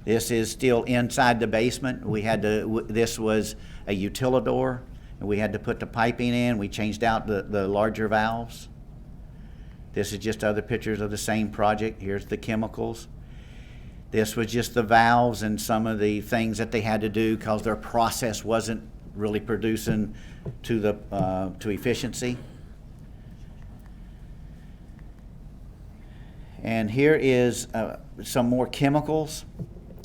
This is still inside the basement. This was a utilidor, and we had to put the piping in. We changed out the larger valves. This is just other pictures of the same project. Here's the chemicals. This was just the valves and some of the things that they had to do because their process wasn't really producing to efficiency. And here is some more chemicals.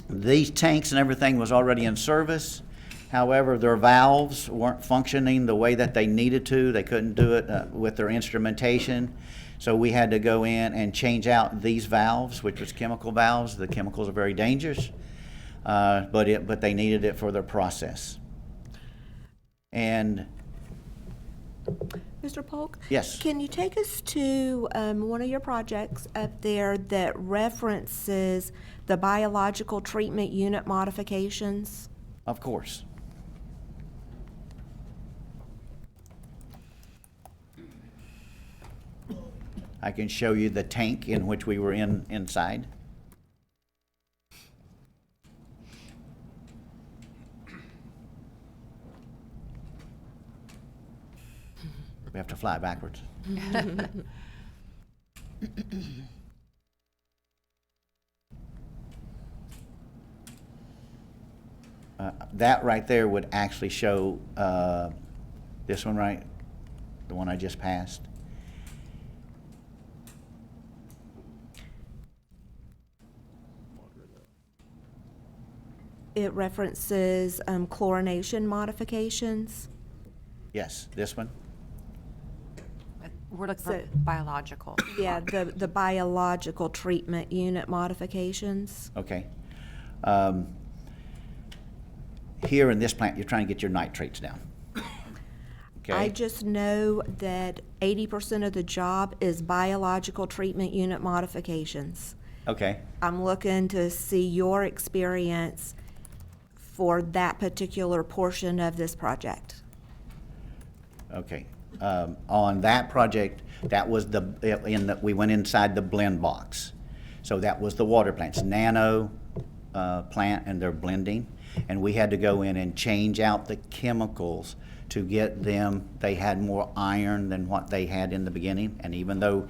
These tanks and everything was already in service. However, their valves weren't functioning the way that they needed to. They couldn't do it with their instrumentation. So we had to go in and change out these valves, which was chemical valves. The chemicals are very dangerous, but they needed it for their process. And Mr. Polk? Yes. Can you take us to one of your projects up there that references the biological treatment unit modifications? Of course. I can show you the tank in which we were inside. We have to fly backwards. That right there would actually show this one, right? The one I just passed. It references chlorination modifications. Yes, this one. We're looking for biological. Yeah, the biological treatment unit modifications. Okay. Here in this plant, you're trying to get your nitrates down. Okay. I just know that 80% of the job is biological treatment unit modifications. Okay. I'm looking to see your experience for that particular portion of this project. Okay. On that project, that was we went inside the blend box. So that was the water plants, nano plant, and they're blending. And we had to go in and change out the chemicals to get them. They had more iron than what they had in the beginning. And even though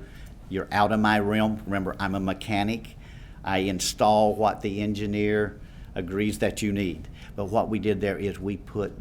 you're out of my realm, remember, I'm a mechanic. I install what the engineer agrees that you need. But what we did there is we put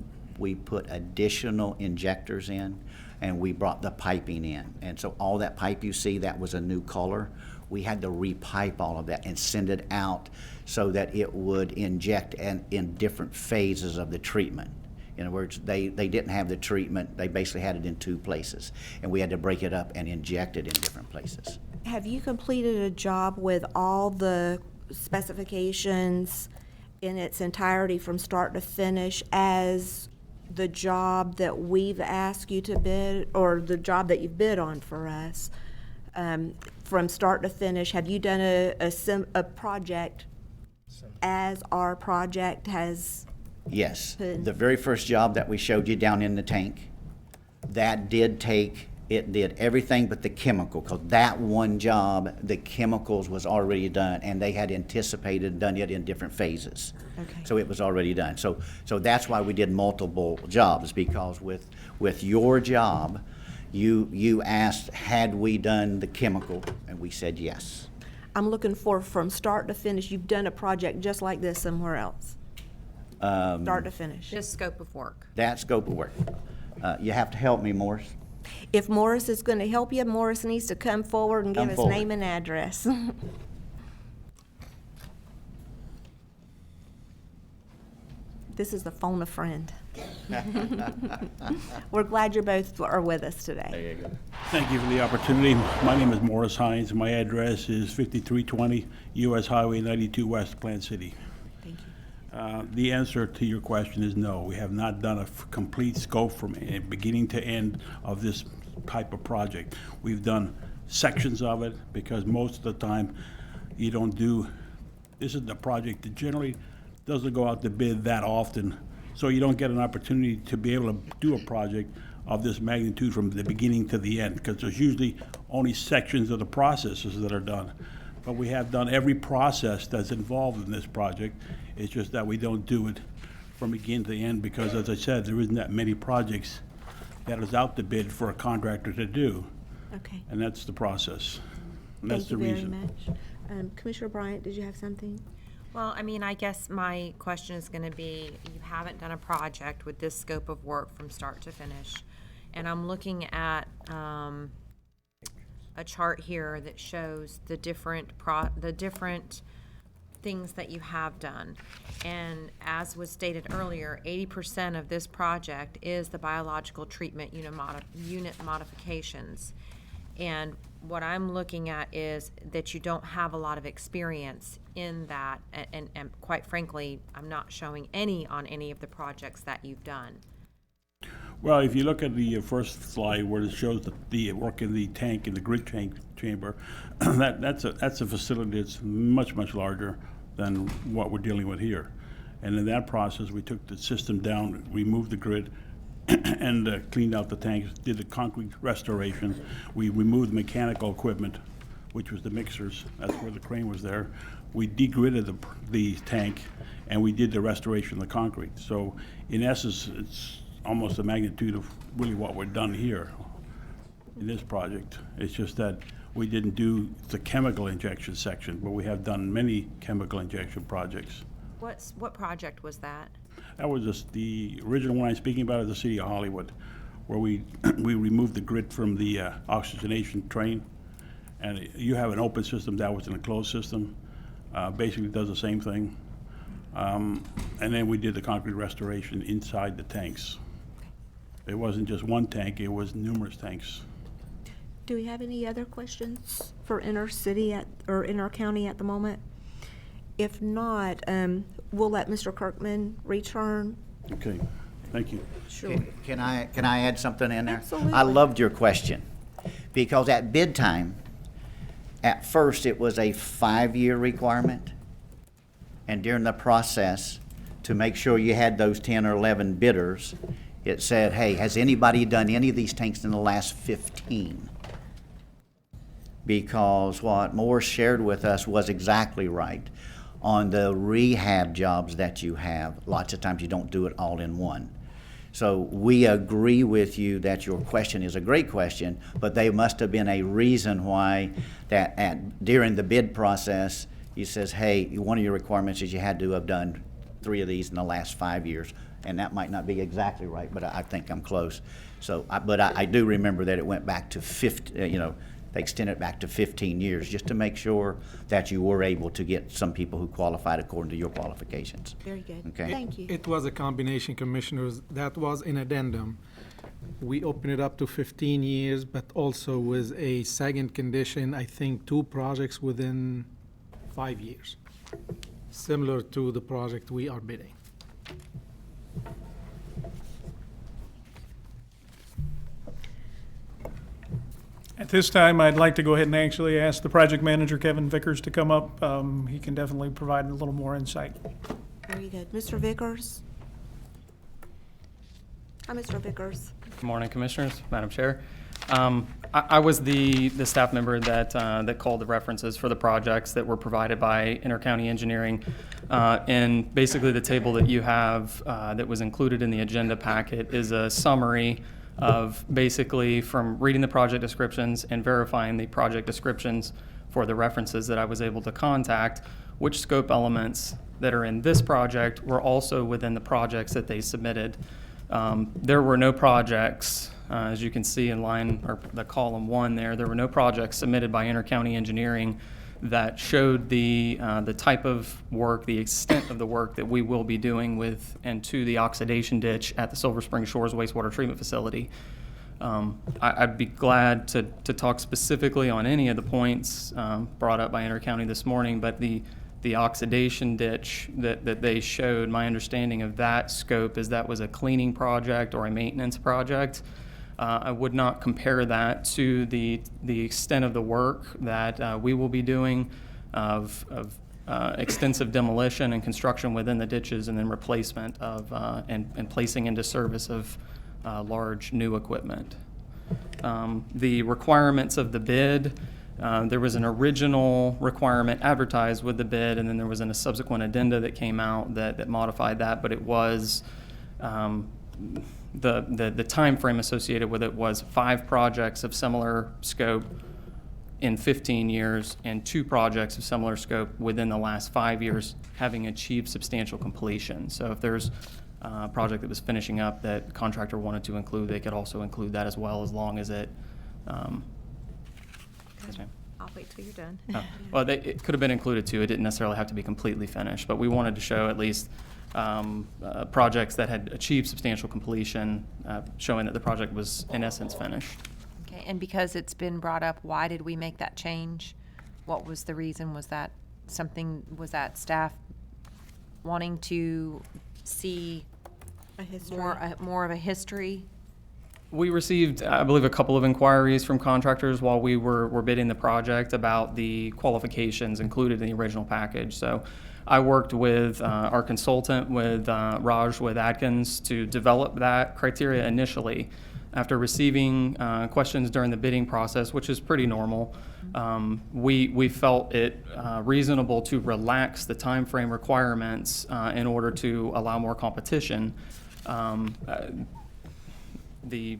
additional injectors in, and we brought the piping in. And so all that pipe you see, that was a new color. We had to repipe all of that and send it out so that it would inject in different phases of the treatment. In other words, they didn't have the treatment, they basically had it in two places. And we had to break it up and inject it in different places. Have you completed a job with all the specifications in its entirety from start to finish as the job that we've asked you to bid, or the job that you've bid on for us? From start to finish, have you done a project as our project has? Yes. been? The very first job that we showed you down in the tank, that did everything but the chemical, because that one job, the chemicals was already done, and they had anticipated done it in different phases. Okay. So it was already done. So that's why we did multiple jobs, because with your job, You asked, had we done the chemical, and we said yes. I'm looking for, from start to finish, you've done a project just like this somewhere else, start to finish. Just scope of work. That scope of work. You have to help me, Morris. If Morris is going to help you, Morris needs to come forward and give his name and address. This is the phone a friend. We're glad you both are with us today. Thank you for the opportunity. My name is Morris Hines. My address is 5320 US Highway 92 West, Plant City. Thank you. The answer to your question is no. We have not done a complete scope from beginning to end of this type of project. We've done sections of it because most of the time you don't do, this is the project that generally doesn't go out to bid that often. So you don't get an opportunity to be able to do a project of this magnitude from the beginning to the end, because there's usually only sections of the processes that are done. But we have done every process that's involved in this project. It's just that we don't do it from beginning to end because, as I said, there isn't that many projects that is out to bid for a contractor to do. Okay. And that's the process. And that's the reason. Thank you very much. Commissioner Bryant, did you have something? Well, I mean, I guess my question is going to be, you haven't done a project with this scope of work from start to finish. And I'm looking at a chart here that shows the different things that you have done. And as was stated earlier, 80% of this project is the biological treatment unit modifications. And what I'm looking at is that you don't have a lot of experience in that, and quite frankly, I'm not showing any on any of the projects that you've done. Well, if you look at the first slide where it shows the work in the tank, in the grid tank chamber, that's a facility that's much, much larger than what we're dealing with here. And in that process, we took the system down, removed the grid, and cleaned out the tanks, did the concrete restoration. We removed the mechanical equipment, which was the mixers. That's where the crane was there. We degridded the tank, and we did the restoration of the concrete. So in essence, it's almost the magnitude of really what we're done here in this project. It's just that we didn't do the chemical injection section, but we have done many chemical injection projects. What project was that? That was just the original one I'm speaking about is the City of Hollywood, where we removed the grit from the oxygenation train. And you have an open system, that was in a closed system. Basically does the same thing. And then we did the concrete restoration inside the tanks. It wasn't just one tank, it was numerous tanks. Do we have any other questions for inner city or inner county at the moment? If not, we'll let Mr. Kirkman return. Okay, thank you. Sure. Can I add something in there? Absolutely. I loved your question, because at bid time, at first it was a 5-year requirement, and during the process, to make sure you had those 10 or 11 bidders, it said, hey, has anybody done any of these tanks in the last 15? Because what Morris shared with us was exactly right. On the rehab jobs that you have, lots of times you don't do it all in one. So we agree with you that your question is a great question, but there must have been a reason why that during the bid process, he says, hey, one of your requirements is you had to have done 3 of these in the last 5 years. And that might not be exactly right, but I think I'm close. So, but I do remember that it went back to 50, they extended it back to 15 years just to make sure that you were able to get some people who qualified according to your qualifications. Very good. Okay. Thank you. It was a combination, Commissioners. That was an addendum. We opened it up to 15 years, but also with a second condition, I think 2 projects within 5 years, similar to the project we are bidding. At this time, I'd like to go ahead and actually ask the project manager, Kevin Vickers, to come up. He can definitely provide a little more insight. Very good. Mr. Vickers? Hi, Mr. Vickers. Good morning, Commissioners, Madam Chair. I was the staff member that called the references for the projects that were provided by Intercounty Engineering. And basically the table that you have that was included in the agenda packet is a summary of basically from reading the project descriptions and verifying the project descriptions for the references that I was able to contact, which scope elements that are in this project were also within the projects that they submitted. There were no projects, as you can see in line, or the column 1 there were no projects submitted by Intercounty Engineering that showed the type of work, the extent of the work that we will be doing with and to the oxidation ditch at the Silver Spring Shores wastewater treatment facility. I'd be glad to talk specifically on any of the points brought up by Intercounty this morning, but the oxidation ditch that they showed, my understanding of that scope is that was a cleaning project or a maintenance project. I would not compare that to the extent of the work that we will be doing of extensive demolition and construction within the ditches and then replacement of and placing into service of large new equipment. The requirements of the bid, there was an original requirement advertised with the bid, and then there was a subsequent addenda that came out that modified that, but it was the time frame associated with it was 5 projects of similar scope in 15 years and 2 projects of similar scope within the last 5 years having achieved substantial completion. So if there's a project that was finishing up that the contractor wanted to include, they could also include that as well, as long as it yes, ma'am. I'll wait till you're done. Well, it could have been included too. It didn't necessarily have to be completely finished, but we wanted to show at least projects that had achieved substantial completion, showing that the project was in essence finished. Okay, and because it's been brought up, why did we make that change? What was the reason? Was that staff wanting to see more of a history? We received, I believe, a couple of inquiries from contractors while we were bidding the project about the qualifications included in the original package. So I worked with our consultant, with Raj, with Atkins, to develop that criteria initially. After receiving questions during the bidding process, which is pretty normal, we felt it reasonable to relax the time frame requirements in order to allow more competition. The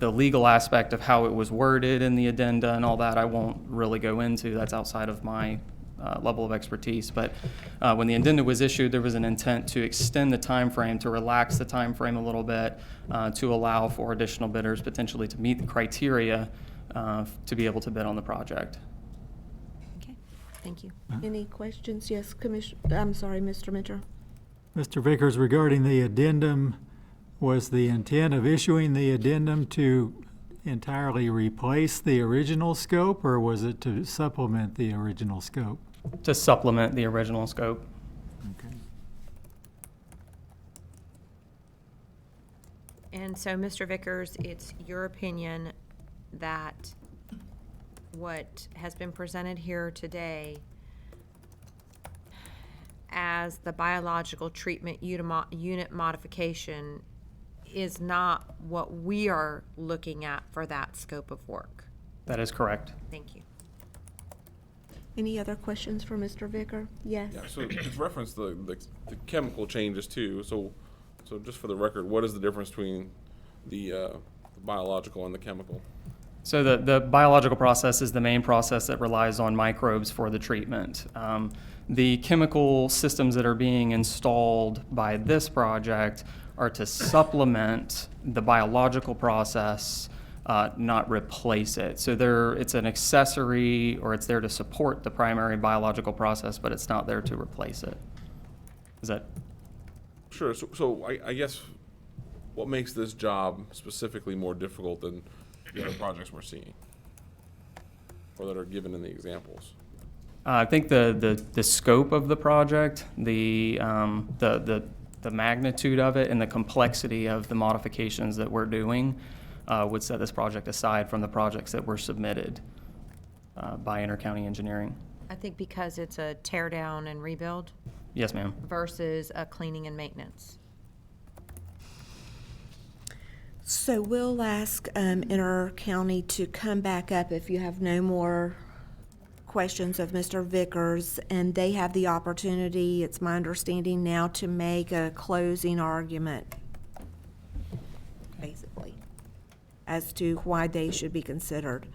legal aspect of how it was worded in the addenda and all that, I won't really go into. That's outside of my level of expertise. But when the addenda was issued, there was an intent to extend the time frame, to relax the time frame a little bit, to allow for additional bidders potentially to meet the criteria to be able to bid on the project. Okay, thank you. Any questions? Yes, I'm sorry, Mr. Mitchell. Mr. Vickers, regarding the addendum, was the intent of issuing the addendum to entirely replace the original scope, or was it to supplement the original scope? To supplement the original scope. Okay. And so, Mr. Vickers, it's your opinion that what has been presented here today as the biological treatment unit modification is not what we are looking at for that scope of work? That is correct. Thank you. Any other questions for Mr. Vicker? Yes. Yeah, so it's referenced the chemical changes too. So just for the record, what is the difference between the biological and the chemical? So the biological process is the main process that relies on microbes for the treatment. The chemical systems that are being installed by this project are to supplement the biological process, not replace it. So it's an accessory, or it's there to support the primary biological process, but it's not there to replace it. Is that? Sure. So I guess what makes this job specifically more difficult than the other projects we're seeing, or that are given in the examples? I think the scope of the project, the magnitude of it, and the complexity of the modifications that we're doing would set this project aside from the projects that were submitted by Intercounty Engineering. I think because it's a tear down and rebuild. Yes, ma'am. Versus a cleaning and maintenance. So we'll ask Intercounty to come back up if you have no more questions of Mr. Vickers, and they have the opportunity, it's my understanding now, to make a closing argument, basically. as to why they should be considered.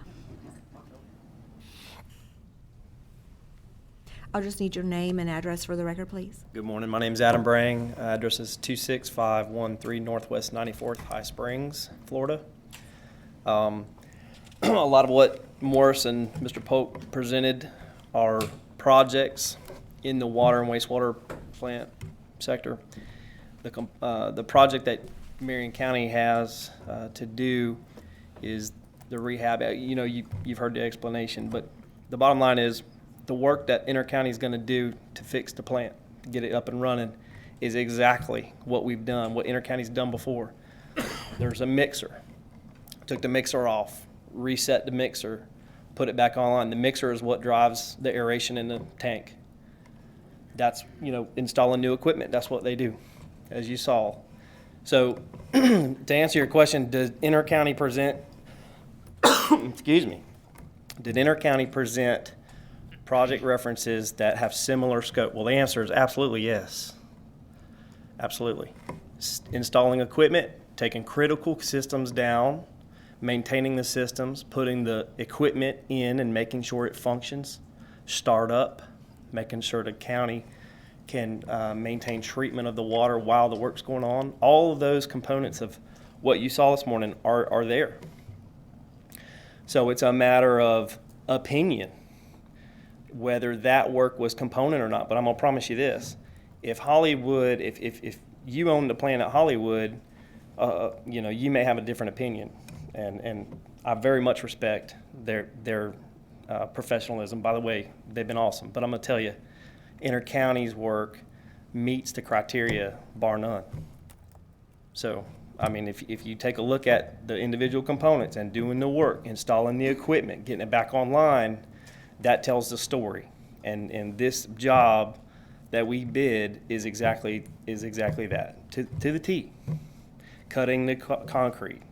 I'll just need your name and address for the record, please. Good morning. My name is Adam Brang. Address is 26513 Northwest 94th, High Springs, Florida. A lot of what Morris and Mr. Polk presented are projects in the water and wastewater plant sector. The project that Marion County has to do is the rehab. You've heard the explanation, but the bottom line is the work that Intercounty is going to do to fix the plant, to get it up and running, is exactly what we've done, what Intercounty's done before. There's a mixer. Took the mixer off, reset the mixer, put it back online. The mixer is what drives the aeration in the tank. That's, installing new equipment. That's what they do, as you saw. So to answer your question, does Intercounty present, excuse me, did Intercounty present project references that have similar scope? Well, the answer is absolutely yes. Absolutely. Installing equipment, taking critical systems down, maintaining the systems, putting the equipment in and making sure it functions, start up, making sure the county can maintain treatment of the water while the work's going on. All of those components of what you saw this morning are there. So it's a matter of opinion whether that work was component or not. But I'm gonna promise you this: if Hollywood, if you own the plant at Hollywood, you may have a different opinion, and I very much respect their professionalism. By the way, they've been awesome. But I'm gonna tell you, Intercounty's work meets the criteria, bar none. So, I mean, if you take a look at the individual components and doing the work, installing the equipment, getting it back online, that tells the story. And this job that we bid is exactly that, to the T. Cutting the concrete,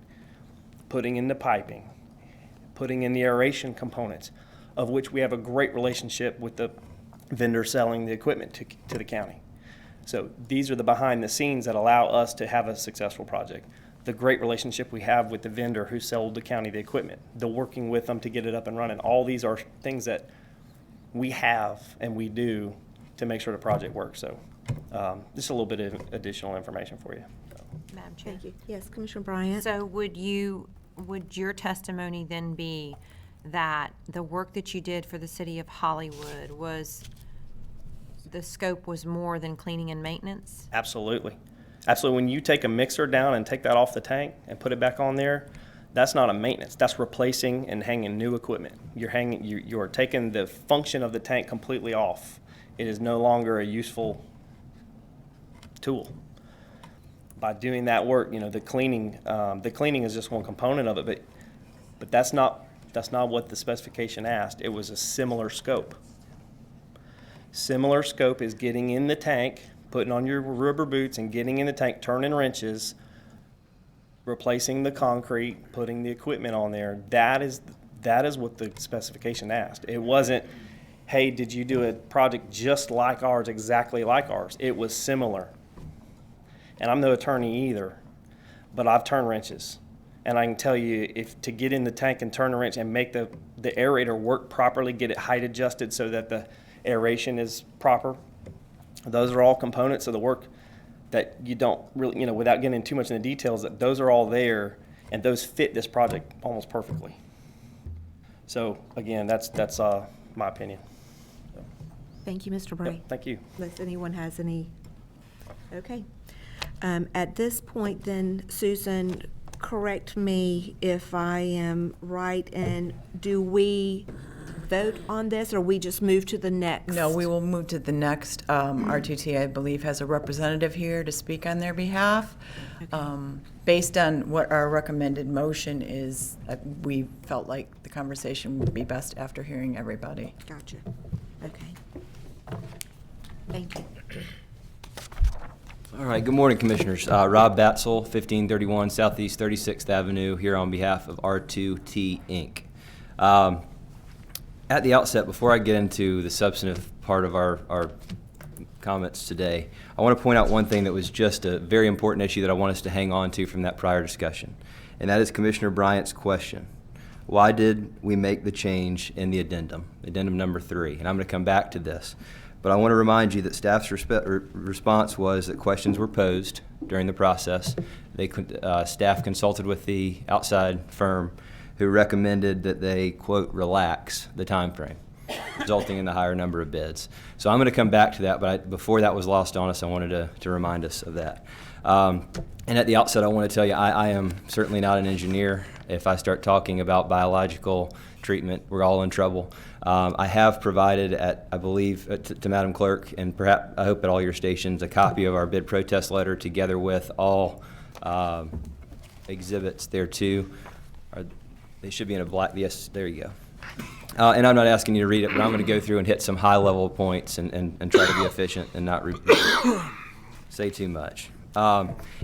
putting in the piping, putting in the aeration components, of which we have a great relationship with the vendor selling the equipment to the county. So these are the behind the scenes that allow us to have a successful project. The great relationship we have with the vendor who sold the county the equipment, the working with them to get it up and running. All these are things that we have and we do to make sure the project works. So just a little bit of additional information for you. Madam Chair. Thank you. Yes, Commissioner Bryant. So would your testimony then be that the work that you did for the city of Hollywood the scope was more than cleaning and maintenance? Absolutely. Absolutely. When you take a mixer down and take that off the tank and put it back on there, that's not a maintenance. That's replacing and hanging new equipment. You're taking the function of the tank completely off. It is no longer a useful tool. By doing that work, the cleaning is just one component of it, but that's not what the specification asked. It was a similar scope. Similar scope is getting in the tank, putting on your rubber boots and getting in the tank, turning wrenches, replacing the concrete, putting the equipment on there. That is what the specification asked. It wasn't, hey, did you do a project just like ours, exactly like ours? It was similar. And I'm no attorney either, but I've turned wrenches. And I can tell you, if to get in the tank and turn the wrench and make the aerator work properly, get it height adjusted so that the aeration is proper, those are all components of the work that you don't really, without getting into too much in the details, that those are all there, and those fit this project almost perfectly. So again, that's my opinion. Thank you, Mr. Bray. Yep, thank you. Unless anyone has any. Okay. At this point then, Susan, correct me if I am right, and do we vote on this, or we just move to the next? No, we will move to the next. RTT, I believe, has a representative here to speak on their behalf. Okay. Based on what our recommended motion is, we felt like the conversation would be best after hearing everybody. Gotcha. Okay. Thank you. All right, good morning, Commissioners. Rob Batzel, 1531 Southeast 36th Avenue, here on behalf of R2T Inc. At the outset, before I get into the substantive part of our comments today, I want to point out one thing that was just a very important issue that I want us to hang on to from that prior discussion. and that is Commissioner Bryant's question. Why did we make the change in the addendum number 3? And I'm going to come back to this. But I want to remind you that staff's response was that questions were posed during the process. Staff consulted with the outside firm who recommended that they, quote, relax the time frame, resulting in the higher number of bids. So I'm going to come back to that, but before that was lost on us, I wanted to remind us of that. And at the outset, I want to tell you, I am certainly not an engineer. If I start talking about biological treatment, we're all in trouble. I have provided I believe, to Madam Clerk, and perhaps, I hope at all your stations, a copy of our bid protest letter together with all exhibits there too. They should be in a black, yes, there you go. And I'm not asking you to read it, but I'm going to go through and hit some high-level points and try to be efficient and not say too much.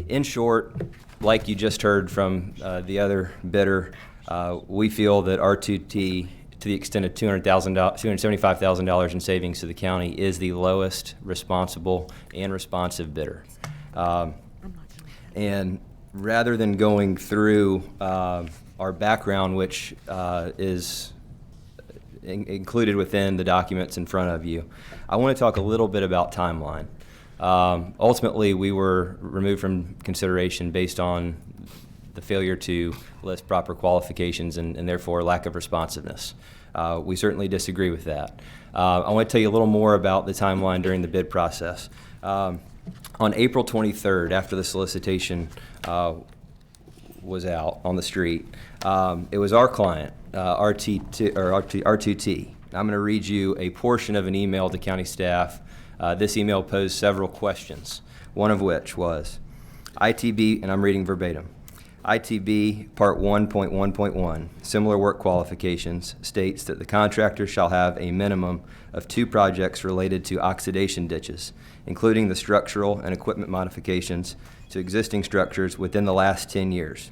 In short, like you just heard from the other bidder, we feel that R2T, to the extent of $275,000 in savings to the county, is the lowest responsible and responsive bidder. And rather than going through our background, which is included within the documents in front of you, I want to talk a little bit about timeline. Ultimately, we were removed from consideration based on the failure to list proper qualifications and therefore lack of responsiveness. We certainly disagree with that. I want to tell you a little more about the timeline during the bid process. On April 23rd, after the solicitation was out on the street, it was our client, R2T. I'm going to read you a portion of an email to county staff. This email posed several questions, one of which was, ITB, and I'm reading verbatim, ITB Part 1.1.1, similar work qualifications, states that the contractor shall have a minimum of 2 projects related to oxidation ditches, including the structural and equipment modifications to existing structures within the last 10 years.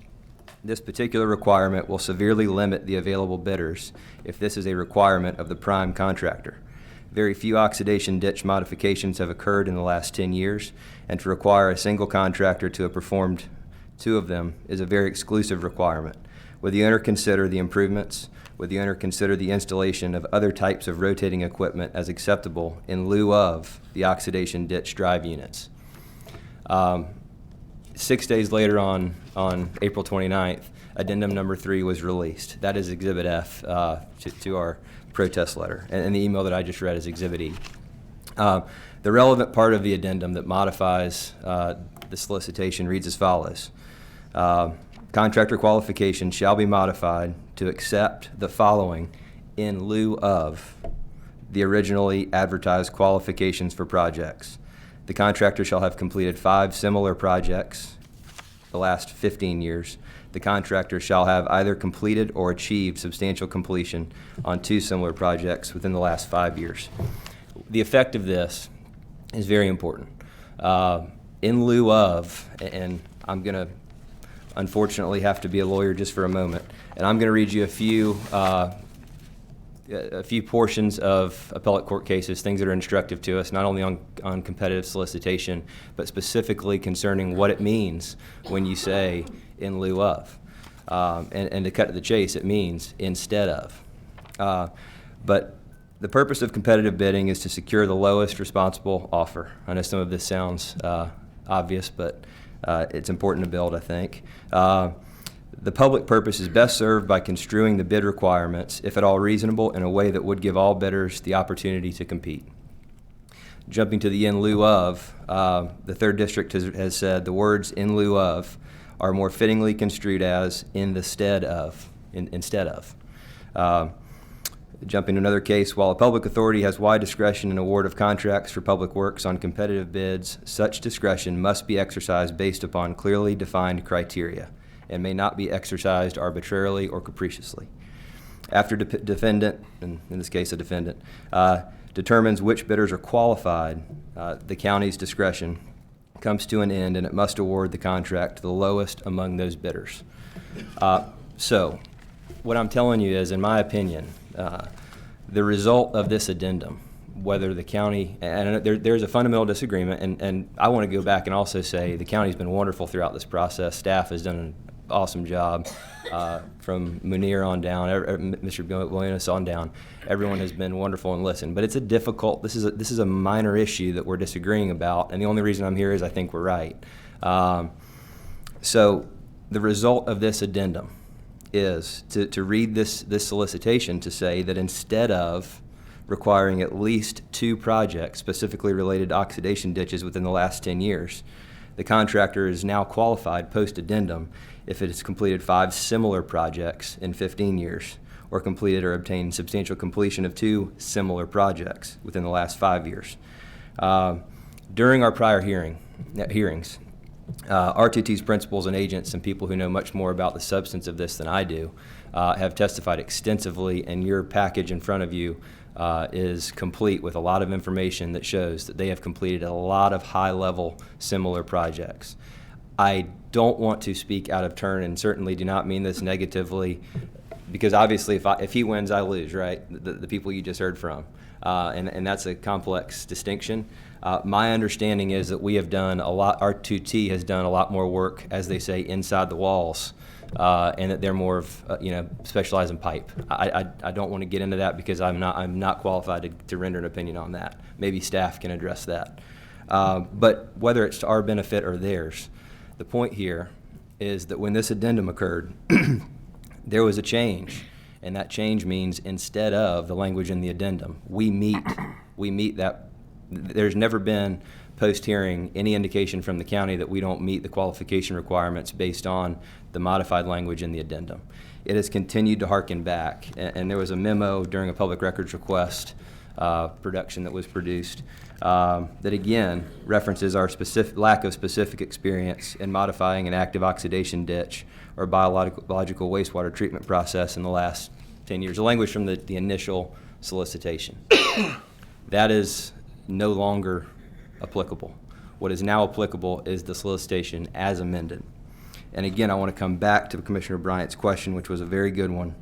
This particular requirement will severely limit the available bidders if this is a requirement of the prime contractor. Very few oxidation ditch modifications have occurred in the last 10 years, and to require a single contractor to have performed 2 of them is a very exclusive requirement. Would the owner consider the improvements? Would the owner consider the installation of other types of rotating equipment as acceptable in lieu of the oxidation ditch drive units? 6 days later, on April 29th, addendum number 3 was released. That is Exhibit F to our protest letter, and the email that I just read is Exhibit E. The relevant part of the addendum that modifies the solicitation reads as follows. Contractor qualification shall be modified to accept the following in lieu of the originally advertised qualifications for projects. The contractor shall have completed 5 similar projects the last 15 years. The contractor shall have either completed or achieved substantial completion on 2 similar projects within the last 5 years. The effect of this is very important. In lieu of, and I'm going to unfortunately have to be a lawyer just for a moment, and I'm going to read you a few portions of appellate court cases, things that are instructive to us, not only on competitive solicitation, but specifically concerning what it means when you say in lieu of. And to cut to the chase, it means instead of. But the purpose of competitive bidding is to secure the lowest responsible offer. I know some of this sounds obvious, but it's important to build, I think. The public purpose is best served by construing the bid requirements, if at all reasonable, in a way that would give all bidders the opportunity to compete. Jumping to the in lieu of, the 3rd District has said the words in lieu of are more fittingly construed as in the stead of, instead of. Jumping to another case, while a public authority has wide discretion in award of contracts for public works on competitive bids, such discretion must be exercised based upon clearly defined criteria and may not be exercised arbitrarily or capriciously. After defendant, and in this case a defendant, determines which bidders are qualified, the county's discretion comes to an end and it must award the contract to the lowest among those bidders. So what I'm telling you is, in my opinion, the result of this addendum, whether the county, and there's a fundamental disagreement, and I want to go back and also say the county's been wonderful throughout this process. Staff has done awesome job. From Munir on down, Mr. Buenos on down, everyone has been wonderful and listened. But it's a difficult, this is a minor issue that we're disagreeing about, and the only reason I'm here is I think we're right. So the result of this addendum is to read this solicitation to say that instead of requiring at least 2 projects specifically related to oxidation ditches within the last 10 years, the contractor is now qualified post-addendum if it has completed 5 similar projects in 15 years, or completed or obtained substantial completion of 2 similar projects within the last 5 years. During our prior hearings, R2T's principals and agents and people who know much more about the substance of this than I do have testified extensively, and your package in front of you is complete with a lot of information that shows that they have completed a lot of high-level similar projects. I don't want to speak out of turn, and certainly do not mean this negatively, because obviously if he wins, I lose, right? The people you just heard from. And that's a complex distinction. My understanding is that we have done a lot, R2T has done a lot more work, as they say, inside the walls, and that they're more of, specialized in pipe. I don't want to get into that because I'm not qualified to render an opinion on that. Maybe staff can address that. But whether it's to our benefit or theirs, the point here is that when this addendum occurred, there was a change, and that change means instead of the language in the addendum, we meet that. There's never been post-hearing any indication from the county that we don't meet the qualification requirements based on the modified language in the addendum. It has continued to harken back, and there was a memo during a public records request production that was produced that again references our lack of specific experience in modifying an active oxidation ditch or biological wastewater treatment process in the last 10 years. The language from the initial solicitation. That is no longer applicable. What is now applicable is the solicitation as amended. And again, I want to come back to Commissioner Bryant's question, which was a very good one.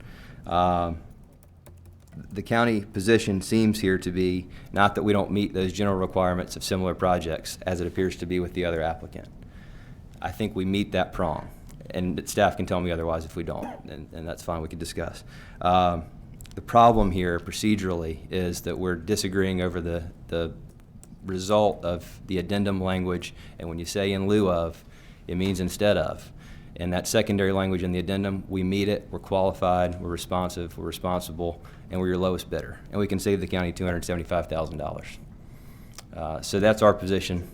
The county position seems here to be not that we don't meet those general requirements of similar projects, as it appears to be with the other applicant. I think we meet that prong, and staff can tell me otherwise if we don't, and that's fine, we can discuss. The problem here procedurally is that we're disagreeing over the result of the addendum language, and when you say in lieu of, it means instead of. And that secondary language in the addendum, we meet it, we're qualified, we're responsive, we're responsible, and we're your lowest bidder. And we can save the county $275,000. So that's our position,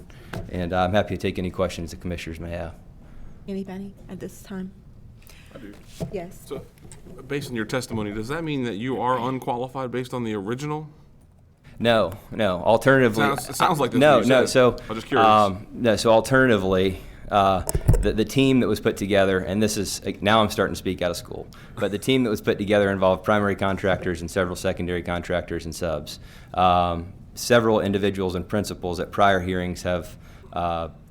and I'm happy to take any questions the commissioners may have. Anybody at this time? I do. Yes. So, based on your testimony, does that mean that you are unqualified based on the original? No. Alternatively, It sounds like this. no. What you said. So I'm just curious. no. So alternatively, the team that was put together, and this is now I'm starting to speak out of school, but the team that was put together involved primary contractors and several secondary contractors and subs. Several individuals and principals at prior hearings have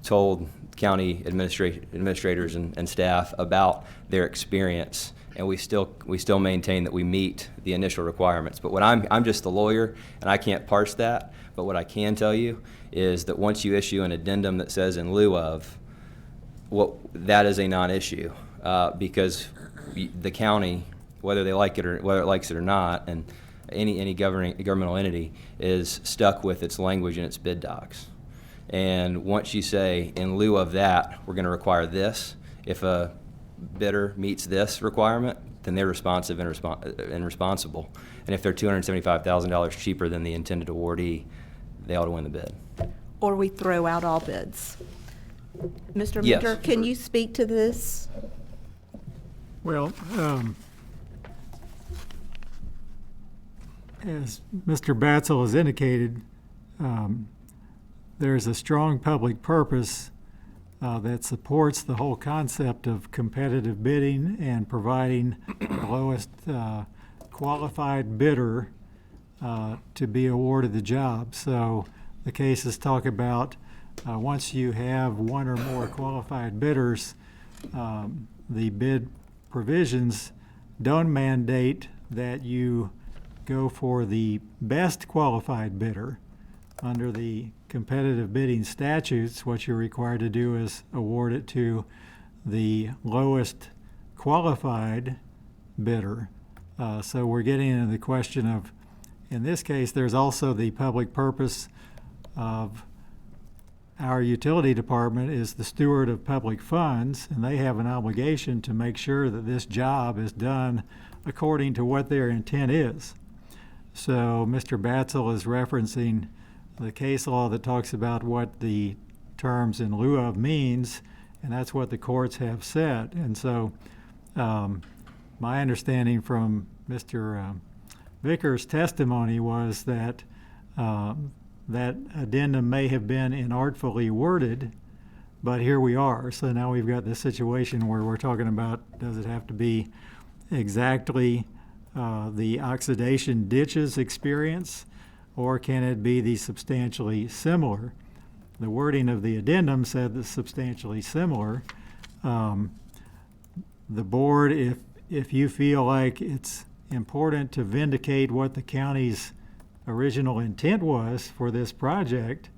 told county administrators and staff about their experience, and we still maintain that we meet the initial requirements. But what I'm just the lawyer, and I can't parse that, but what I can tell you is that once you issue an addendum that says in lieu of, that is a non-issue, because the county, whether it likes it or not, and any governmental entity is stuck with its language and its bid docs. And once you say, in lieu of that, we're going to require this, if a bidder meets this requirement, then they're responsive and responsible. And if they're $275,000 cheaper than the intended awardee, they ought to win the bid. Or we throw out all bids. Mr. Yes. Minter, can you speak to this? Well, as Mr. Batzel has indicated, there's a strong public purpose that supports the whole concept of competitive bidding and providing the lowest qualified bidder to be awarded the job. So the cases talk about once you have one or more qualified bidders, the bid provisions don't mandate that you go for the best qualified bidder. Under the competitive bidding statutes, what you're required to do is award it to the lowest qualified bidder. So we're getting into the question of, in this case, there's also the public purpose of our utility department is the steward of public funds, and they have an obligation to make sure that this job is done according to what their intent is. So Mr. Batzel is referencing the case law that talks about what the terms in lieu of means, and that's what the courts have said. And so my understanding from Mr. Vickers' testimony was that that addendum may have been inartfully worded, but here we are. So now we've got this situation where we're talking about, does it have to be exactly the oxidation ditches experience, or can it be the substantially similar? The wording of the addendum said the substantially similar. The board, if you feel like it's important to vindicate what the county's original intent was for this project,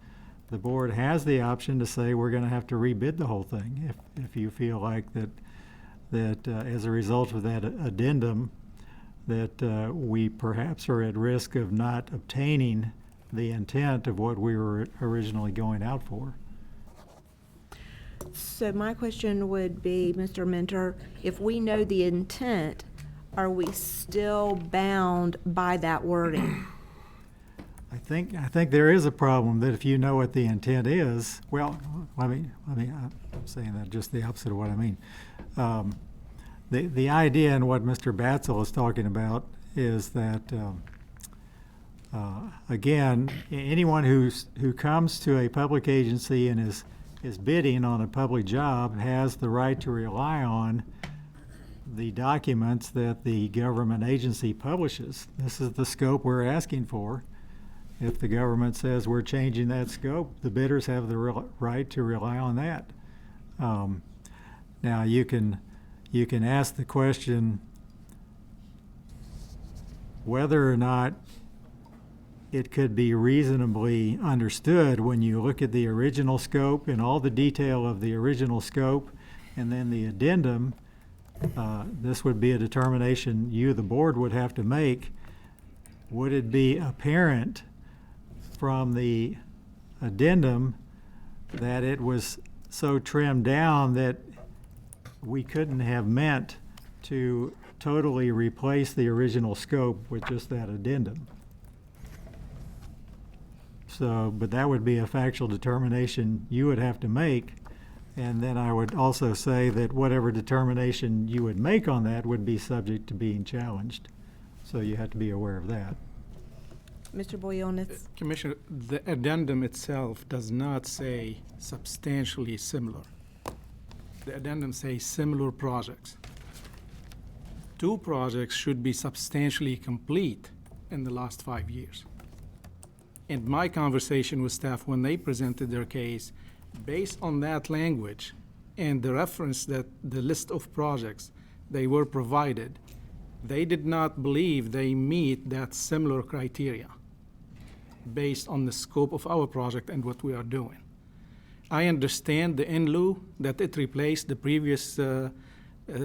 the board has the option to say we're going to have to rebid the whole thing. If you feel like that as a result of that addendum, that we perhaps are at risk of not obtaining the intent of what we were originally going out for. So my question would be, Mr. Mentor, if we know the intent, are we still bound by that wording? I think there is a problem that if you know what the intent is, well, I'm saying that just the opposite of what I mean. The idea and what Mr. Batzel is talking about is that, again, anyone who comes to a public agency and is bidding on a public job has the right to rely on the documents that the government agency publishes. This is the scope we're asking for. If the government says we're changing that scope, the bidders have the right to rely on that. Now you can ask the question whether or not it could be reasonably understood when you look at the original scope and all the detail of the original scope and then the addendum. This would be a determination you, the board, would have to make. Would it be apparent from the addendum that it was so trimmed down that we couldn't have meant to totally replace the original scope with just that addendum? So, but that would be a factual determination you would have to make. And then I would also say that whatever determination you would make on that would be subject to being challenged. So you have to be aware of that. Mr. Boyonis? Commissioner, the addendum itself does not say substantially similar. The addendum says similar projects. 2 projects should be substantially complete in the last 5 years. In my conversation with staff when they presented their case, based on that language and the reference that the list of projects they were provided, they did not believe they meet that similar criteria based on the scope of our project and what we are doing. I understand the in lieu that it replaced the previous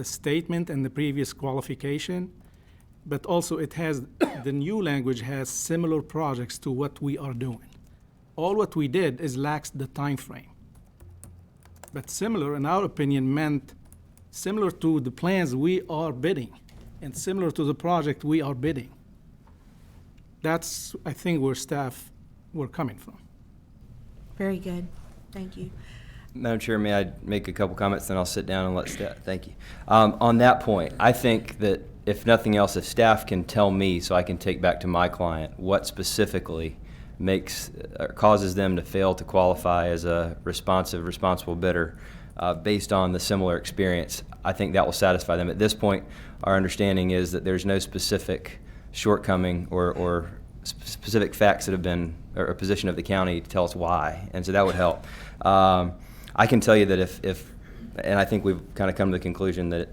statement and the previous qualification, but also it has, the new language has similar projects to what we are doing. All what we did is lax the time frame. But similar, in our opinion, meant similar to the plans we are bidding and similar to the project we are bidding. That's, I think, where staff were coming from. Very good. Thank you. Madam Chair, may I make a couple comments, then I'll sit down and let staff, thank you. On that point, I think that if nothing else, if staff can tell me so I can take back to my client what specifically makes causes them to fail to qualify as a responsible bidder based on the similar experience, I think that will satisfy them. At this point, our understanding is that there's no specific shortcoming or specific facts that have been, or a position of the county to tell us why, and so that would help. I can tell you that if and I think we've kind of come to the conclusion that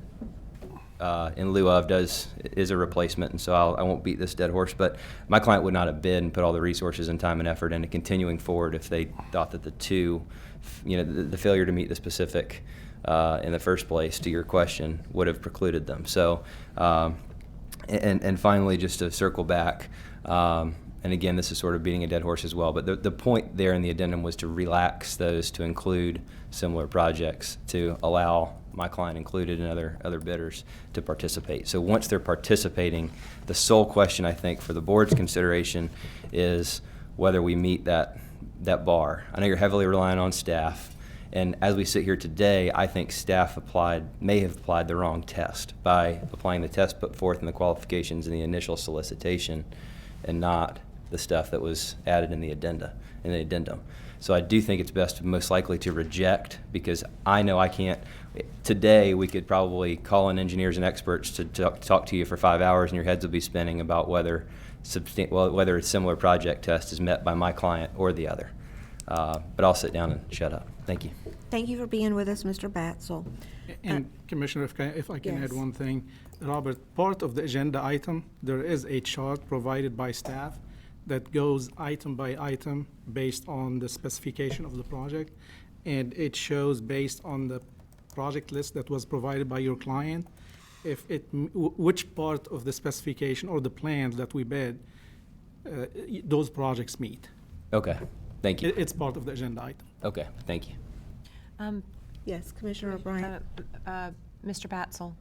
in lieu of is a replacement, and so I won't beat this dead horse, but my client would not have bid and put all the resources and time and effort into continuing forward if they thought that the failure to meet the specific in the first place, to your question, would have precluded them. So, and finally, just to circle back, and again, this is sort of beating a dead horse as well, but the point there in the addendum was to relax those to include similar projects, to allow my client included and other bidders to participate. So once they're participating, the sole question, I think, for the board's consideration is whether we meet that bar. I know you're heavily relying on staff, and as we sit here today, I think staff may have applied the wrong test by applying the test put forth in the qualifications in the initial solicitation and not the stuff that was added in the addendum. So I do think it's best most likely to reject, because I know I can't. Today, we could probably call in engineers and experts to talk to you for 5 hours, and your heads will be spinning about whether a similar project test is met by my client or the other. But I'll sit down and shut up. Thank you. Thank you for being with us, Mr. Batzel. And Commissioner, if I can Yes. add one thing. Robert, part of the agenda item, there is a chart provided by staff that goes item by item based on the specification of the project. And it shows, based on the project list that was provided by your client, which part of the specification or the plans that we bid those projects meet. Okay, thank you. It's part of the agenda item. Okay, thank you. Yes, Commissioner O'Brien. Mr. Batzel?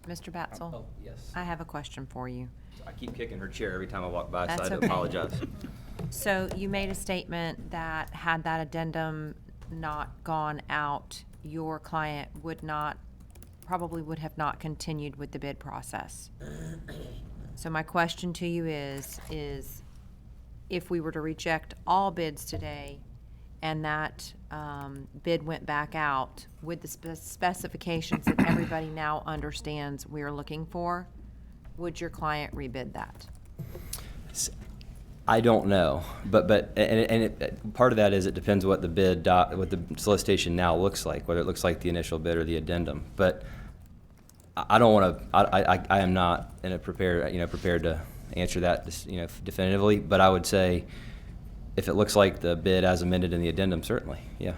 Mr. Batzel? Oh, yes. I have a question for you. I keep kicking her chair every time I walk by, so That's I do okay. apologize. So you made a statement that had that addendum not gone out, your client probably would have not continued with the bid process. So my question to you is if we were to reject all bids today and that bid went back out with the specifications that everybody now understands we're looking for, would your client rebid that? I don't know, but part of that is it depends what what the solicitation now looks like, whether it looks like the initial bid or the addendum. But I don't want to. I am not prepared to answer that definitively. But I would say, if it looks like the bid as amended in the addendum, certainly, yeah.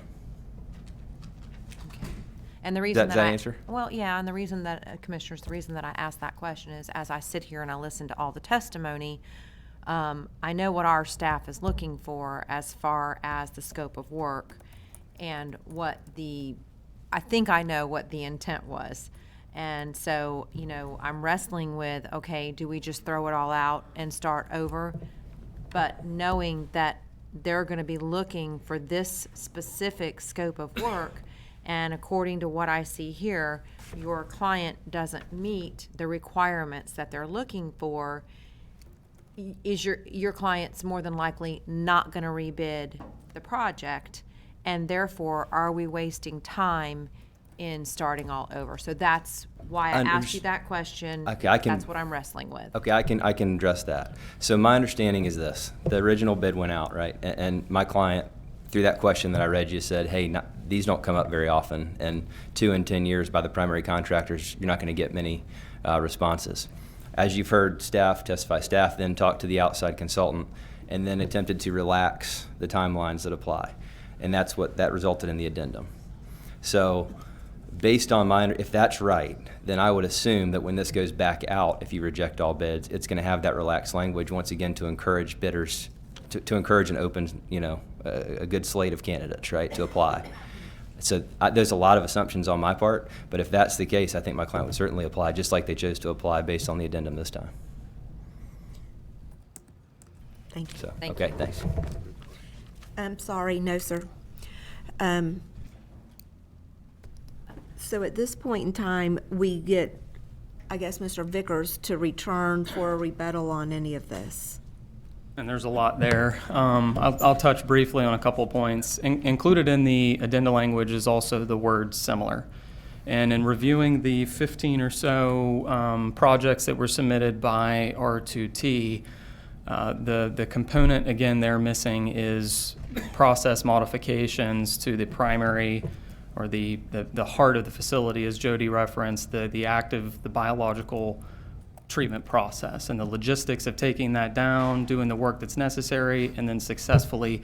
And the reason Does that answer? Well, yeah, and the reason that, Commissioners, the reason that I asked that question is as I sit here and I listen to all the testimony, I know what our staff is looking for as far as the scope of work and I think I know what the intent was. And so, I'm wrestling with, okay, do we just throw it all out and start over? But knowing that they're going to be looking for this specific scope of work, and according to what I see here, your client doesn't meet the requirements that they're looking for, is your client's more than likely not going to rebid the project, and therefore, are we wasting time in starting all over? So that's why I asked you that question. Okay, That's what I'm wrestling with. Okay, I can address that. So my understanding is this: the original bid went out, right? And my client, through that question that I read you, said, hey, these don't come up very often, and 2 in 10 years by the primary contractors, you're not going to get many responses. As you've heard staff testify, staff then talked to the outside consultant and then attempted to relax the timelines that apply. And that resulted in the addendum. So based on if that's right, then I would assume that when this goes back out, if you reject all bids, it's going to have that relaxed language once again to encourage bidders, to encourage an open, a good slate of candidates, right, to apply. So there's a lot of assumptions on my part, but if that's the case, I think my client would certainly apply, just like they chose to apply based on the addendum this time. Thank you. So, Thank okay, you. thanks. I'm sorry, no, sir. So at this point in time, we get, I guess, Mr. Vickers to return for a rebuttal on any of this. And there's a lot there. I'll touch briefly on a couple points. Included in the addenda language is also the word similar. And in reviewing the 15 or so projects that were submitted by R2T, the component, again, they're missing is process modifications to the primary or the heart of the facility, as Jody referenced, the biological treatment process and the logistics of taking that down, doing the work that's necessary, and then successfully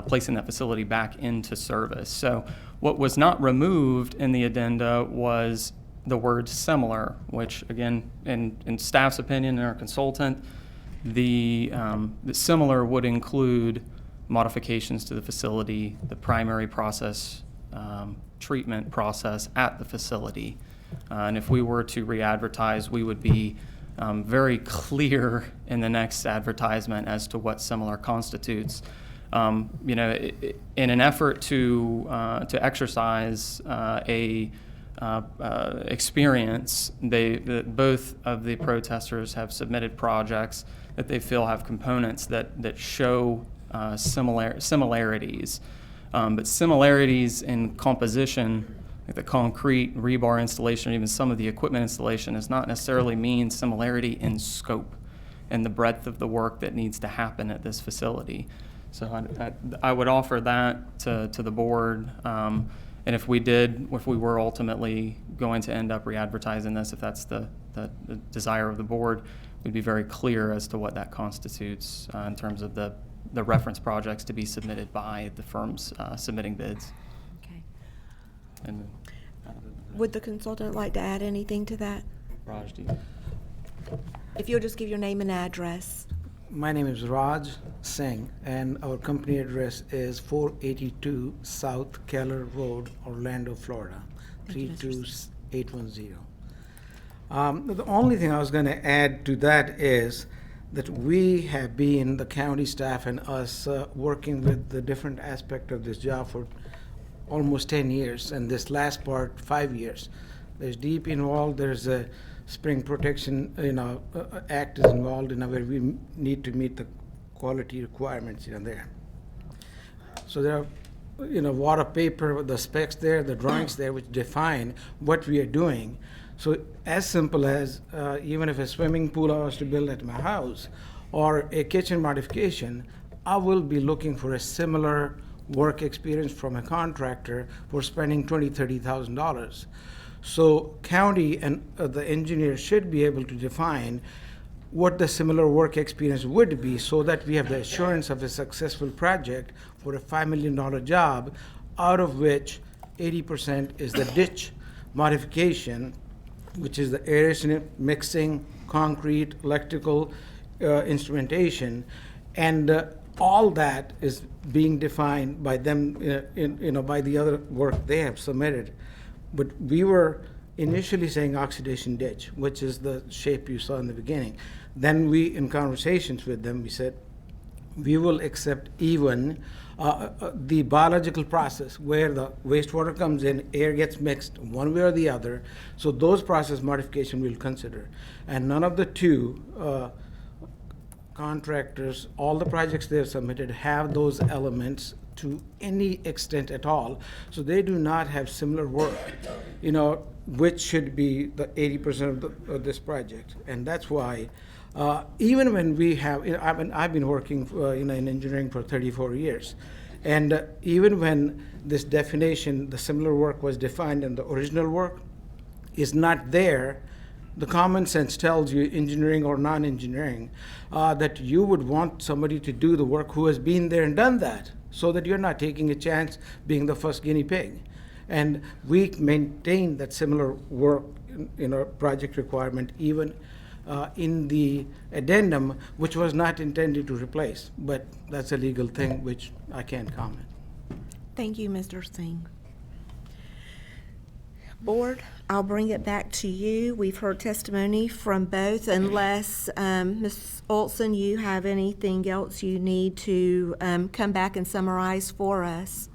placing that facility back into service. So what was not removed in the addenda was the word similar, which again, in staff's opinion and our consultant, the similar would include modifications to the facility, the primary process, treatment process at the facility. And if we were to re-advertise, we would be very clear in the next advertisement as to what similar constitutes. You know, in an effort to exercise experience, both of the protesters have submitted projects that they feel have components that show similarities. But similarities in composition, like the concrete, rebar installation, or even some of the equipment installation, does not necessarily mean similarity in scope and the breadth of the work that needs to happen at this facility. So I would offer that to the board. And if we were ultimately going to end up re-advertising this, if that's the desire of the board, we'd be very clear as to what that constitutes in terms of the reference projects to be submitted by the firms submitting bids. Okay. And Would the consultant like to add anything to that? Raj, do you? If you'll just give your name and address. My name is Raj Singh, and our company address is 482 South Keller Road, Orlando, Florida, 32810. The only thing I was going to add to that is that we have been, the county staff and us, working with the different aspect of this job for almost 10 years, and this last part, 5 years. There's DEP involved, there's a Spring Protection, Act is involved, where we need to meet the quality requirements, there. So there are, water paper, the specs there, the drawings there, which define what we are doing. So as simple as even if a swimming pool I was to build at my house or a kitchen modification, I will be looking for a similar work experience from a contractor for spending $20,000, $30,000. So county and the engineer should be able to define what the similar work experience would be so that we have the assurance of a successful project for a $5 million job, out of which 80% is the ditch modification, which is the aeration, mixing, concrete, electrical instrumentation, and all that is being defined by them, by the other work they have submitted. But we were initially saying oxidation ditch, which is the shape you saw in the beginning. Then we, in conversations with them, we said, we will accept even the biological process where the wastewater comes in, air gets mixed one way or the other. So those process modification we'll consider. And none of the two contractors, all the projects they have submitted have those elements to any extent at all. So they do not have similar work, which should be the 80% of this project. And that's why even when we have, I've been working in engineering for 34 years. And even when this definition, the similar work was defined in the original work, is not there, the common sense tells you, engineering or non-engineering, that you would want somebody to do the work who has been there and done that, so that you're not taking a chance being the first guinea pig. And we maintain that similar work in our project requirement, even in the addendum, which was not intended to replace. But that's a legal thing which I can't comment. Thank you, Mr. Singh. Board, I'll bring it back to you. We've heard testimony from both, unless, Ms. Olson, you have anything else you need to come back and summarize for us.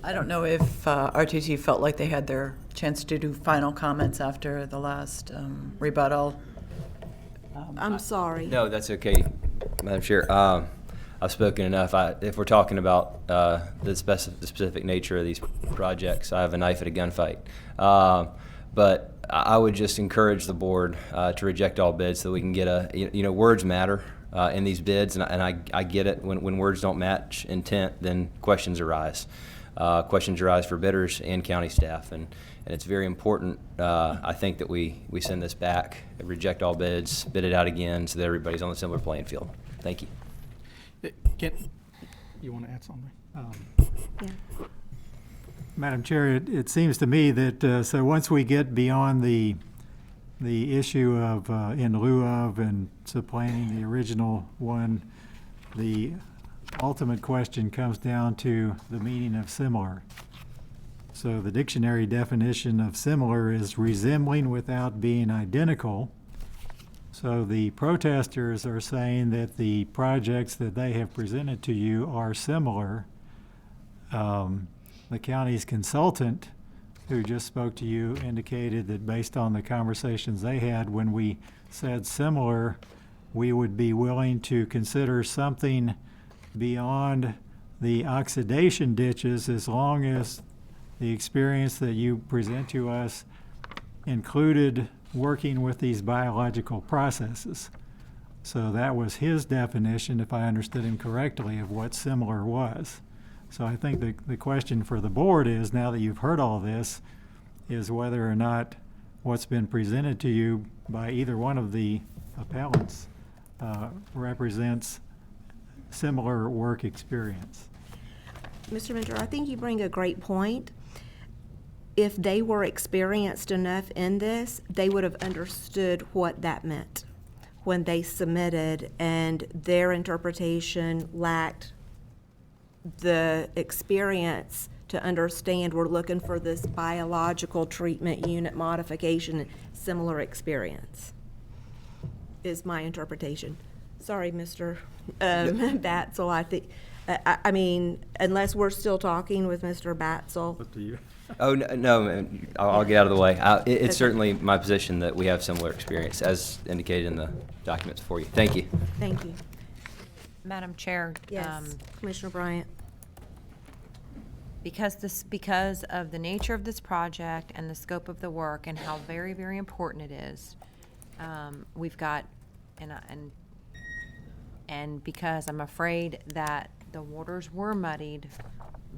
I don't know if RTT felt like they had their chance to do final comments after the last rebuttal. I'm sorry. No, that's okay, Madam Chair. I've spoken enough. If we're talking about the specific nature of these projects, I have a knife at a gunfight. But I would just encourage the board to reject all bids so we can get words matter in these bids, and I get it. When words don't match intent, then questions arise. Questions arise for bidders and county staff, and it's very important, I think, that we send this back, reject all bids, bid it out again so that everybody's on the similar playing field. Thank you. You want to add something? Yeah. Madam Chair, it seems to me that, so once we get beyond the issue of in lieu of and supplanting the original one, the ultimate question comes down to the meaning of similar. So the dictionary definition of similar is resembling without being identical. So the protesters are saying that the projects that they have presented to you are similar. The county's consultant, who just spoke to you, indicated that based on the conversations they had, when we said similar, we would be willing to consider something beyond the oxidation ditches as long as the experience that you present to us included working with these biological processes. So that was his definition, if I understood him correctly, of what similar was. So I think the question for the board is, now that you've heard all this, is whether or not what's been presented to you by either one of the appellants represents similar work experience. Mr. Mentor, I think you bring a great point. If they were experienced enough in this, they would have understood what that meant when they submitted, and their interpretation lacked the experience to understand we're looking for this biological treatment unit modification, similar experience, is my interpretation. Sorry, Mr. Batzel, I think, I mean, unless we're still talking with Mr. Batzel. Up to you. Oh, no, I'll get out of the way. It's certainly my position that we have similar experience, as indicated in the documents for you. Thank you. Thank you. Madam Chair. Yes, Commissioner Bryant. Because of the nature of this project and the scope of the work and how very, very important it is, we've got, and because I'm afraid that the waters were muddied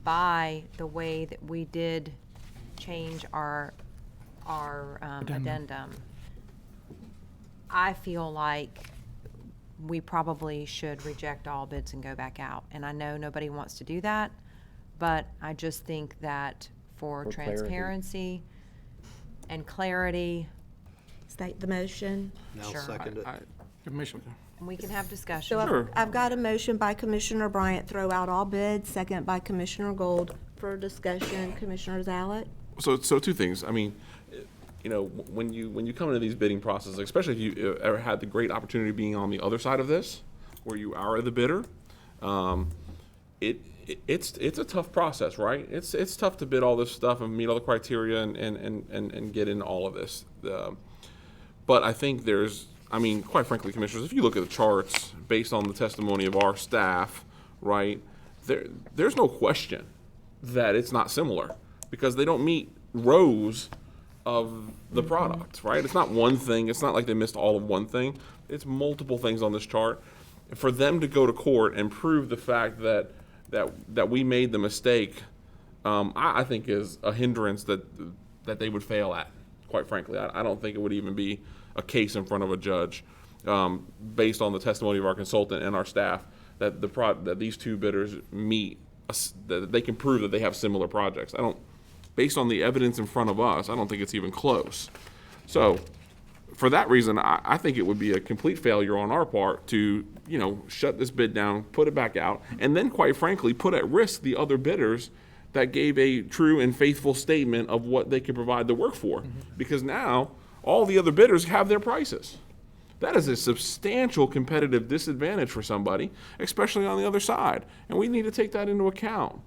by the way that we did change our addendum, I feel like we probably should reject all bids and go back out. And I know nobody wants to do that, but I just think that for transparency and clarity. State the motion. Now Sure. second it. Commissioner. And we can have discussion. So I've got a motion by Commissioner Bryant, throw out all bids, second by Commissioner Gold. For discussion, Commissioner Zalett. So two things. I mean, you know, when you come into these bidding processes, especially if you ever had the great opportunity of being on the other side of this, where you are the bidder, it's a tough process, right? It's tough to bid all this stuff and meet all the criteria and get in all of this. But I think I mean, quite frankly, commissioners, if you look at the charts based on the testimony of our staff, right, there's no question that it's not similar, because they don't meet rows of the product, right? It's not one thing. It's not like they missed all of one thing. It's multiple things on this chart. For them to go to court and prove the fact that we made the mistake, I think is a hindrance that they would fail at, quite frankly. I don't think it would even be a case in front of a judge, based on the testimony of our consultant and our staff, that these two bidders meet, that they can prove that they have similar projects. Based on the evidence in front of us, I don't think it's even close. So, for that reason, I think it would be a complete failure on our part to, shut this bid down, put it back out, and then, quite frankly, put at risk the other bidders that gave a true and faithful statement of what they could provide the work for. Because now, all the other bidders have their prices. That is a substantial competitive disadvantage for somebody, especially on the other side. And we need to take that into account.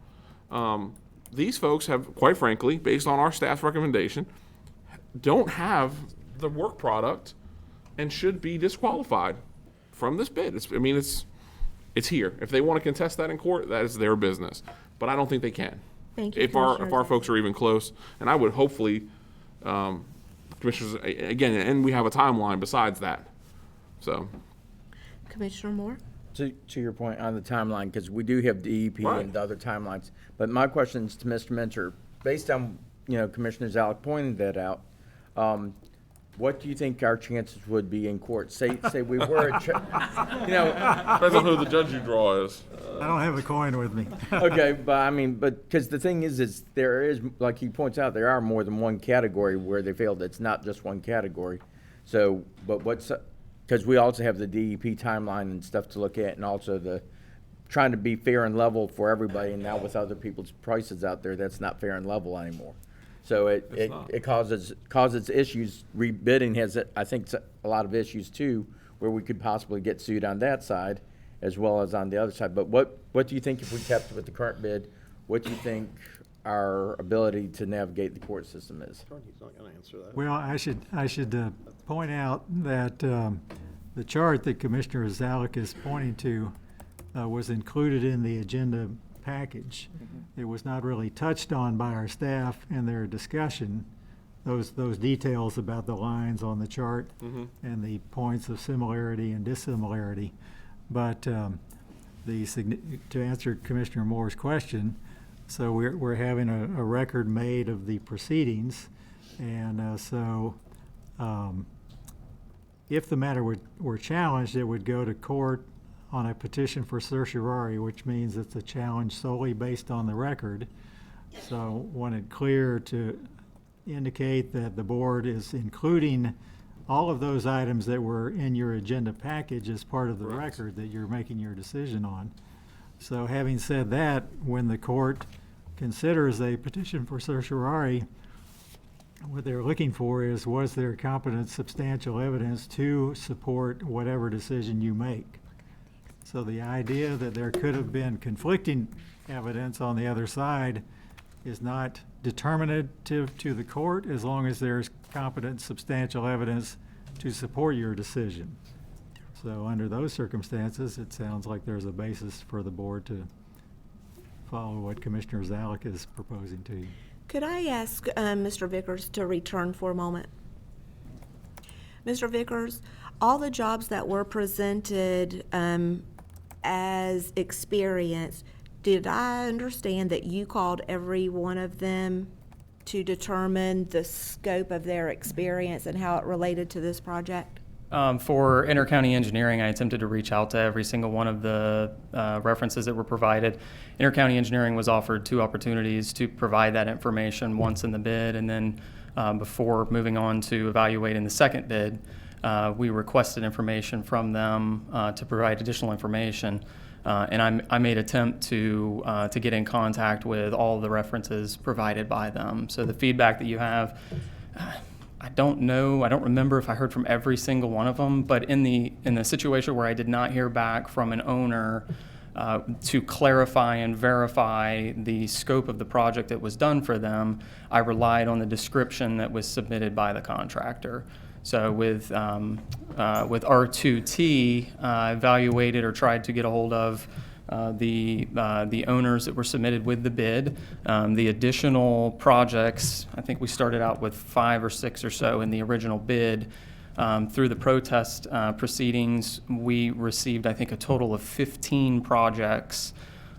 These folks have, quite frankly, based on our staff's recommendation, don't have the work product and should be disqualified from this bid. It's here. If they want to contest that in court, that is their business. But I don't think they can. Thank you, If our folks are even close, and I would hopefully, commissioners, again, and we have a timeline besides that. So, Commissioner Moore. To your point on the timeline, because we do have DEP and the other timelines, but my question is to Mr. Mentor, based on, Commissioner Zalek pointing that out, what do you think our chances would be in court? Say we were, you know. Depends on who the judge you draw is. I don't have a coin with me. Okay, but because the thing is there is, like he points out, there are more than one category where they failed. It's not just one category. So, but because we also have the DEP timeline and stuff to look at, and also the trying to be fair and level for everybody, and now with other people's prices out there, that's not fair and level anymore. So it causes issues. Rebidding has, I think, a lot of issues too, where we could possibly get sued on that side as well as on the other side. But what do you think if we kept with the current bid? What do you think our ability to navigate the court system is? He's not going to answer that. Well, I should point out that the chart that Commissioner Zalek is pointing to was included in the agenda package. It was not really touched on by our staff in their discussion, those details about the lines on the chart and the points of similarity and dissimilarity. But to answer Commissioner Moore's question, so we're having a record made of the proceedings, and if the matter were challenged, it would go to court on a petition for certiorari, which means it's a challenge solely based on the record. So wanted clear to indicate that the board is including all of those items that were in your agenda package as part of the record that you're making your decision on. So having said that, when the court considers a petition for certiorari, what they're looking for is, was there competent substantial evidence to support whatever decision you make? So the idea that there could have been conflicting evidence on the other side is not determinative to the court as long as there's competent substantial evidence to support your decision. So under those circumstances, it sounds like there's a basis for the board to follow what Commissioner Zalek is proposing to you. Could I ask Mr. Vickers to return for a moment? Mr. Vickers, all the jobs that were presented as experience, did I understand that you called every one of them to determine the scope of their experience and how it related to this project? For inter-county engineering, I attempted to reach out to every single one of the references that were provided. Inter-county engineering was offered 2 opportunities to provide that information, once in the bid, and then before moving on to evaluating the second bid, we requested information from them to provide additional information. And I made attempt to get in contact with all of the references provided by them. So the feedback that you have, I don't know, I don't remember if I heard from every single one of them, but in the situation where I did not hear back from an owner to clarify and verify the scope of the project that was done for them, I relied on the description that was submitted by the contractor. So with R2T, I evaluated or tried to get a hold of the owners that were submitted with the bid. The additional projects, I think we started out with 5 or 6 or so in the original bid. Through the protest proceedings, we received, I think, a total of 15 projects,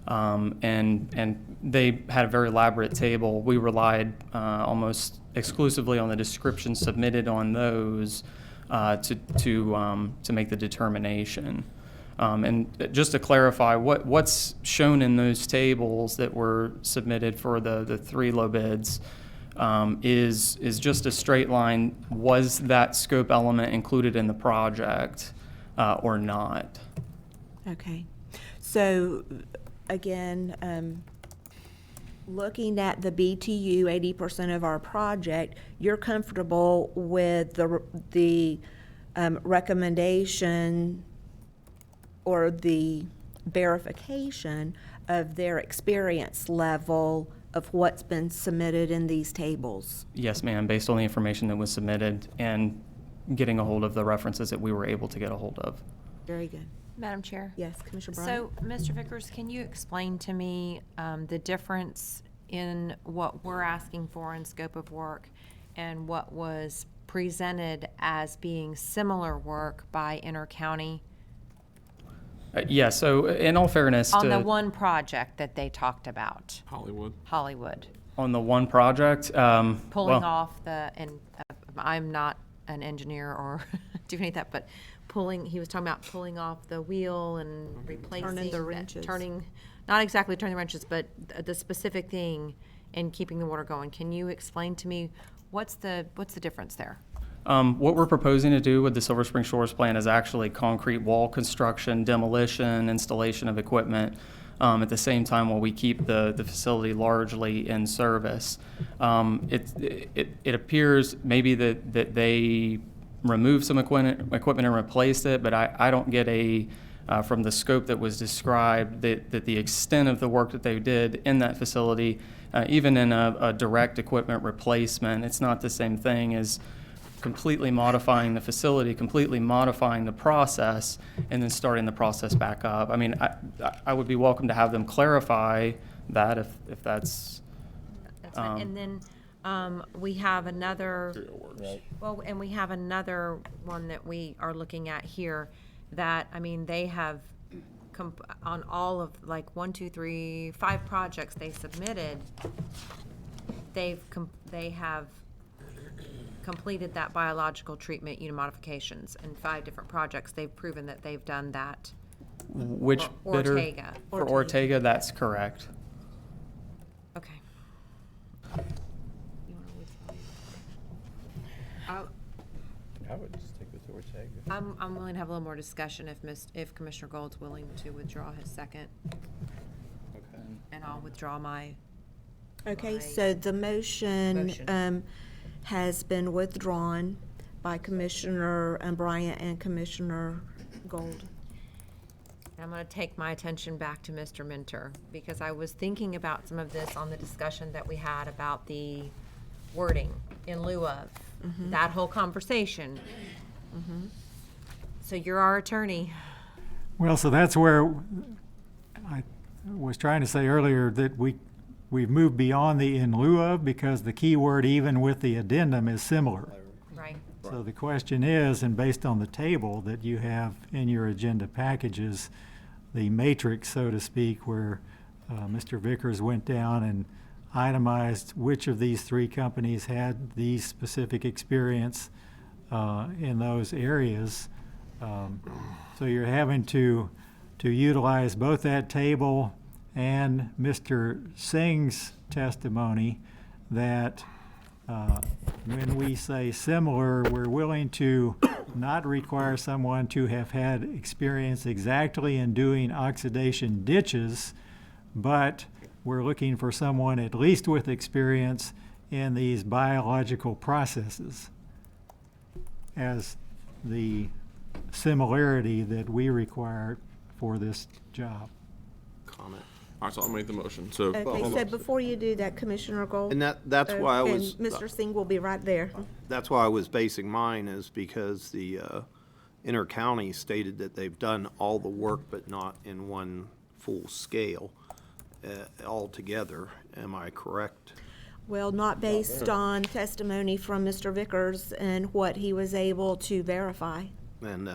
and they had a very elaborate table. We relied almost exclusively on the description submitted on those to make the determination. And just to clarify, what's shown in those tables that were submitted for the 3 low bids is just a straight line. Was that scope element included in the project or not? Okay. So again, looking at the BTU, 80% of our project, you're comfortable with the recommendation or the verification of their experience level of what's been submitted in these tables? Yes, ma'am, based on the information that was submitted and getting a hold of the references that we were able to get a hold of. Very good. Madam Chair? Yes, Commissioner Bryant? So, Mr. Vickers, can you explain to me the difference in what we're asking for in scope of work and what was presented as being similar work by inter-county? Yeah, so in all fairness, on the one project that they talked about. Hollywood. On the one project, pulling off and I'm not an engineer or do any of that, but he was talking about pulling off the wheel and replacing. Turning the wrenches. Not exactly turning the wrenches, but the specific thing in keeping the water going. Can you explain to me what's the difference there? What we're proposing to do with the Silver Spring Shores plan is actually concrete wall construction, demolition, installation of equipment, at the same time while we keep the facility largely in service. It appears maybe that they removed some equipment and replaced it, but I don't get from the scope that was described that the extent of the work that they did in that facility, even in a direct equipment replacement, it's not the same thing as completely modifying the facility, completely modifying the process, and then starting the process back up. I mean, I would be welcome to have them clarify that if that's. That's fine. And then we have another. Well, and we have another one that we are looking at here. That I mean, they have on all of like 1, 2, 3, 5 projects they submitted. They have completed that biological treatment unit modifications in 5 different projects. They've proven that they've done that. Which bidder? Ortega. For Ortega, that's correct. Okay. I would just stick with Ortega. I'm willing to have a little more discussion if Commissioner Gold's willing to withdraw his second. Okay. And I'll withdraw my. Okay, so the motion has been withdrawn by Commissioner Bryant and Commissioner Gold. I'm going to take my attention back to Mr. Minter, because I was thinking about some of this on the discussion that we had about the wording in lieu of that whole conversation. So you're our attorney. Well, so that's where I was trying to say earlier that we've moved beyond the in lieu of, because the key word even with the addendum is similar. Right. So the question is, and based on the table that you have in your agenda packages, the matrix, so to speak, where Mr. Vickers went down and itemized which of these 3 companies had these specific experience in those areas. So you're having to utilize both that table and Mr. Singh's testimony that when we say similar, we're willing to not require someone to have had experience exactly in doing oxidation ditches, but we're looking for someone at least with experience in these biological processes as the similarity that we require for this job. Comment. All right, so I'll make the motion. So, Okay, so before you do that, Commissioner Gold. And that's why I was. And Mr. Singh will be right there. That's why I was basing mine, is because the inter-county stated that they've done all the work, but not in one full scale altogether. Am I correct? Well, not based on testimony from Mr. Vickers and what he was able to verify. And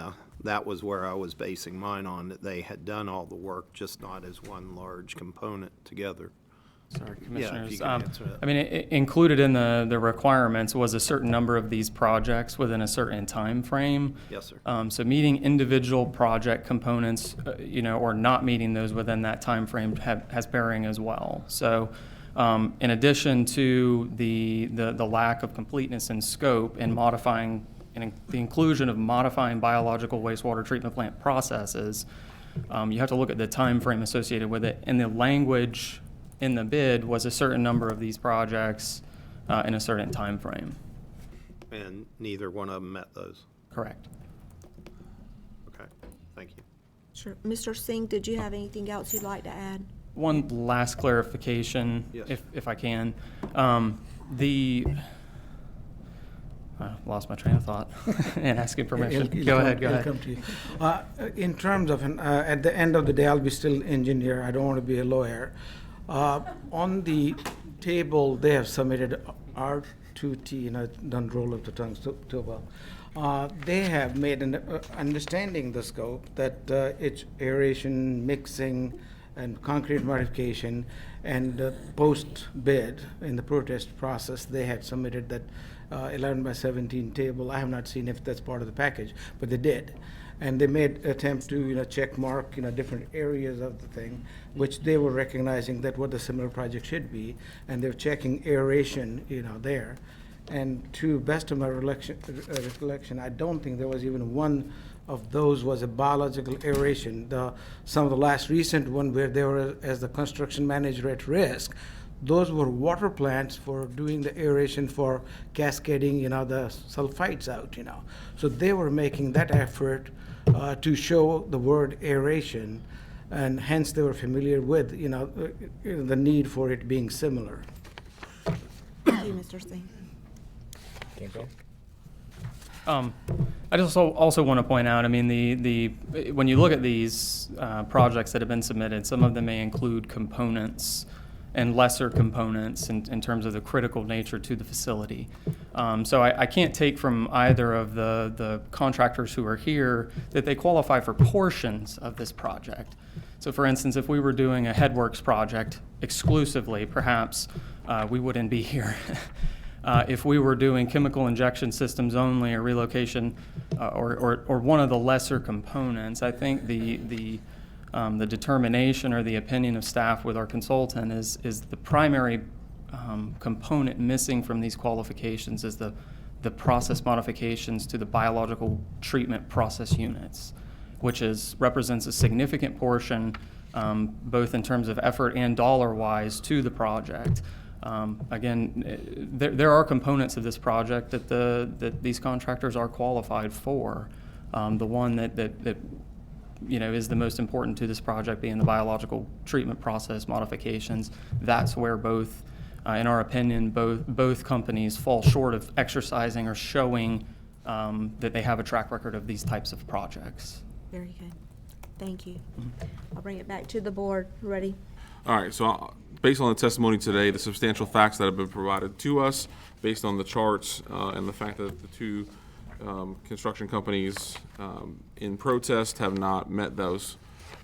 that was where I was basing mine on, that they had done all the work, just not as one large component together. Sorry, Yeah, Commissioners. if you can answer that. I mean, included in the requirements was a certain number of these projects within a certain time frame. Yes, sir. So meeting individual project components, or not meeting those within that time frame has bearing as well. So in addition to the lack of completeness in scope and modifying, and the inclusion of modifying biological wastewater treatment plant processes, you have to look at the time frame associated with it. And the language in the bid was a certain number of these projects in a certain time frame. And neither one of them met those. Correct. Okay, thank you. Sure. Mr. Singh, did you have anything else you'd like to add? One last clarification, Yes. if I can. I lost my train of thought and asking permission. Go ahead. I'll come to you. In terms of, at the end of the day, I'll be still engineer. I don't want to be a lawyer. On the table, they have submitted R2T, and I don't roll up the tongue too well. They have made an understanding the scope that it's aeration, mixing, and concrete modification, and post-bid in the protest process, they had submitted that 11 by 17 table. I have not seen if that's part of the package, but they did. And they made attempts to, check mark, different areas of the thing, which they were recognizing that what the similar project should be, and they're checking aeration, there. And to best of my recollection, I don't think there was even one of those was a biological aeration. Some of the last recent one where they were, as the construction manager, at risk, those were water plants for doing the aeration for cascading, the sulfites out, So they were making that effort to show the word aeration, and hence they were familiar with, the need for it being similar. Thank you, Mr. Singh. I just also want to point out, I mean, when you look at these projects that have been submitted, some of them may include components and lesser components in terms of the critical nature to the facility. So I can't take from either of the contractors who are here that they qualify for portions of this project. So for instance, if we were doing a headworks project exclusively, perhaps we wouldn't be here. If we were doing chemical injection systems only, or relocation, or one of the lesser components, I think the determination or the opinion of staff with our consultant is the primary component missing from these qualifications is the process modifications to the biological treatment process units, which represents a significant portion, both in terms of effort and dollar-wise, to the project. Again, there are components of this project that these contractors are qualified for. The one that is the most important to this project being the biological treatment process modifications. That's where both, in our opinion, both companies fall short of exercising or showing that they have a track record of these types of projects. Very good. Thank you. I'll bring it back to the board. Ready? All right, so based on the testimony today, the substantial facts that have been provided to us, based on the charts and the fact that the two construction companies in protest have not met those,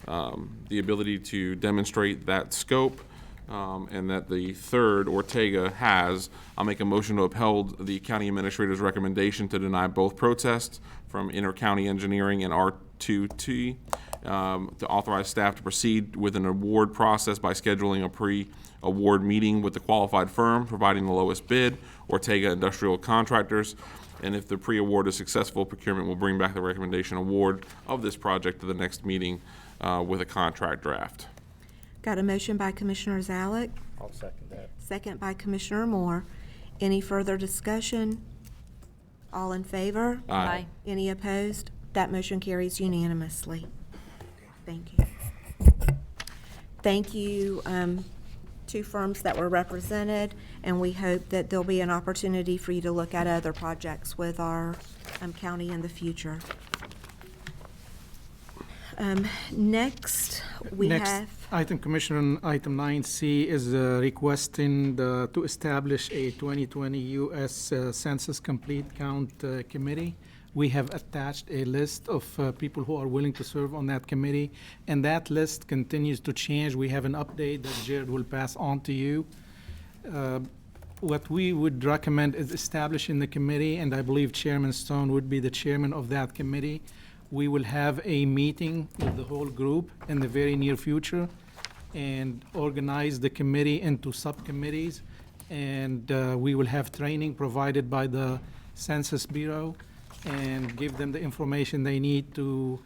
the ability to demonstrate that scope, and that the third, Ortega, has, I'll make a motion to uphold the county administrator's recommendation to deny both protests from Inter-County Engineering and R2T, to authorize staff to proceed with an award process by scheduling a pre-award meeting with the qualified firm providing the lowest bid, Ortega Industrial Contractors. And if the pre-award is successful, procurement will bring back the recommendation award of this project to the next meeting with a contract draft. Got a motion by Commissioner Zalek. I'll second that. Second by Commissioner Moore. Any further discussion? All in favor? Aye. Any opposed? That motion carries unanimously. Thank you. Thank you, two firms that were represented, and we hope that there'll be an opportunity for you to look at other projects with our county in the future. Next, we have... Item, Commissioner, item 9C is requesting to establish a 2020 U.S. Census Complete Count Committee. We have attached a list of people who are willing to serve on that committee, and that list continues to change. We have an update that Jared will pass on to you. What we would recommend is establishing the committee, and I believe Chairman Stone would be the chairman of that committee. We will have a meeting with the whole group in the very near future and organize the committee into subcommittees, and we will have training provided by the Census Bureau and give them the information they need to.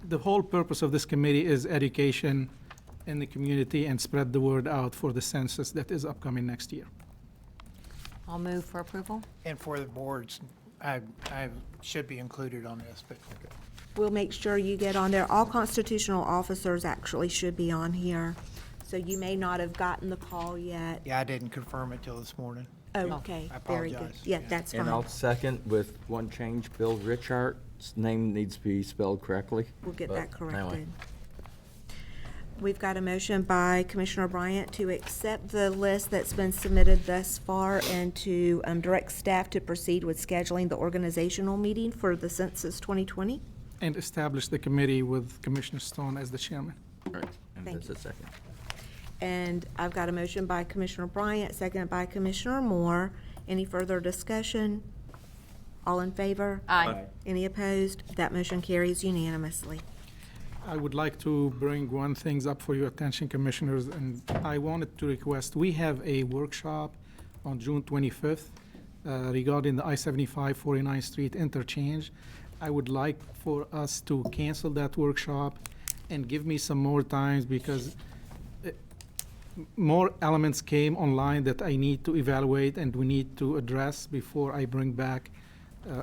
The whole purpose of this committee is education in the community and spread the word out for the census that is upcoming next year. I'll move for approval. And for the boards, I should be included on this, but. We'll make sure you get on there. All constitutional officers actually should be on here, so you may not have gotten the call yet. Yeah, I didn't confirm it till this morning. Oh, okay, I very good. apologize. Yeah, that's fine. And I'll second with one change. Bill Richards' name needs to be spelled correctly. We'll get but that corrected. anyway. We've got a motion by Commissioner Bryant to accept the list that's been submitted thus far and to direct staff to proceed with scheduling the organizational meeting for the Census 2020. And establish the committee with Commissioner Stone as the chairman. Right. Thank you. That's a second. And I've got a motion by Commissioner Bryant, second by Commissioner Moore. Any further discussion? All in favor? Aye. Any opposed? That motion carries unanimously. I would like to bring one thing up for your attention, Commissioners, and I wanted to request, we have a workshop on June 25th regarding the I-75 49th Street interchange. I would like for us to cancel that workshop and give me some more time because more elements came online that I need to evaluate and we need to address before I bring back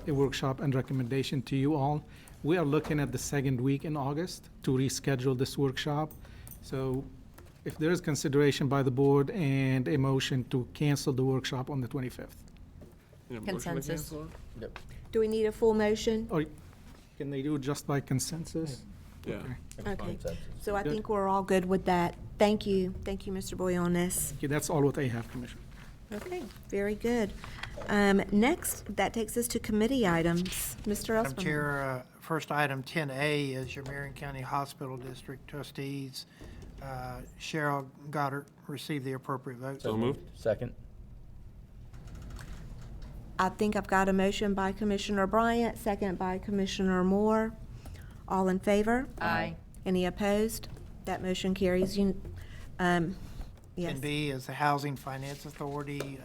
a workshop and recommendation to you all. We are looking at the second week in August to reschedule this workshop. So if there is consideration by the board and a motion to cancel the workshop on the 25th. Consensus. Yep. Do we need a full motion? Or can they do it just by consensus? Yeah. Okay, so I think we're all good with that. Thank you. Thank you, Mr. Boyanis. Okay, that's all what I have, Commissioner. Okay, very good. Next, that takes us to committee items. Mr. Madam Elspermann. Chair, first item 10A is your Marion County Hospital District trustees. Cheryl Goddard received the appropriate votes. So moved. Second. I think I've got a motion by Commissioner Bryant, second by Commissioner Moore. All in favor? Aye. Any opposed? That motion carries. Yes. 10B is the Housing Finance Authority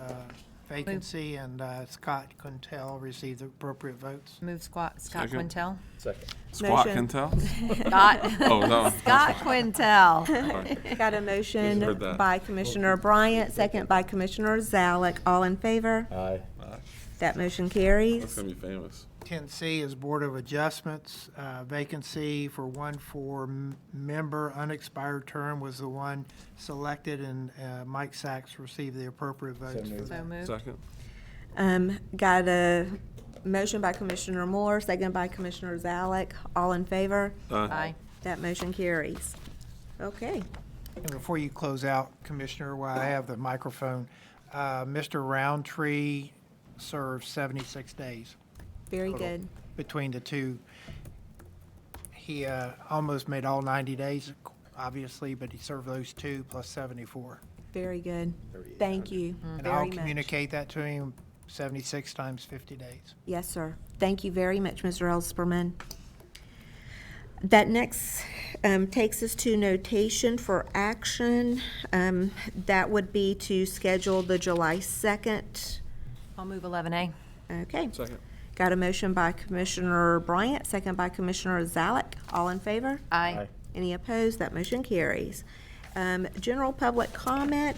vacancy, and Scott Quintel received the appropriate votes. Move Scott Second. Quintel. Second. Squat Motion. can tell? Scott. Oh, no. Scott Quintel. Sorry. Got a Heard motion that. by Commissioner Bryant, second by Commissioner Zalek. All in favor? Aye. That motion That's carries. gonna be famous. 10C is Board of Adjustments, vacancy for one member, unexpired term was the one selected, and Mike Sachs received the appropriate votes for So that. moved. Second. Got a motion by Commissioner Moore, second by Commissioner Zalek. All in favor? Aye. That motion carries. Okay. And before you close out, Commissioner, while I have the microphone, Mr. Roundtree served 76 days. Very total good. between the two. He almost made all 90 days, obviously, but he served those two plus 74. Very good. Thank you And I'll very much. communicate that to him, 76 times 50 days. Yes, sir. Thank you very much, Mr. Elspermann. That next takes us to notation for action. That would be to schedule the July 2nd. I'll move 11A. Okay. Second. Got a motion by Commissioner Bryant, second by Commissioner Zalek. All in favor? Aye. Any opposed? That motion carries. General public comment.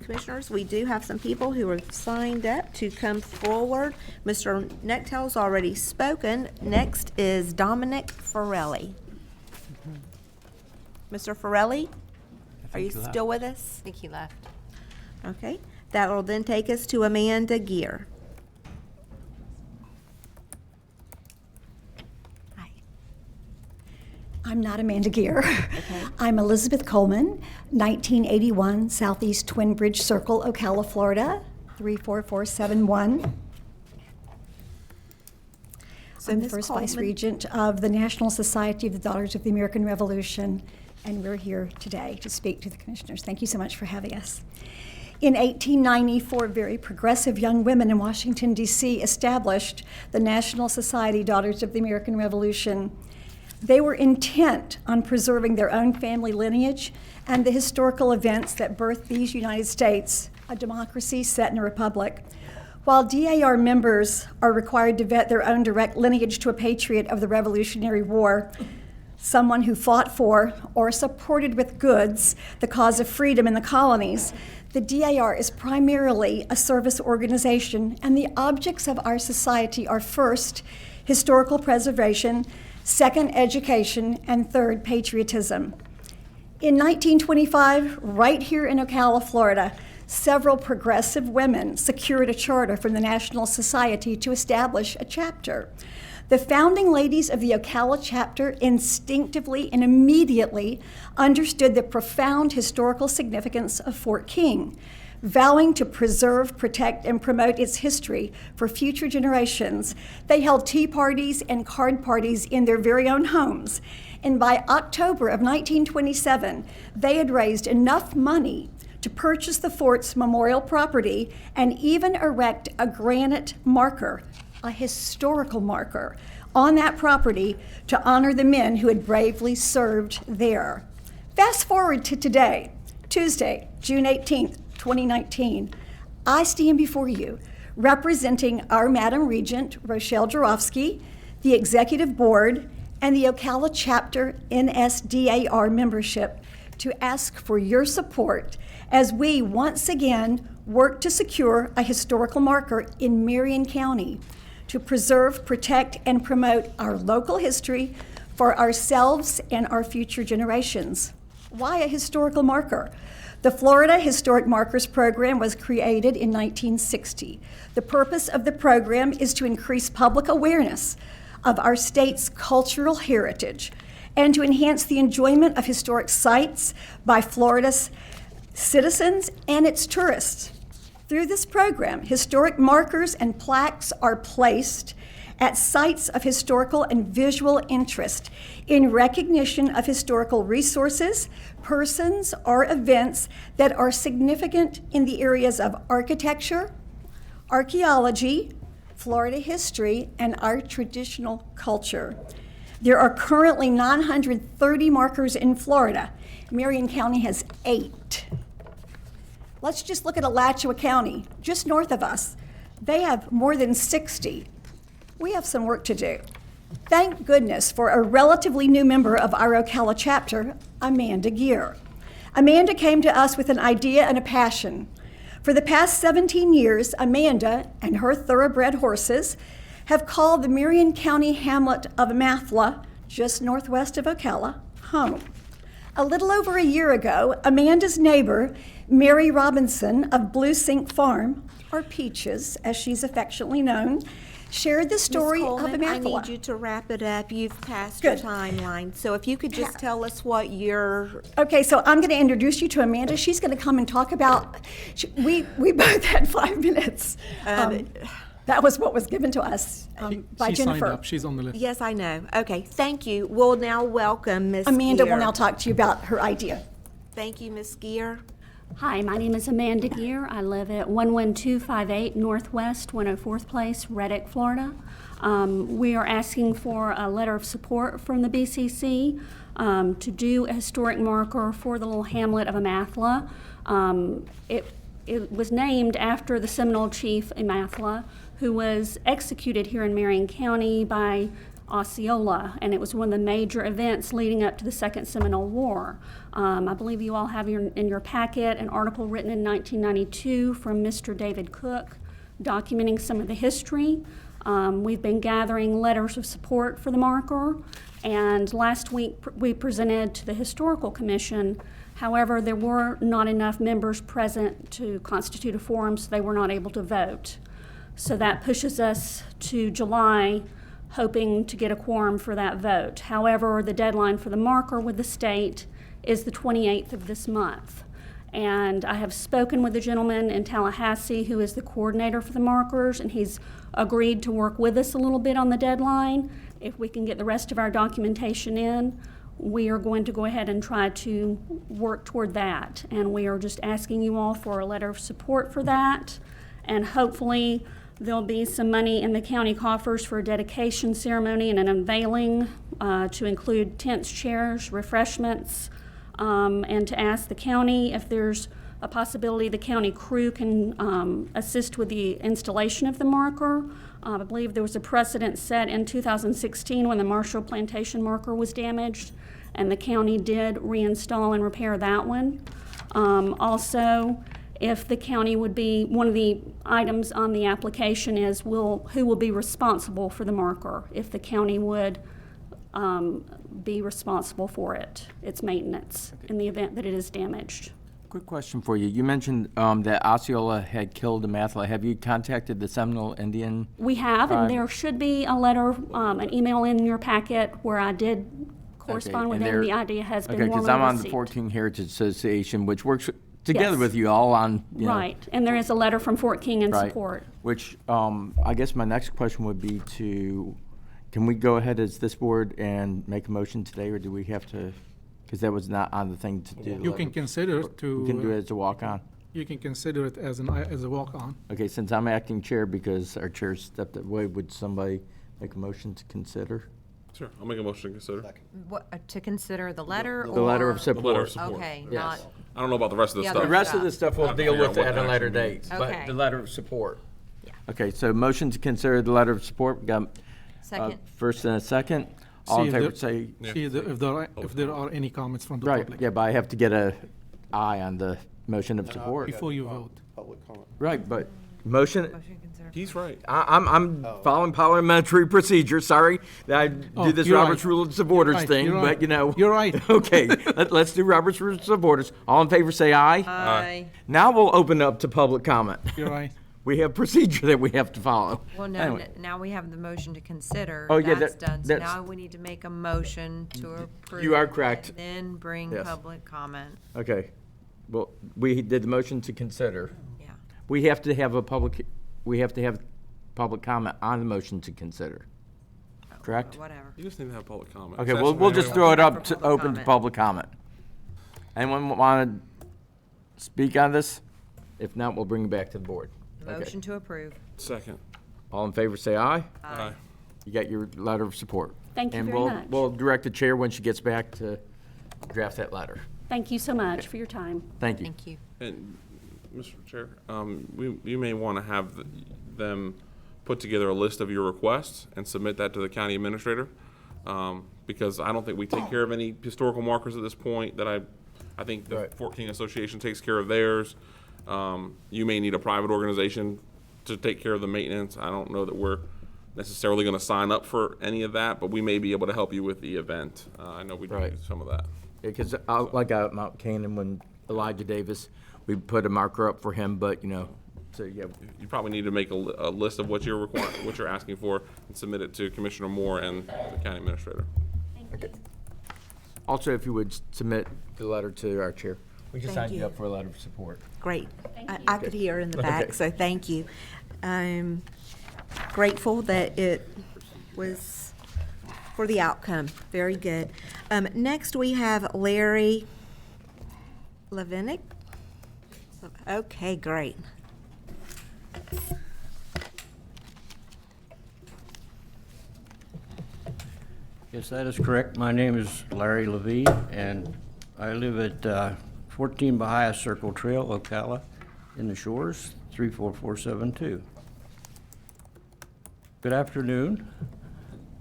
Commissioners, we do have some people who are signed up to come forward. Mr. Nechtel's already spoken. Next is Dominic Farrelly. Mr. Farrelly, are you still with us? I think he left. Okay. That will then take us to Amanda Gear. I'm not Amanda Gear. I'm Elizabeth Coleman, 1981 Southeast Twin Bridge Circle, Ocala, Florida, 34471. So I'm the Ms. first Vice Coleman- Regent of the National Society of the Daughters of the American Revolution, and we're here today to speak to the commissioners. Thank you so much for having us. In 1894, very progressive young women in Washington, D.C. established the National Society Daughters of the American Revolution. They were intent on preserving their own family lineage and the historical events that birthed these United States, a democracy set in a republic. While DAR members are required to vet their own direct lineage to a patriot of the Revolutionary War, someone who fought for or supported with goods the cause of freedom in the colonies, the DAR is primarily a service organization, and the objects of our society are first, historical preservation, second, education, and third, patriotism. In 1925, right here in Ocala, Florida, several progressive women secured a charter from the National Society to establish a chapter. The founding ladies of the Ocala chapter instinctively and immediately understood the profound historical significance of Fort King, vowing to preserve, protect, and promote its history for future generations. They held tea parties and card parties in their very own homes, And by October of 1927, they had raised enough money to purchase the fort's memorial property and even erect a granite marker, a historical marker, on that property to honor the men who had bravely served there. Fast forward to today, Tuesday, June 18th, 2019. I stand before you representing our Madam Regent, Rochelle Jarofsky, the Executive Board, and the Ocala Chapter NSDAR membership to ask for your support as we once again work to secure a historical marker in Marion County to preserve, protect, and promote our local history for ourselves and our future generations. Why a historical marker? The Florida Historic Markers Program was created in 1960. The purpose of the program is to increase public awareness of our state's cultural heritage and to enhance the enjoyment of historic sites by Florida's citizens and its tourists. Through this program, historic markers and plaques are placed at sites of historical and visual interest in recognition of historical resources, persons, or events that are significant in the areas of architecture, archaeology, Florida history, and our traditional culture. There are currently 930 markers in Florida. Marion County has 8. Let's just look at Alachua County, just north of us. They have more than 60. We have some work to do. Thank goodness for a relatively new member of our Ocala chapter, Amanda Gear. Amanda came to us with an idea and a passion. For the past 17 years, Amanda and her thoroughbred horses have called the Marion County hamlet of Amathla, just northwest of Ocala, home. A little over a year ago, Amanda's neighbor, Mary Robinson of Blue Sink Farm, or Peaches, as she's affectionately known, shared the story of Amathla. I need you to wrap it up. You've passed your timeline. So if you could just tell us what your... Okay, so I'm going to introduce you to Amanda. She's going to come and talk about... We both had 5 minutes. That was what was given to us by Jennifer. Signed up. She's on the list. Yes, I know. Okay, thank you. We'll now welcome Ms. Amanda Gear. will now talk to you about her idea. Thank you, Ms. Gear. Hi, my name is Amanda Gear. I live at 11258 Northwest 104th Place, Reddick, Florida. We are asking for a letter of support from the BCC to do a historic marker for the little hamlet of Amathla. It was named after the Seminole chief Amathla, who was executed here in Marion County by Osceola, and it was one of the major events leading up to the Second Seminole War. I believe you all have in your packet an article written in 1992 from Mr. David Cook documenting some of the history. We've been gathering letters of support for the marker, and last week we presented to the Historical Commission. However, there were not enough members present to constitute a quorum, so they were not able to vote. So that pushes us to July, hoping to get a quorum for that vote. However, the deadline for the marker with the state is the 28th of this month. And I have spoken with the gentleman in Tallahassee who is the coordinator for the markers, and he's agreed to work with us a little bit on the deadline. If we can get the rest of our documentation in, we are going to go ahead and try to work toward that. And we are just asking you all for a letter of support for that. And hopefully there'll be some money in the county coffers for a dedication ceremony and an unveiling to include tents, chairs, refreshments, and to ask the county if there's a possibility the county crew can assist with the installation of the marker. I believe there was a precedent set in 2016 when the Marshall Plantation marker was damaged, and the county did reinstall and repair that one. Also, if the county would be, one of the items on the application is who will be responsible for the marker, if the county would be responsible for its maintenance in the event that it is damaged. Quick question for you. You mentioned that Osceola had killed Amathla. Have you contacted the Seminole Indian? We have, and there should be a letter, an email in your packet where I did correspond with them. The idea has been warmly received. Because I'm on the 14 Heritage Association, which works together with you all on, right, and there is a letter from Fort King in support. Which I guess my next question would be to can we go ahead as this board and make a motion today, or do we have to, because that was not on the thing to do? You can consider it to. We can do it as a walk-on? You can consider it as a walk-on. Okay, since I'm acting chair because our chair stepped away, would somebody make a motion to consider? Sure, I'll make a motion to consider. What, to consider the letter or? The letter of support. The letter of support. Okay, Yes. not, I don't know about the rest of the The stuff. other The rest of the stuff we'll Have to deal figure with out what at a later action date, means. but Okay. the letter of support. Yeah. Okay, so motion to consider the letter of support, we got second. first and a second. All See in if favor there- say, See if there are any comments from the right, public yeah, but I have to get a aye on the motion of support. before you vote. Public comment. Right, but motion, Motion to consider. He's right. I'm following parliamentary procedure, sorry. that I Oh, do this you're Robert's right. Rules of Orders Right, thing, you're but right. you know. You're right. Okay, let's do Robert's Rules of Orders. All in favor say aye. Aye. Now we'll open up to public comment. You're right. We have procedure that we have to follow. Well, no, Anyway. now we have the motion to consider. Oh, yeah, That's that- done. So that's- now we need to make a motion to approve. You are correct. And then bring Yes. public comment. Okay, well, we did the motion to consider. Yeah. We have to have public comment on the motion to consider, correct? Whatever. You just need to have public comment. Okay, That's we'll just throw it up For to public open to comment. public comment. Anyone want to speak on this? If not, we'll bring it back to the board. Okay. Motion to approve. Second. All in favor, say aye. Aye. You got your letter of support. Thank you And very we'll, much. we'll direct the chair when she gets back to draft that letter. Thank you so much for your time. Thank you. Thank you. And, Mr. Chair, you may want to have them put together a list of your requests and submit that to the county administrator. Because I don't think we take care of any historical markers at this point that I think the Right. Fort King Association takes care of theirs. You may need a private organization to take care of the maintenance. I don't know that we're necessarily going to sign up for any of that, but we may be able to help you with the event. I know we do Right. some of that. Because like out at Mount Canaan, when Elijah Davis, we put a marker up for him, but, you know, so, yeah. You probably need to make a list of what you're what you're asking for and submit it to Commissioner Moore and the county administrator. Also, if you would submit the letter to our chair. We can Thank sign you you. up for a letter of support. Great. Thank I you. I could hear in the back, Okay. so thank you. I'm grateful that it was for the outcome. Very good. Next, we have Larry Levinick. Okay, great. Yes, that is correct. My name is Larry Levy, and I live at 14 Bahia Circle Trail, Ocala, in the Shores, 34472. Good afternoon.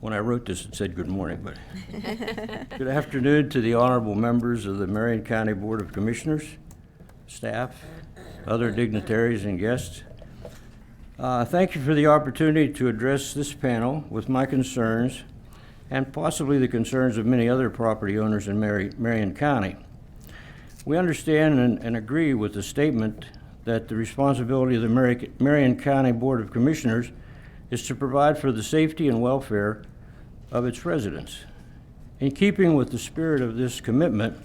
When I wrote this, it said good morning, but good afternoon to the honorable members of the Marion County Board of Commissioners, staff, other dignitaries, and guests. Thank you for the opportunity to address this panel with my concerns and possibly the concerns of many other property owners in Marion County. We understand and agree with the statement that the responsibility of the Marion County Board of Commissioners is to provide for the safety and welfare of its residents. In keeping with the spirit of this commitment,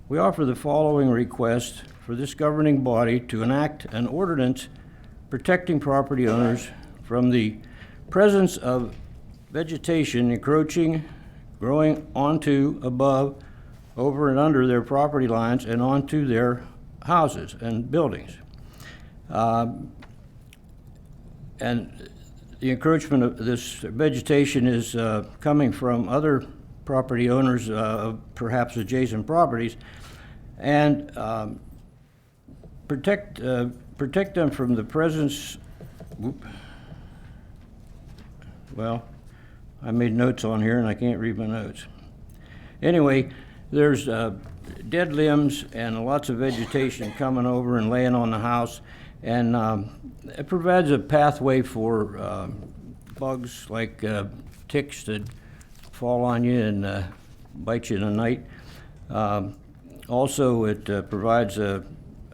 we offer the following request for this governing body to enact an ordinance protecting property owners from the presence of vegetation encroaching, growing onto, above, over and under their property lines and onto their houses and buildings. And the encroachment of this vegetation is coming from other property owners of perhaps adjacent properties, and protect them from the presence. Well, I made notes on here and I can't read my notes. Anyway, there's dead limbs and lots of vegetation coming over and laying on the house, and it provides a pathway for bugs like ticks that fall on you and bite you in the night. Also, it provides a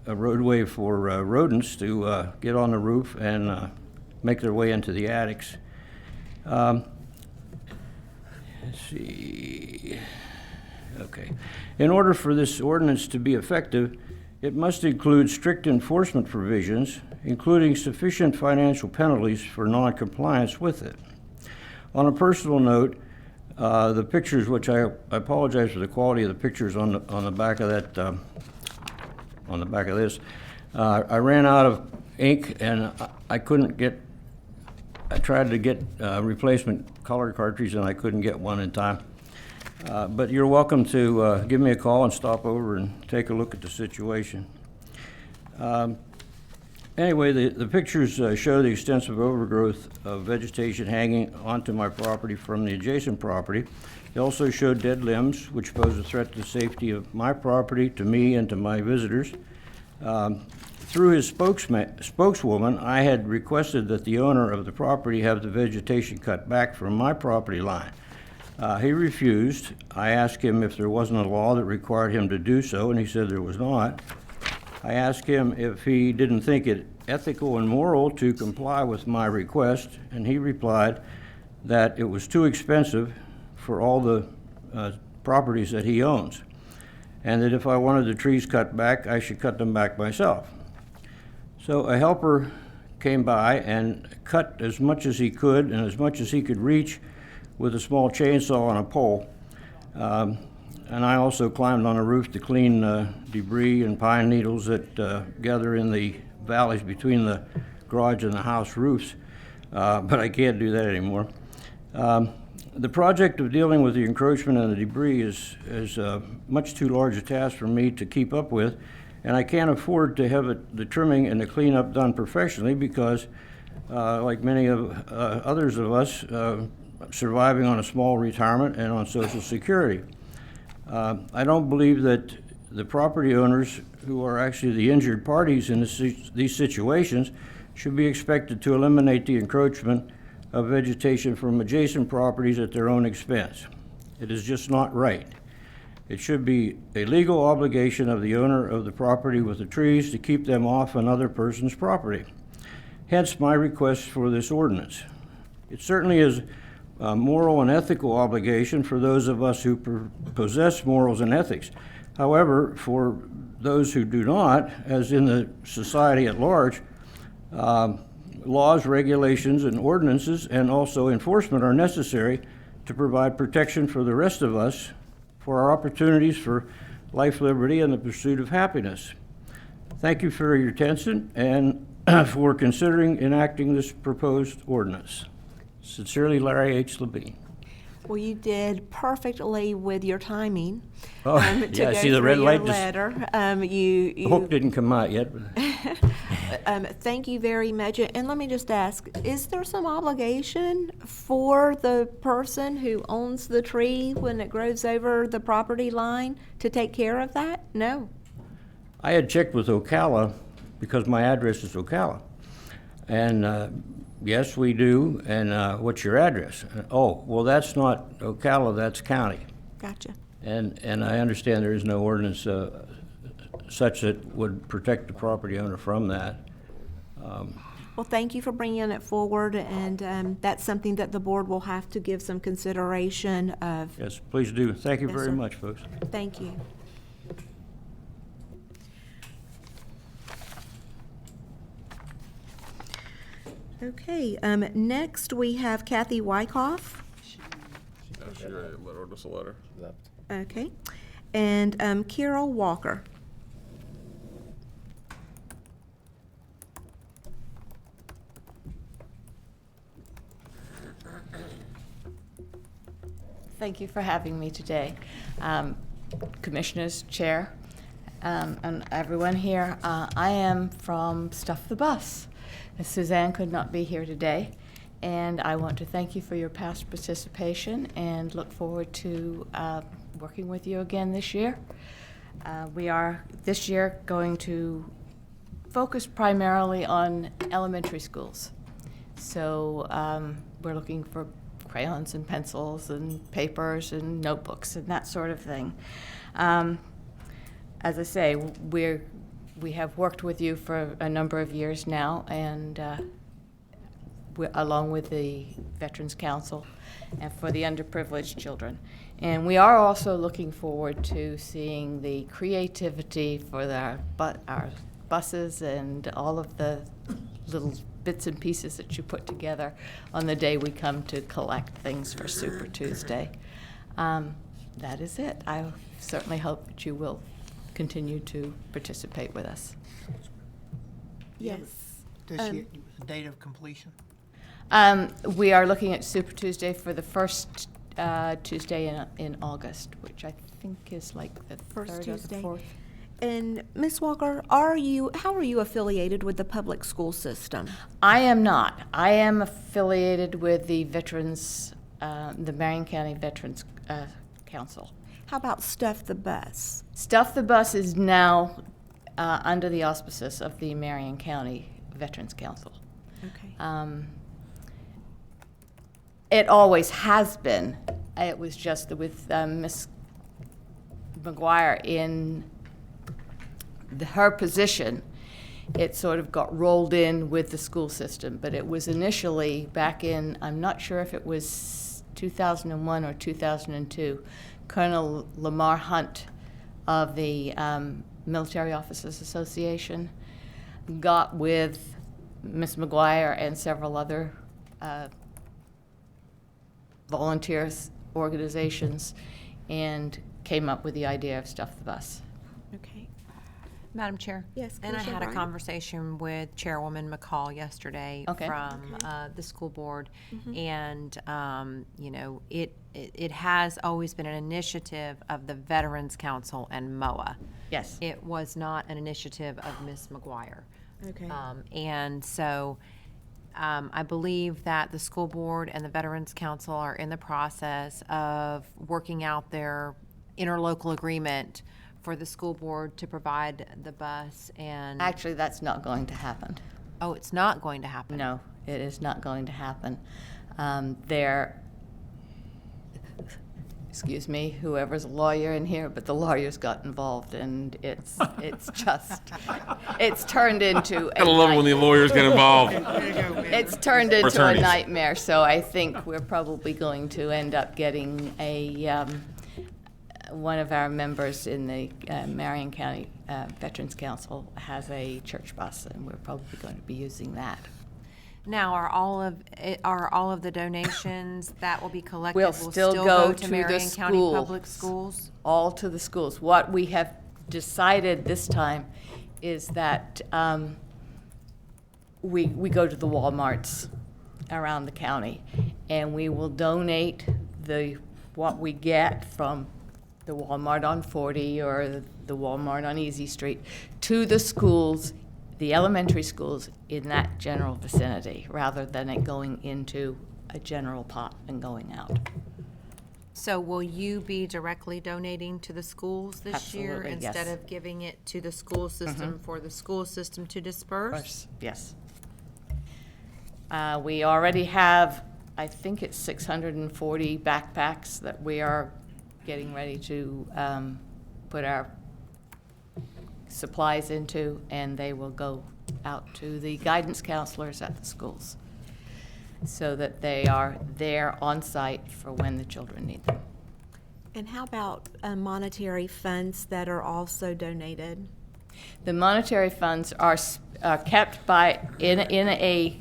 roadway for rodents to get on the roof and make their way into the attics. Let's see. Okay. In order for this ordinance to be effective, it must include strict enforcement provisions, including sufficient financial penalties for non-compliance with it. On a personal note, the pictures, which I apologize for the quality of the pictures on the back of that, on the back of this. I ran out of ink and I couldn't get, I tried to get replacement color cartridge and I couldn't get one in time. But you're welcome to give me a call and stop over and take a look at the situation. Anyway, the pictures show the extensive overgrowth of vegetation hanging onto my property from the adjacent property. They also show dead limbs, which pose a threat to the safety of my property, to me, and to my visitors. Through his spokeswoman, I had requested that the owner of the property have the vegetation cut back from my property line. He refused. I asked him if there wasn't a law that required him to do so, and he said there was not. I asked him if he didn't think it ethical and moral to comply with my request, and he replied that it was too expensive for all the properties that he owns, and that if I wanted the trees cut back, I should cut them back myself. So a helper came by and cut as much as he could and as much as he could reach with a small chainsaw on a pole. And I also climbed on a roof to clean debris and pine needles that gather in the valleys between the garage and the house roofs, but I can't do that anymore. The project of dealing with the encroachment and the debris is much too large a task for me to keep up with, and I can't afford to have the trimming and the cleanup done professionally because, like many of others of us, surviving on a small retirement and on Social Security. I don't believe that the property owners who are actually the injured parties in these situations should be expected to eliminate the encroachment of vegetation from adjacent properties at their own expense. It is just not right. It should be a legal obligation of the owner of the property with the trees to keep them off another person's property. Hence my request for this ordinance. It certainly is a moral and ethical obligation for those of us who possess morals and ethics. However, for those who do not, as in the society at large, laws, regulations, and ordinances, and also enforcement are necessary to provide protection for the rest of us for our opportunities for life, liberty, and the pursuit of happiness. Thank you for your attention and for considering enacting this proposed ordinance. Sincerely, Larry H. Levine. Well, you did perfectly with your timing. Oh, yeah, I see the red light. Letter. The hook didn't come out yet. Thank you very much. And let me just ask, is there some obligation for the person who owns the tree when it grows over the property line to take care of that? No. I had checked with Ocala because my address is Ocala. And yes, we do. And what's your address? Oh, well, that's not Ocala, that's county. Gotcha. And I understand there is no ordinance such that would protect the property owner from that. Well, thank you for bringing it forward, and that's something that the board will have to give some consideration of. Yes, please do. Thank you Yes, very sir. much, folks. Thank you. Okay, next we have Kathy Wyckoff. She wrote us a letter. Okay, and Carol Walker. Thank you for having me today. Commissioners, Chair, and everyone here. I am from Stuff the Bus. Suzanne could not be here today, and I want to thank you for your past participation and look forward to working with you again this year. We are this year going to focus primarily on elementary schools. So we're looking for crayons and pencils and papers and notebooks and that sort of thing. As I say, we have worked with you for a number of years now, and along with the Veterans Council and for the underprivileged children. And we are also looking forward to seeing the creativity for our buses and all of the little bits and pieces that you put together on the day we come to collect things for Super Tuesday. That is it. I certainly hope that you will continue to participate with us. Yes. Does she, date of completion? We are looking at Super Tuesday for the first Tuesday in August, which I think is like the First third Tuesday. or the fourth. And Ms. Walker, how are you affiliated with the public school system? I am not. I am affiliated with the Veterans, the Marion County Veterans Council. How about Stuff the Bus? Stuff the Bus is now under the auspices of the Marion County Veterans Council. Okay. It always has been. It was just with Ms. McGuire in her position, it sort of got rolled in with the school system. But it was initially back in, I'm not sure if it was 2001 or 2002, Colonel Lamar Hunt of the Military Officers Association got with Ms. McGuire and several other volunteers organizations and came up with the idea of Stuff the Bus. Okay. Madam Chair? Yes, And I Commissioner had a Bryant? conversation with Chairwoman McCall yesterday Okay. from the school board. And, you know, it has always been an initiative of the Veterans Council and MOA. Yes. It was not an initiative of Ms. McGuire. Okay. And so I believe that the school board and the Veterans Council are in the process of working out their interlocal agreement for the school board to provide the bus and... Actually, that's not going to happen. Oh, it's not going to happen? No, it is not going to happen. Excuse me, whoever's a lawyer in here, but the lawyers got involved, and it's turned into a Gotta love it when the lawyers get involved. It's turned into a Attorneys. nightmare, so I think we're probably going to end up getting one of our members in the Marion County Veterans Council has a church bus, and we're probably going to be using that. Now, are all of the donations that will be collected Will will still go to to Marion the County schools. Public Schools? All to the schools. What we have decided this time is that we go to the Walmarts around the county, and we will donate what we get from the Walmart on 40 or the Walmart on Easy Street to the schools, the elementary schools in that general vicinity, rather than it going into a general pot and going out. So will you be directly donating to the schools this year Absolutely, yes. instead of giving it to the school system for the school system to disperse? Yes. We already have, I think it's 640 backpacks that we are getting ready to put our supplies into, and they will go out to the guidance counselors at the schools so that they are there on site for when the children need them. And how about monetary funds that are also donated? The monetary funds are kept in a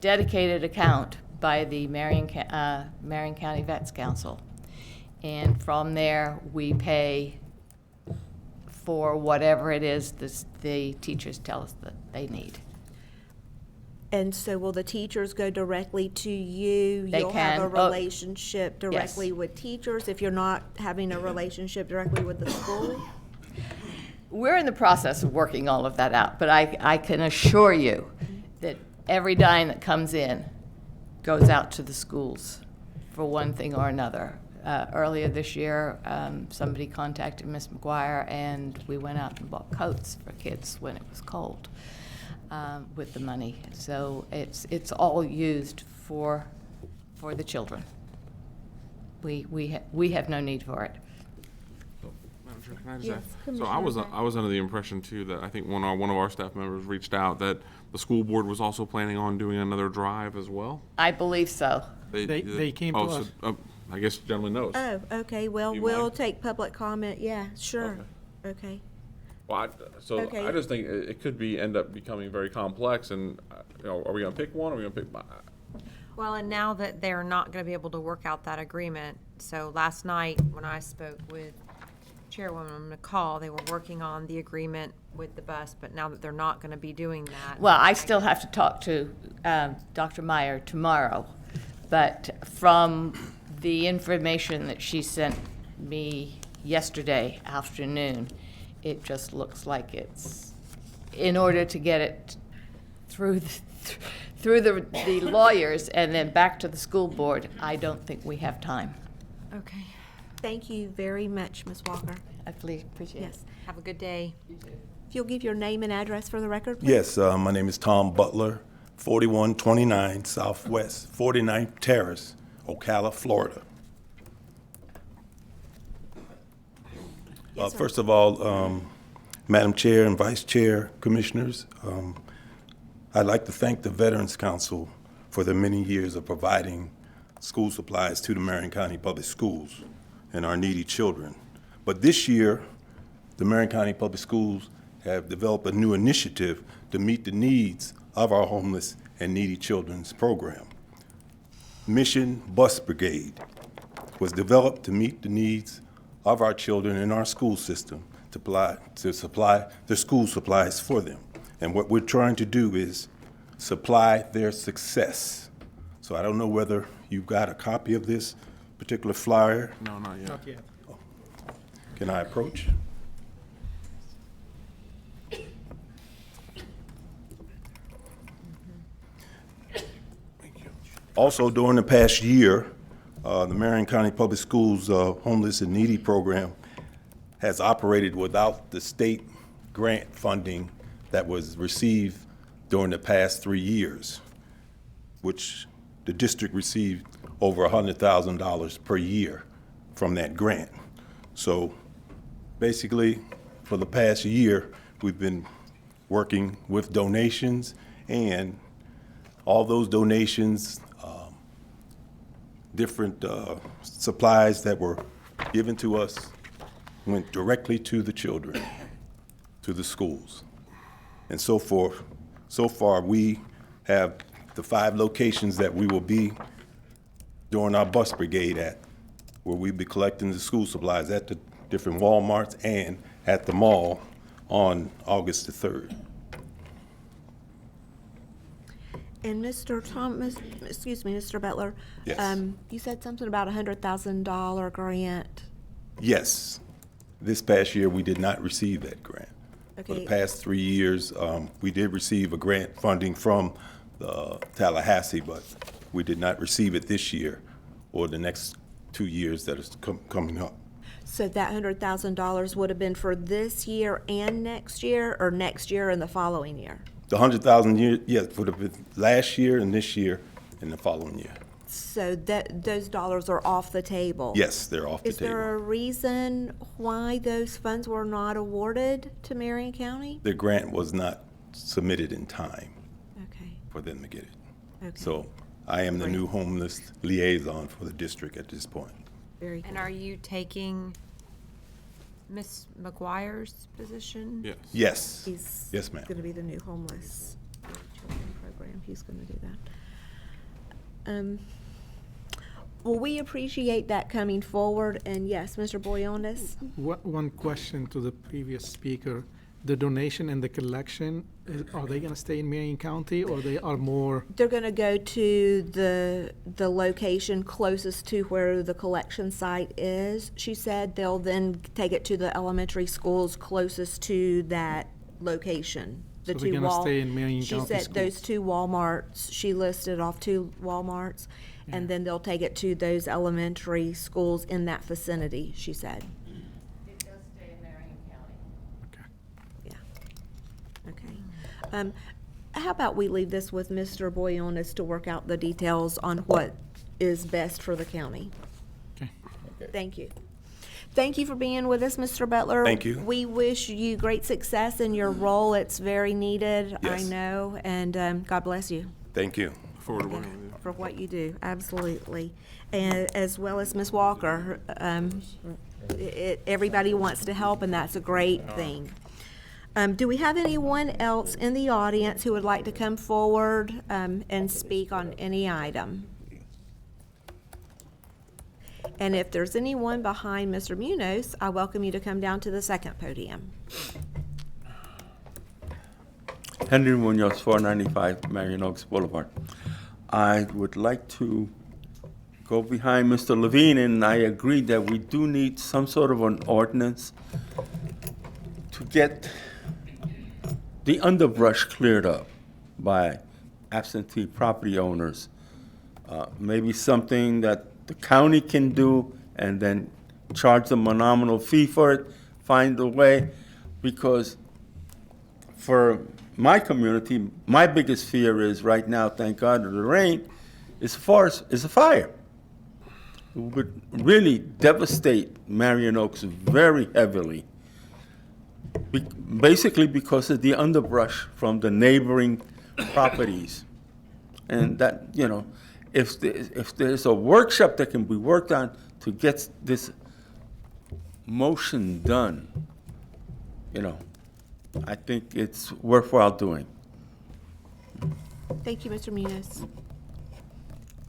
dedicated account by the Marion County Vets Council. And from there, we pay for whatever it is the teachers tell us that they need. And so will the teachers go directly to you? They You'll have a can. relationship directly with teachers if you're not having a relationship directly with the school? We're in the process of working all of that out, but I can assure you that every dime that comes in goes out to the schools for one thing or another. Earlier this year, somebody contacted Ms. McGuire, and we went out and bought coats for kids when it was cold with the money. So it's all used for the children. We have no need for it. Madam Chair, can I just Yes, add? So Commissioner I was under the impression too that I think one of our staff members reached out that the school board was also planning on doing another drive as well. I believe so. They came to us. I guess the gentleman knows. Oh, okay, well, You we'll mind? take public comment, yeah, sure, okay. Well, Okay. I just think it could end up becoming very complex, and are we going to pick one? Or are we going to pick? Well, and now that they're not going to be able to work out that agreement, so last night when I spoke with Chairwoman McCall, they were working on the agreement with the bus, but now that they're not going to be doing that. Well, I still have to talk to Dr. Meyer tomorrow, but from the information that she sent me yesterday afternoon, it just looks like it's, in order to get it through the lawyers and then back to the school board, I don't think we have time. Okay. Thank you very much, Ms. Walker. I appreciate it. Yes. Have a good day. If you'll give your name and address for the record, please. Yes, my name is Tom Butler, 4129 Southwest 49th Terrace, Ocala, Florida. Yes, sir. First of all, Madam Chair and Vice Chair, Commissioners, I'd like to thank the Veterans Council for the many years of providing school supplies to the Marion County Public Schools and our needy children. But this year, the Marion County Public Schools have developed a new initiative to meet the needs of our homeless and needy children's program. Mission Bus Brigade was developed to meet the needs of our children in our school system to supply their school supplies for them. And what we're trying to do is supply their success. So I don't know whether you've got a copy of this particular flyer. No, not yet. Not yet. Can I approach? Also, during the past year, the Marion County Public Schools Homeless and Needy Program has operated without the state grant funding that was received during the past 3 years, which the district received over $100,000 per year from that grant. So basically, for the past year, we've been working with donations, and all those donations, different supplies that were given to us went directly to the children, to the schools. And so far, we have the 5 locations that we will be doing our bus brigade at, where we'll be collecting the school supplies at the different Walmarts and at the mall on August the 3rd. And Mr. Butler. Yes. You said something about a $100,000 grant. Yes. This past year, we did not receive that grant. For the Okay. past 3 years, we did receive a grant funding from Tallahassee, but we did not receive it this year or the next 2 years that is coming up. So that $100,000 would have been for this year and next year, or next year and the following year? The 100,000, yes, would have been last year and this year and the following year. So those dollars are off the table? Yes, they're off the Is there table. a reason why those funds were not awarded to Marion County? The grant was not submitted in time Okay. for them to get it. Okay. So I am the new homeless liaison for the district at this point. Very good. And are you taking Ms. McGuire's position? Yes. Yes. He's Yes, ma'am. going to be the new homeless children program. He's going to do that. Well, we appreciate that coming forward. And yes, Mr. Boyonis? One question to the previous speaker. The donation and the collection, are they going to stay in Marion County, or they are more? They're going to go to the location closest to where the collection site is. She said they'll then take it to the elementary schools closest to that location. So they're gonna stay in Marion She County said schools. those 2 Walmarts, she listed off 2 Walmarts, and then they'll take it to those elementary schools in that vicinity, she said. It does stay in Marion County. Yeah. Okay. How about we leave this with Mr. Boyonis to work out the details on what is best for the county? Okay. Thank you. Thank you for being with us, Mr. Butler. Thank you. We wish you great success in your role. It's very needed, I Yes. know, and God bless you Thank you. Look forward to working with you. for what you do, absolutely. And as well as Ms. Walker, everybody wants to help, and that's a great thing. Do we have anyone else in the audience who would like to come forward and speak on any item? And if there's anyone behind Mr. Munoz, I welcome you to come down to the second podium. Henry Munoz, 495 Marion Oaks Boulevard. I would like to go behind Mr. Levine, and I agree that we do need some sort of an ordinance to get the underbrush cleared up by absentee property owners. Maybe something that the county can do and then charge them a nominal fee for it, find a way, because for my community, my biggest fear is right now, thank God of the rain, is a fire. It would really devastate Marion Oaks very heavily, basically because of the underbrush from the neighboring properties. And that, you know, if there's a workshop that can be worked on to get this motion done, you know, I think it's worthwhile doing. Thank you, Mr. Munoz.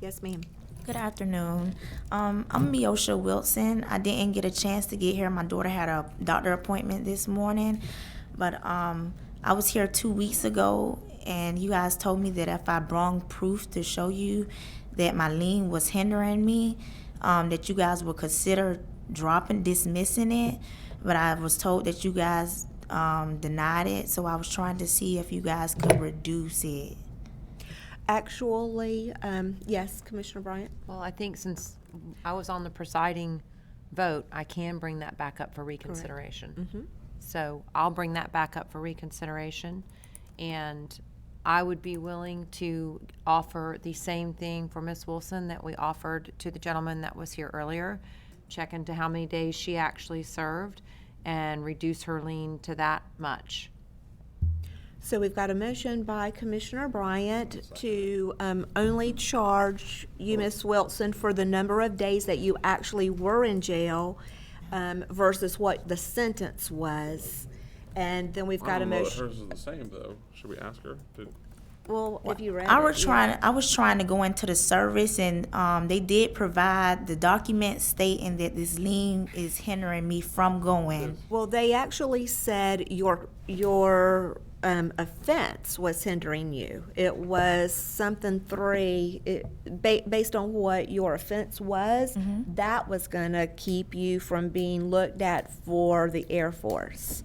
Yes, ma'am. Good afternoon. I'm Miosha Wilson. I didn't get a chance to get here. My daughter had a doctor appointment this morning, but I was here 2 weeks ago, and you guys told me that if I brought proof to show you that my lien was hindering me, that you guys would consider dismissing it. But I was told that you guys denied it, so I was trying to see if you guys could reduce it. Actually, yes, Commissioner Bryant? Well, I think since I was on the presiding vote, I can bring that back up for reconsideration. Mhm. So I'll bring that back up for reconsideration, and I would be willing to offer the same thing for Ms. Wilson that we offered to the gentleman that was here earlier, check into how many days she actually served, and reduce her lien to that much. So we've got a motion by Commissioner Bryant to only charge you, Ms. Wilson, for the number of days that you actually were in jail versus what the sentence was. And then we've got a motion. Hers is the same, though. Should we ask her? Well, if you read I it, was trying to go into the service, and they did provide the document stating that this lien is hindering me from going. Well, they actually said your offense was hindering you. It was something based on what your offense was, that was going to keep you from being looked at for the Air Force.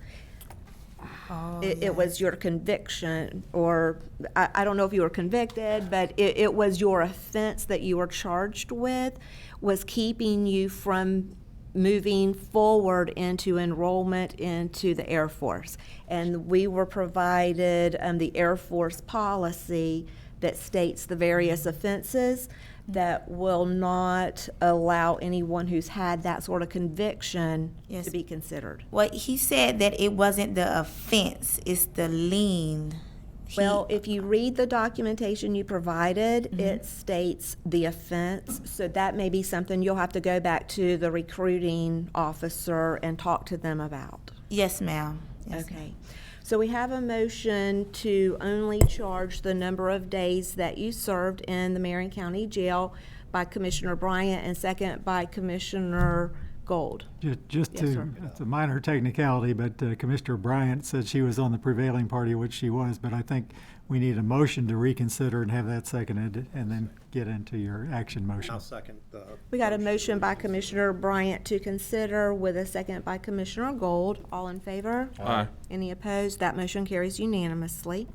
It was your conviction, or I don't know if you were convicted, but it was your offense that you were charged with was keeping you from moving forward into enrollment into the Air Force. And we were provided the Air Force policy that states the various offenses that will not allow anyone who's had that sort of conviction to be considered. Well, he said that it wasn't the offense, it's the lien. Well, if you read the documentation you provided, it states the offense, so that may be something you'll have to go back to the recruiting officer and talk to them about. Yes, ma'am. Yes, okay. So we have a motion to only charge the number of days that you served in the Marion County Jail by Commissioner Bryant and second by Commissioner Gold. Just Yes, sir. it's a minor technicality, but Commissioner Bryant said she was on the prevailing party, which she was, but I think we need a motion to reconsider and have that seconded and then get into your action motion. I'll second the. We got a motion by Commissioner Bryant to consider with a second by Commissioner Gold. All in favor? Aye. Any opposed? That motion carries unanimously.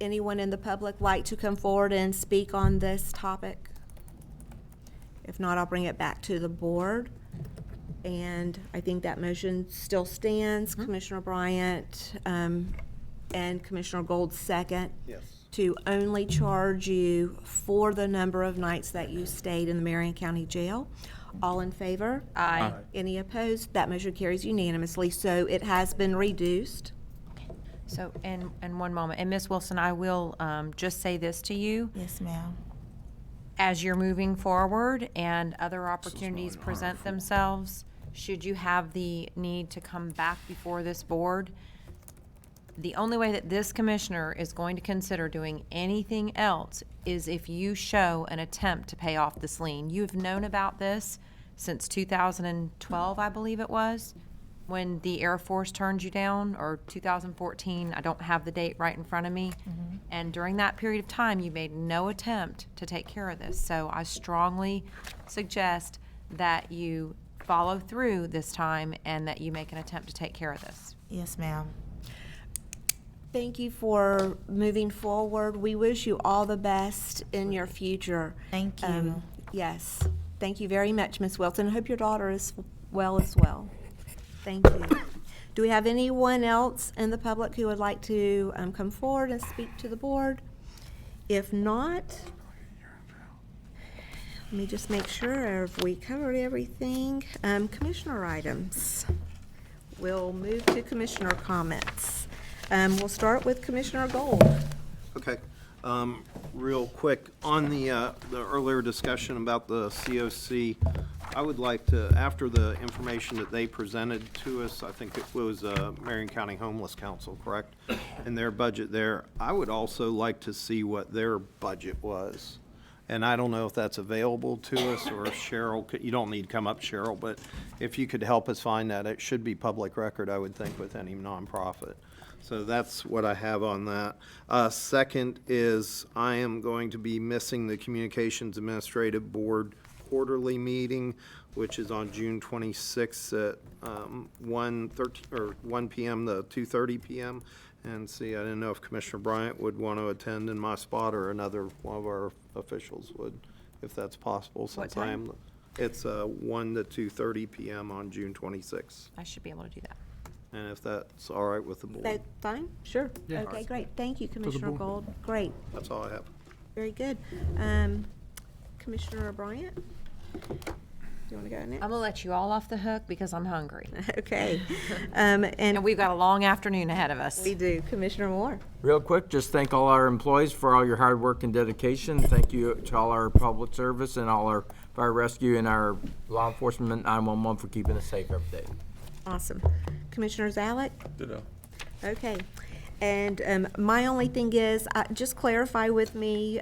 Anyone in the public like to come forward and speak on this topic? If not, I'll bring it back to the board. And I think that motion still stands. Commissioner Bryant and Commissioner Gold second. Yes. To only charge you for the number of nights that you stayed in the Marion County Jail. All in favor? Aye. Any opposed? That motion carries unanimously. So it has been reduced. So, in one moment, and Ms. Wilson, I will just say this to you. Yes, ma'am. As you're moving forward and other opportunities present themselves, should you have the need to come back before this board, the only way that this commissioner is going to consider doing anything else is if you show an attempt to pay off this lien. You've known about this since 2012, I believe it was, when the Air Force turned you down, or 2014. I don't have the date right in front of me. And during that period of time, you made no attempt to take care of this. So I strongly suggest that you follow through this time and that you make an attempt to take care of this. Yes, ma'am. Thank you for moving forward. We wish you all the best in your future. Thank you. Yes. Thank you very much, Ms. Wilson. I hope your daughter is well as well. Thank you. Do we have anyone else in the public who would like to come forward and speak to the board? If not, let me just make sure if we covered everything. Commissioner items. We'll move to commissioner comments. We'll start with Commissioner Gold. Okay. Real quick, on the earlier discussion about the COC, I would like to, after the information that they presented to us, I think it was Marion County Homeless Council, correct? And their budget there, I would also like to see what their budget was. And I don't know if that's available to us, or if Cheryl, you don't need to come up, Cheryl, but if you could help us find that, it should be public record, I would think, with any nonprofit. So that's what I have on that. Second is I am going to be missing the Communications Administrative Board quarterly meeting, which is on June 26th at 1 p.m. to 2:30 p.m. And see, I didn't know if Commissioner Bryant would want to attend in my spot, or another one of our officials would, if that's possible. Since I am, it's 1 to 2:30 p.m. on June 26th. I should be able to do that. And if that's all right with the board. That fine? Sure. Yeah. Okay, great. Thank you, Commissioner Gold. Great. That's all I have. Very good. Commissioner Bryant? Do you want to go next? I'm gonna let you all off the hook because I'm hungry. Okay. And we've got a long afternoon ahead of us. We do. Commissioner Moore? Real quick, just thank all our employees for all your hard work and dedication. Thank you to all our public service and all our fire rescue and our law enforcement 911 for keeping us safe every day. Awesome. Commissioner Zalek? Ditto. Okay. And my only thing is, just clarify with me,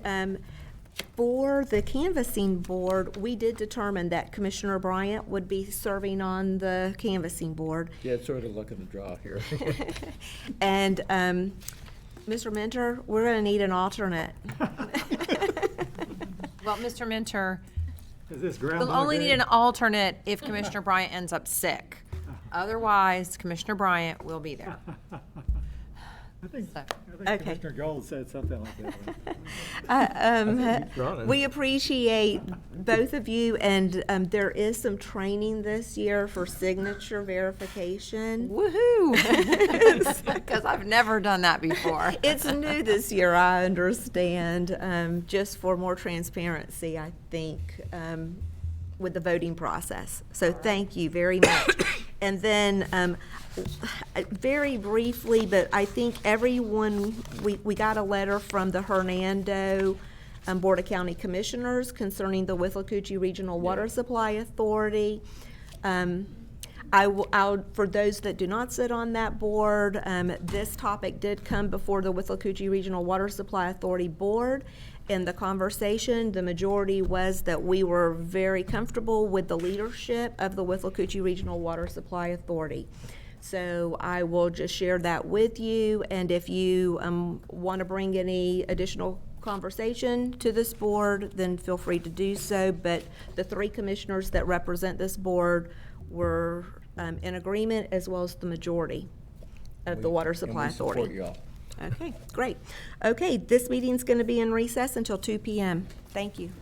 for the canvassing board, we did determine that Commissioner Bryant would be serving on the canvassing board. Yeah, it's sort of luck of the draw here. And Mr. Mentor, we're going to need an alternate. Well, Mr. Mentor, Is this we'll Groundhog only Day? need an alternate if Commissioner Bryant ends up sick. Otherwise, Commissioner Bryant will be there. I think Okay. Commissioner Gold said something like that. We appreciate both of you, and there is some training this year for signature verification. Woohoo! Because I've never done that before. It's new this year, I understand, just for more transparency, I think, with the voting process. So thank you very much. And then, very briefly, but I think everyone, we got a letter from the Hernando Board of County Commissioners concerning the Withlacoochee Regional Water Supply Authority. For those that do not sit on that board, this topic did come before the Withlacoochee Regional Water Supply Authority Board. In the conversation, the majority was that we were very comfortable with the leadership of the Withlacoochee Regional Water Supply Authority. So I will just share that with you, and if you want to bring any additional conversation to this board, then feel free to do so. But the three commissioners that represent this board were in agreement, as well as the majority of the Water Supply Authority. Support you all. Okay, great. Okay, this meeting's going to be in recess until 2 p.m. Thank you.